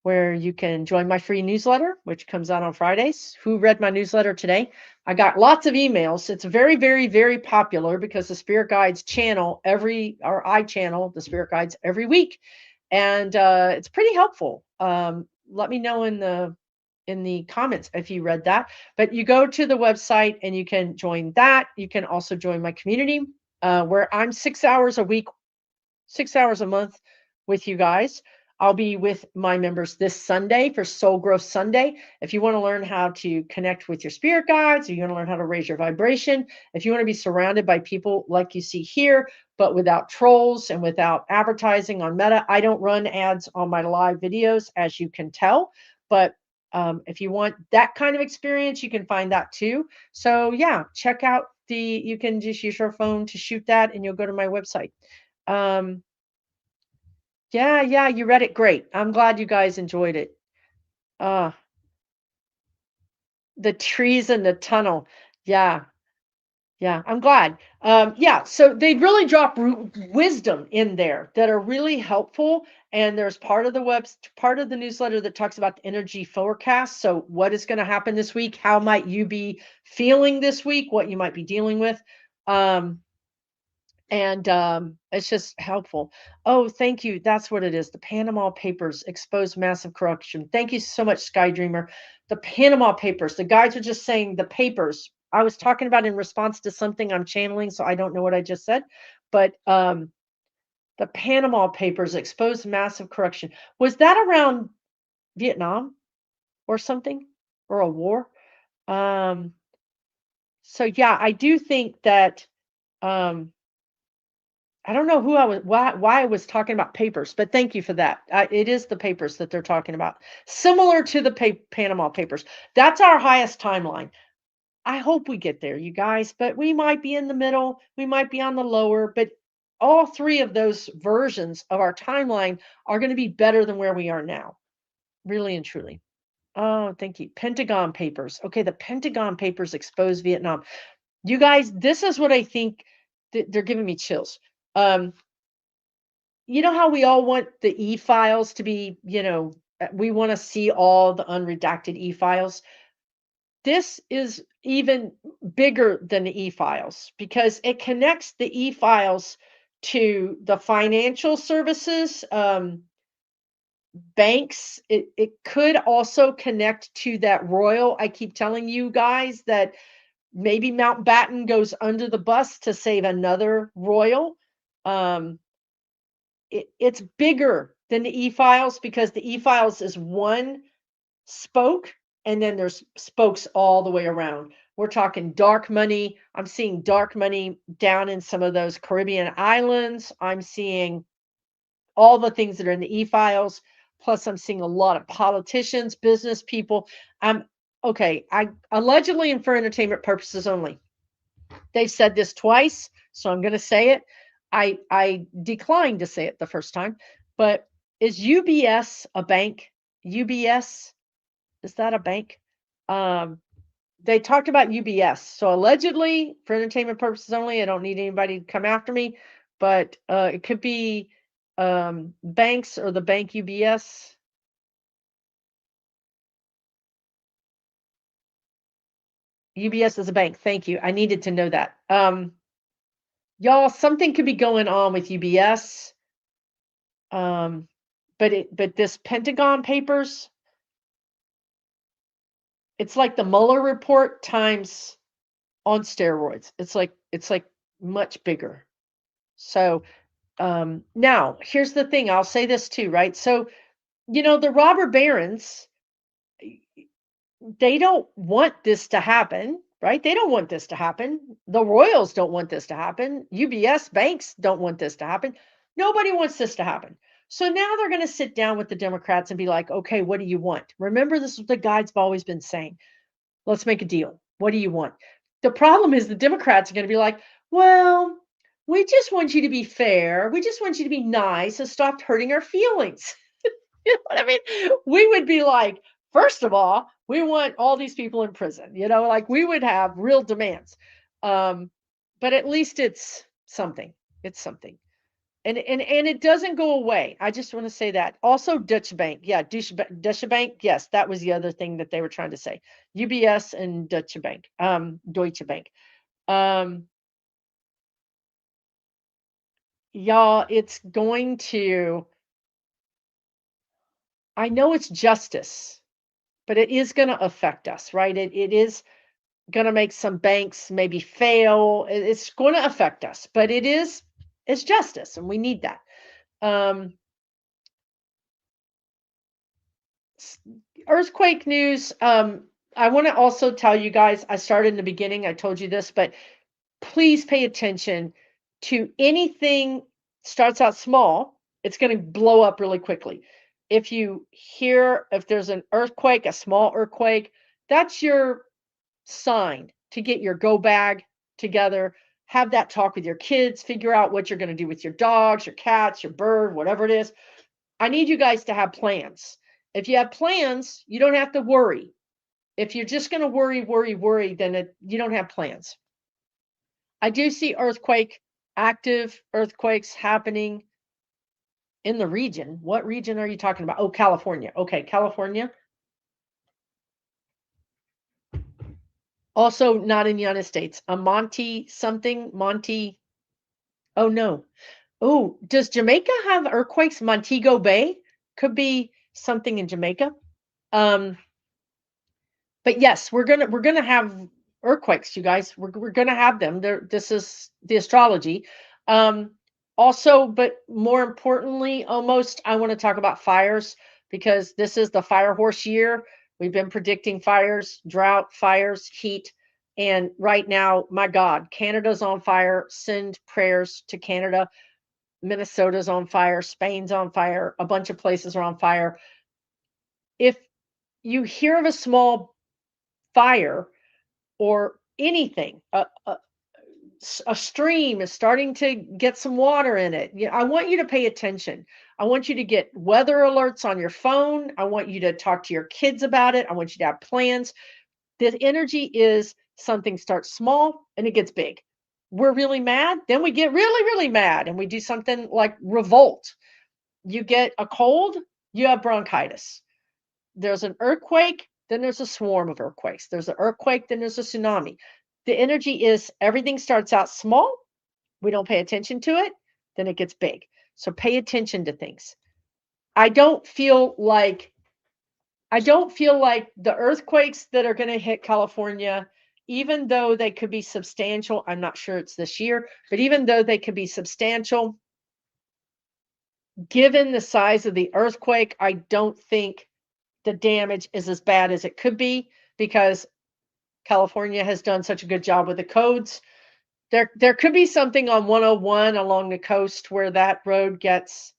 where you can join my free newsletter, which comes out on Fridays. Who read my newsletter today? I got lots of emails. It's very, very, very popular because the Spirit Guides channel I channel the Spirit Guides every week. And it's pretty helpful. Let me know in the comments if you read that. But you go to the website and you can join that. You can also join my community, where I'm 6 hours a week, 6 hours a month with you guys. I'll be with my members this Sunday for Soul Growth Sunday. If you want to learn how to connect with your spirit guides, or you want to learn how to raise your vibration, if you want to be surrounded by people like you see here, but without trolls and without advertising on Meta. I don't run ads on my live videos, as you can tell. But if you want that kind of experience, you can find that too. So yeah, check out you can just use your phone to shoot that, and you'll go to my website. Yeah, you read it. Great. I'm glad you guys enjoyed it. Uh, the trees in the tunnel. Yeah, I'm glad. Yeah, so they really drop wisdom in there that are really helpful. And there's part of the newsletter that talks about the energy forecast. So what is going to happen this week? How might you be feeling this week? What you might be dealing with? And it's just helpful. Oh, thank you. That's what it is. The Panama Papers exposed massive corruption. Thank you so much, Sky Dreamer. The Panama Papers. The guys are just saying the papers. I was talking about in response to something I'm channeling, so I don't know what I just said. But the Panama Papers exposed massive corruption. Was that around Vietnam or something, or a war? So yeah, I do think that I don't know why I was talking about papers, but thank you for that. It is the papers that they're talking about, similar to the Panama Papers. That's our highest timeline. I hope we get there, you guys, but we might be in the middle, we might be on the lower, but all three of those versions of our timeline are going to be better than where we are now, really and truly. Oh, thank you. Pentagon Papers. Okay, the Pentagon Papers exposed Vietnam. You guys, this is what I think they're giving me chills. Um, you know how we all want the e-files to be, we want to see all the unredacted e-files. This is even bigger than the e-files because it connects the e-files to the financial services, banks. It could also connect to that royal. I keep telling you guys that maybe Mountbatten goes under the bus to save another royal. Um, it's bigger than the e-files because the e-files is one spoke, and then there's spokes all the way around. We're talking dark money. I'm seeing dark money down in some of those Caribbean islands. I'm seeing all the things that are in the e-files. Plus, I'm seeing a lot of politicians, business people. Okay. I allegedly and for entertainment purposes only. They've said this twice, so I'm going to say it. I declined to say it the first time, but is UBS a bank? UBS, is that a bank? Um, they talked about UBS. So allegedly, for entertainment purposes only, I don't need anybody to come after me, but it could be banks or the bank UBS. UBS is a bank. Thank you. I needed to know that. Y'all, something could be going on with UBS. But this Pentagon Papers, it's like the Mueller report times on steroids. It's like much bigger. So now here's the thing. I'll say this too, right? So the robber barons, they don't want this to happen, right? They don't want this to happen. The Royals don't want this to happen. UBS banks don't want this to happen. Nobody wants this to happen. So now they're going to sit down with the Democrats and be like, okay, what do you want? Remember, this is what the guides have always been saying. Let's make a deal. What do you want? The problem is the Democrats are going to be like, well, we just want you to be fair. We just want you to be nice and stop hurting our feelings. You know what I mean? We would be like, first of all, we want all these people in prison. Like we would have real demands. Um, but at least it's something. It's something. And it doesn't go away. I just want to say that. Also, Deutsche Bank. Yeah, Deutsche Bank. Yes, that was the other thing that they were trying to say. UBS and Deutsche Bank. Deutsche Bank. Y'all, it's going to. I know it's justice, but it is going to affect us, right? It is going to make some banks maybe fail. It's going to affect us, but it's justice, and we need that. Earthquake news. I want to also tell you guys, I started in the beginning, I told you this, but please pay attention to anything starts out small, it's going to blow up really quickly. If there's an earthquake, a small earthquake, that's your sign to get your go bag together, have that talk with your kids, figure out what you're going to do with your dogs, your cats, your bird, whatever it is. I need you guys to have plans. If you have plans, you don't have to worry. If you're just going to worry, then you don't have plans. I do see active earthquakes happening in the region. What region are you talking about? Oh, California. Okay, California. Also not in the United States. A Monty. Oh, no. Oh, does Jamaica have earthquakes? Montego Bay could be something in Jamaica. But yes, we're gonna have earthquakes, you guys. We're gonna have them. This is the astrology. Also, but more importantly, almost, I want to talk about fires because this is the fire horse year. We've been predicting fires, drought, fires, heat, and right now, my God, Canada's on fire. Send prayers to Canada. Minnesota's on fire, Spain's on fire, a bunch of places are on fire. If you hear of a small fire or anything, a stream is starting to get some water in it. I want you to pay attention. I want you to get weather alerts on your phone. I want you to talk to your kids about it. I want you to have plans. The energy is something starts small and it gets big. We're really mad, then we get really, really mad and we do something like revolt. You get a cold, you have bronchitis. There's an earthquake, then there's a swarm of earthquakes. There's an earthquake, then there's a tsunami. The energy is everything starts out small, we don't pay attention to it, then it gets big. So pay attention to things. I don't feel like the earthquakes that are going to hit California, even though they could be substantial, I'm not sure it's this year, but even though they could be substantial, given the size of the earthquake, I don't think the damage is as bad as it could be because California has done such a good job with the codes. There could be something on 101 along the coast where that road gets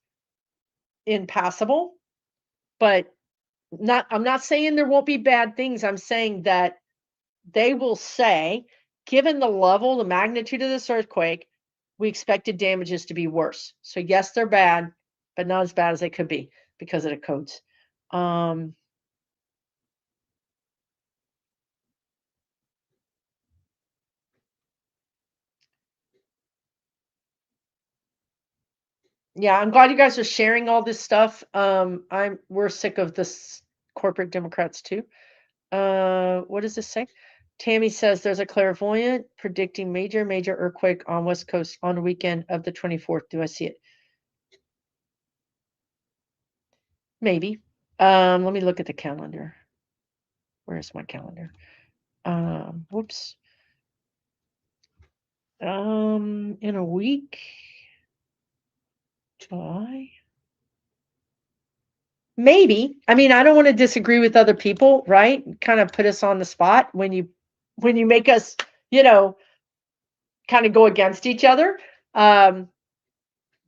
impassable, but I'm not saying there won't be bad things. I'm saying that they will say, given the level, the magnitude of this earthquake, we expected damages to be worse. So yes, they're bad, but not as bad as they could be because of the codes. Yeah, I'm glad you guys are sharing all this stuff. We're sick of this corporate Democrats too. What does this say? Tammy says there's a clairvoyant predicting major earthquake on West Coast on the weekend of the 24th. Do I see it? Maybe. Let me look at the calendar. Where's my calendar? Whoops. In a week, July. Maybe. I mean, I don't want to disagree with other people, right? Kind of put us on the spot when you make us, kind of go against each other. But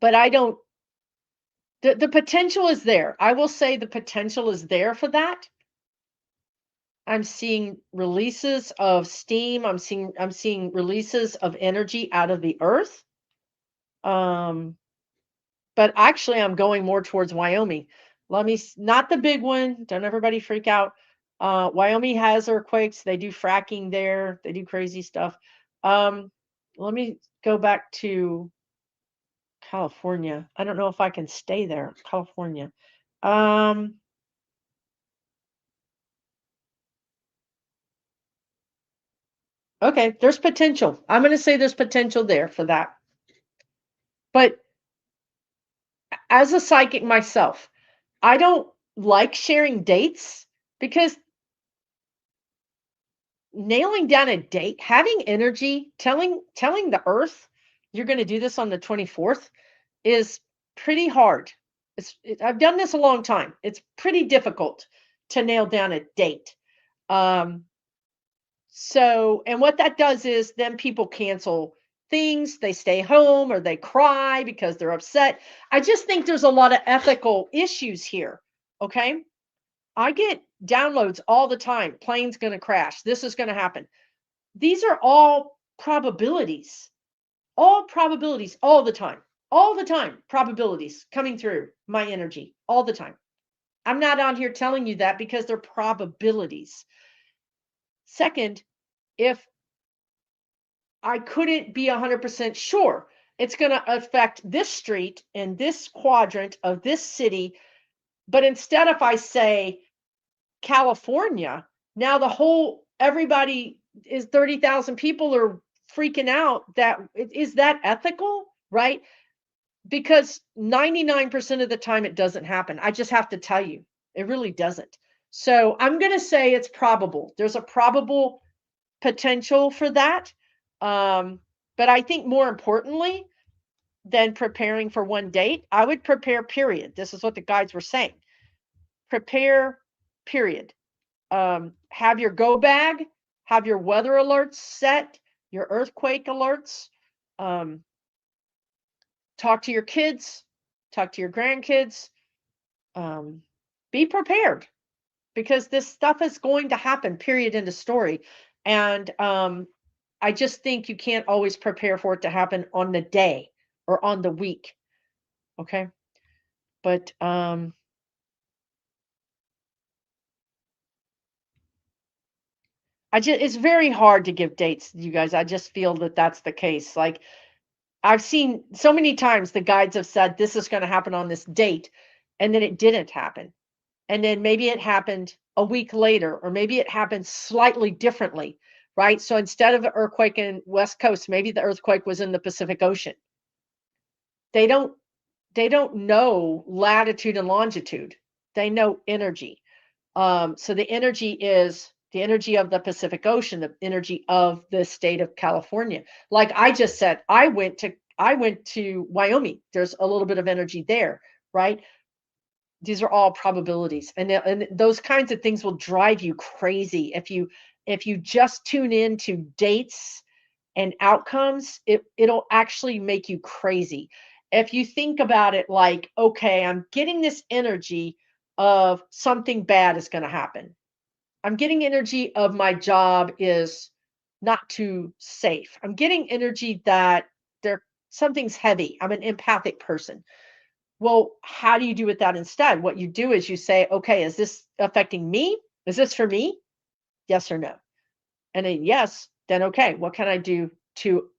I don't the potential is there. I will say the potential is there for that. I'm seeing releases of steam. I'm seeing releases of energy out of the earth. But actually I'm going more towards Wyoming. Not the big one. Don't everybody freak out. Wyoming has earthquakes. They do fracking there. They do crazy stuff. Let me go back to California. I don't know if I can stay there. California. Okay, there's potential. I'm going to say there's potential there for that. But as a psychic myself, I don't like sharing dates because nailing down a date, having energy, telling the earth you're going to do this on the 24th is pretty hard. I've done this a long time. It's pretty difficult to nail down a date. And what that does is then people cancel things, they stay home or they cry because they're upset. I just think there's a lot of ethical issues here. Okay. I get downloads all the time. Plane's going to crash. This is going to happen. These are all probabilities, all the time, probabilities coming through my energy all the time. I'm not out here telling you that because they're probabilities. Second, if I couldn't be 100% sure it's going to affect this street and this quadrant of this city, but instead if I say California, now everybody is 30,000 people are freaking out. Is that ethical, right? Because 99% of the time it doesn't happen. I just have to tell you, it really doesn't. So I'm going to say it's probable. There's a probable potential for that. But I think more importantly than preparing for one date, I would prepare, period. This is what the guides were saying. Prepare, period. Have your go bag, have your weather alerts set, your earthquake alerts. talk to your kids, talk to your grandkids. Um, be prepared because this stuff is going to happen, period, end of story. And I just think you can't always prepare for it to happen on the day or on the week. Okay. But it's very hard to give dates, you guys. I just feel that that's the case. Like I've seen so many times the guides have said this is going to happen on this date, and then it didn't happen. And then maybe it happened a week later, or maybe it happened slightly differently, right? So instead of an earthquake in West Coast, maybe the earthquake was in the Pacific Ocean. They don't they don't know latitude and longitude. They know energy. So the energy is the energy of the Pacific Ocean, the energy of the state of California. Like I just said, I went to Wyoming. There's a little bit of energy there, right? These are all probabilities, and those kinds of things will drive you crazy if you just tune in to dates and outcomes. It'll actually make you crazy if you think about it like, okay, I'm getting this energy of something bad is going to happen. I'm getting energy of my job is not too safe. I'm getting energy that there something's heavy. I'm an empathic person. Well, how do you do with that instead? What you do is you say, okay, is this affecting me? Is this for me? Yes or no? And then yes, then okay, what can I do to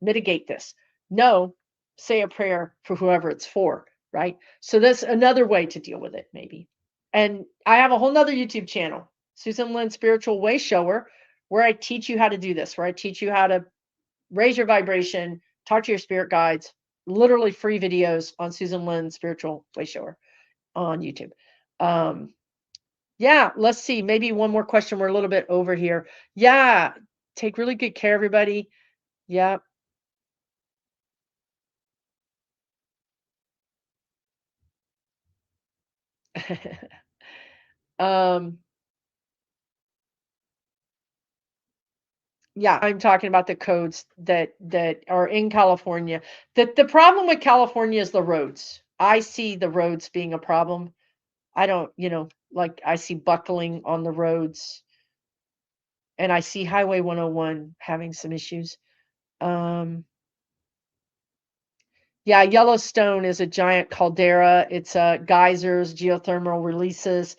mitigate this? No, say a prayer for whoever it's for, right? So that's another way to deal with it, maybe. And I have a whole nother YouTube channel, Susan Lynn Spiritual Way Shower, where I teach you how to do this, where I teach you how to raise your vibration, talk to your spirit guides, literally free videos on Susan Lynn Spiritual Way Shower on YouTube. Um, yeah, let's see. Maybe one more question. We're a little bit over here. Yeah, take really good care, everybody. Yeah. um, yeah, I'm talking about the codes that are in California. The problem with California is the roads. I see the roads being a problem. I don't, like I see buckling on the roads and I see Highway 101 having some issues. Um, yeah, Yellowstone is a giant caldera. It's geysers, geothermal releases.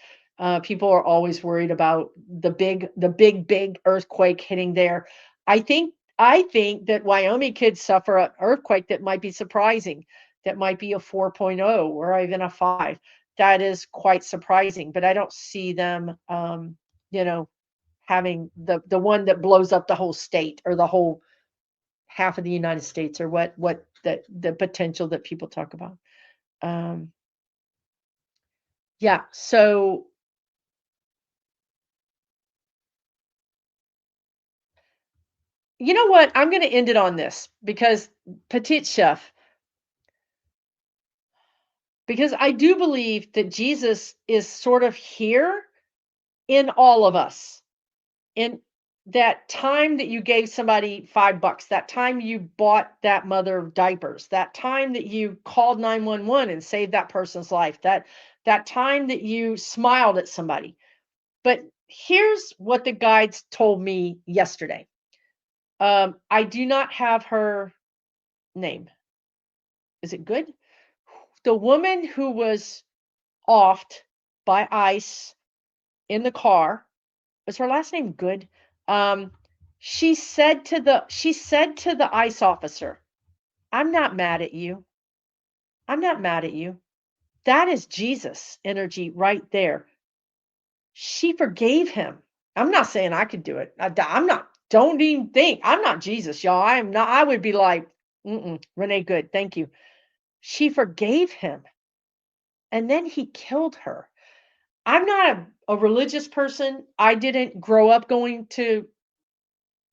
People are always worried about big earthquake hitting there. I think that Wyoming could suffer an earthquake that might be surprising. That might be a 4.0 or even a 5. That is quite surprising, but I don't see them, you know, having the one that blows up the whole state or the whole half of the United States or what the potential that people talk about. Um, yeah, so you know what? I'm going to end it on this because Petite Chef, because I do believe that Jesus is sort of here in all of us. In that time that you gave somebody $5, that time you bought that mother diapers, that time that you called 911 and saved that person's life, that time that you smiled at somebody. But here's what the guides told me yesterday. I do not have her name. Is it good? The woman who was offed by ICE in the car, is her last name Good? Um, she said to the ICE officer, "I'm not mad at you. I'm not mad at you." That is Jesus energy right there. She forgave him. I'm not saying I could do it. I'm not. Don't even think. I'm not Jesus, y'all. I am not. I would be like, Renee, good. Thank you. She forgave him, and then he killed her. I'm not a religious person. I didn't grow up going to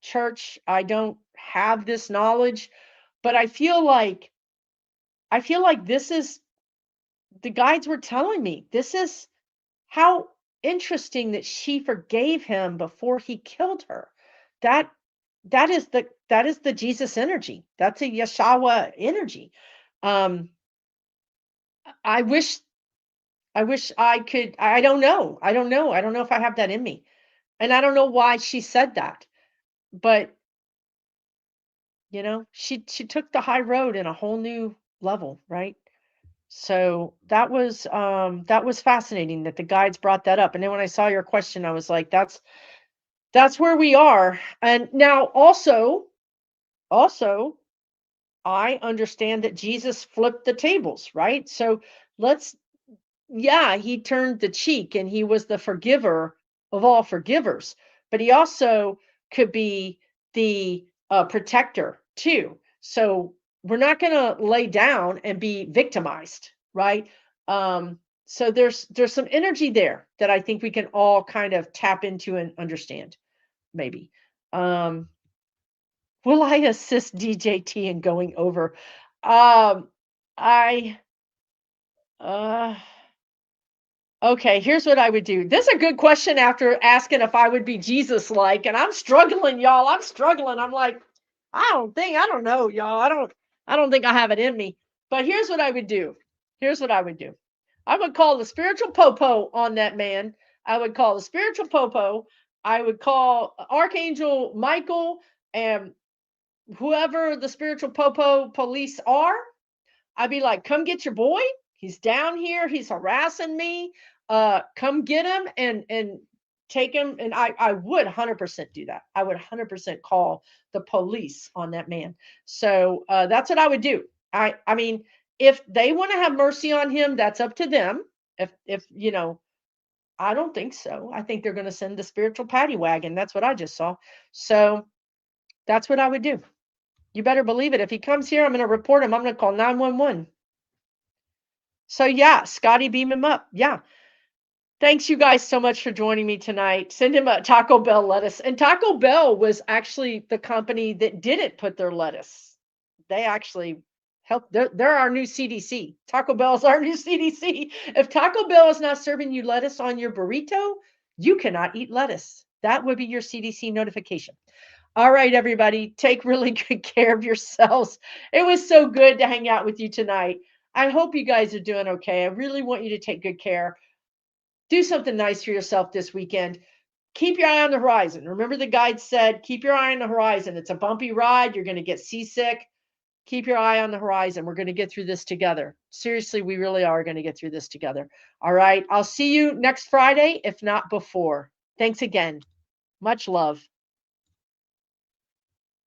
church. I don't have this knowledge, but I feel like this is the guides were telling me. This is how interesting that she forgave him before he killed her. That that is the Jesus energy. That's a Yeshua energy. Um, I wish I could. I don't know. I don't know. I don't know if I have that in me. And I don't know why she said that. But, she took the high road in a whole new level, right? So that was fascinating that the guides brought that up. And then when I saw your question, I was like, that's where we are. And now also I understand that Jesus flipped the tables, right? So let's yeah, he turned the cheek and he was the forgiver of all forgivers, but he also could be the protector too. So we're not going to lay down and be victimized, right? So there's some energy there that I think we can all kind of tap into and understand, maybe. Um, will I assist DJT in going over? Um, I uh Okay, here's what I would do. This is a good question after asking if I would be Jesus like, and I'm struggling, y'all. I'm struggling. I'm like, I don't know, y'all. I don't think I have it in me. But here's what I would do. Here's what I would do. I would call the spiritual popo on that man. I would call the spiritual popo. I would call Archangel Michael and whoever the spiritual popo police are. I'd be like, "Come get your boy. He's down here. He's harassing me. Come get him and take him." And I would 100% do that. I would 100% call the police on that man. So that's what I would do. I mean, if they want to have mercy on him, that's up to them. If I don't think so. I think they're going to send the spiritual paddy wagon. That's what I just saw. So that's what I would do. You better believe it. If he comes here, I'm going to report him. I'm going to call 911. So yeah, Scotty, beam him up. Yeah. Thanks you guys so much for joining me tonight. Send him a Taco Bell lettuce. And Taco Bell was actually the company that didn't put their lettuce. They actually helped. They're our new CDC. Taco Bell's our new CDC. If Taco Bell is not serving you lettuce on your burrito, you cannot eat lettuce. That would be your CDC notification. All right, everybody, take really good care of yourselves. It was so good to hang out with you tonight. I hope you guys are doing okay. I really want you to take good care. Do something nice for yourself this weekend. Keep your eye on the horizon. Remember, the guide said, keep your eye on the horizon. It's a bumpy ride. You're going to get seasick. Keep your eye on the horizon. We're going to get through this together. Seriously, we really are going to get through this together. All right. I'll see you next Friday, if not before. Thanks again. Much love.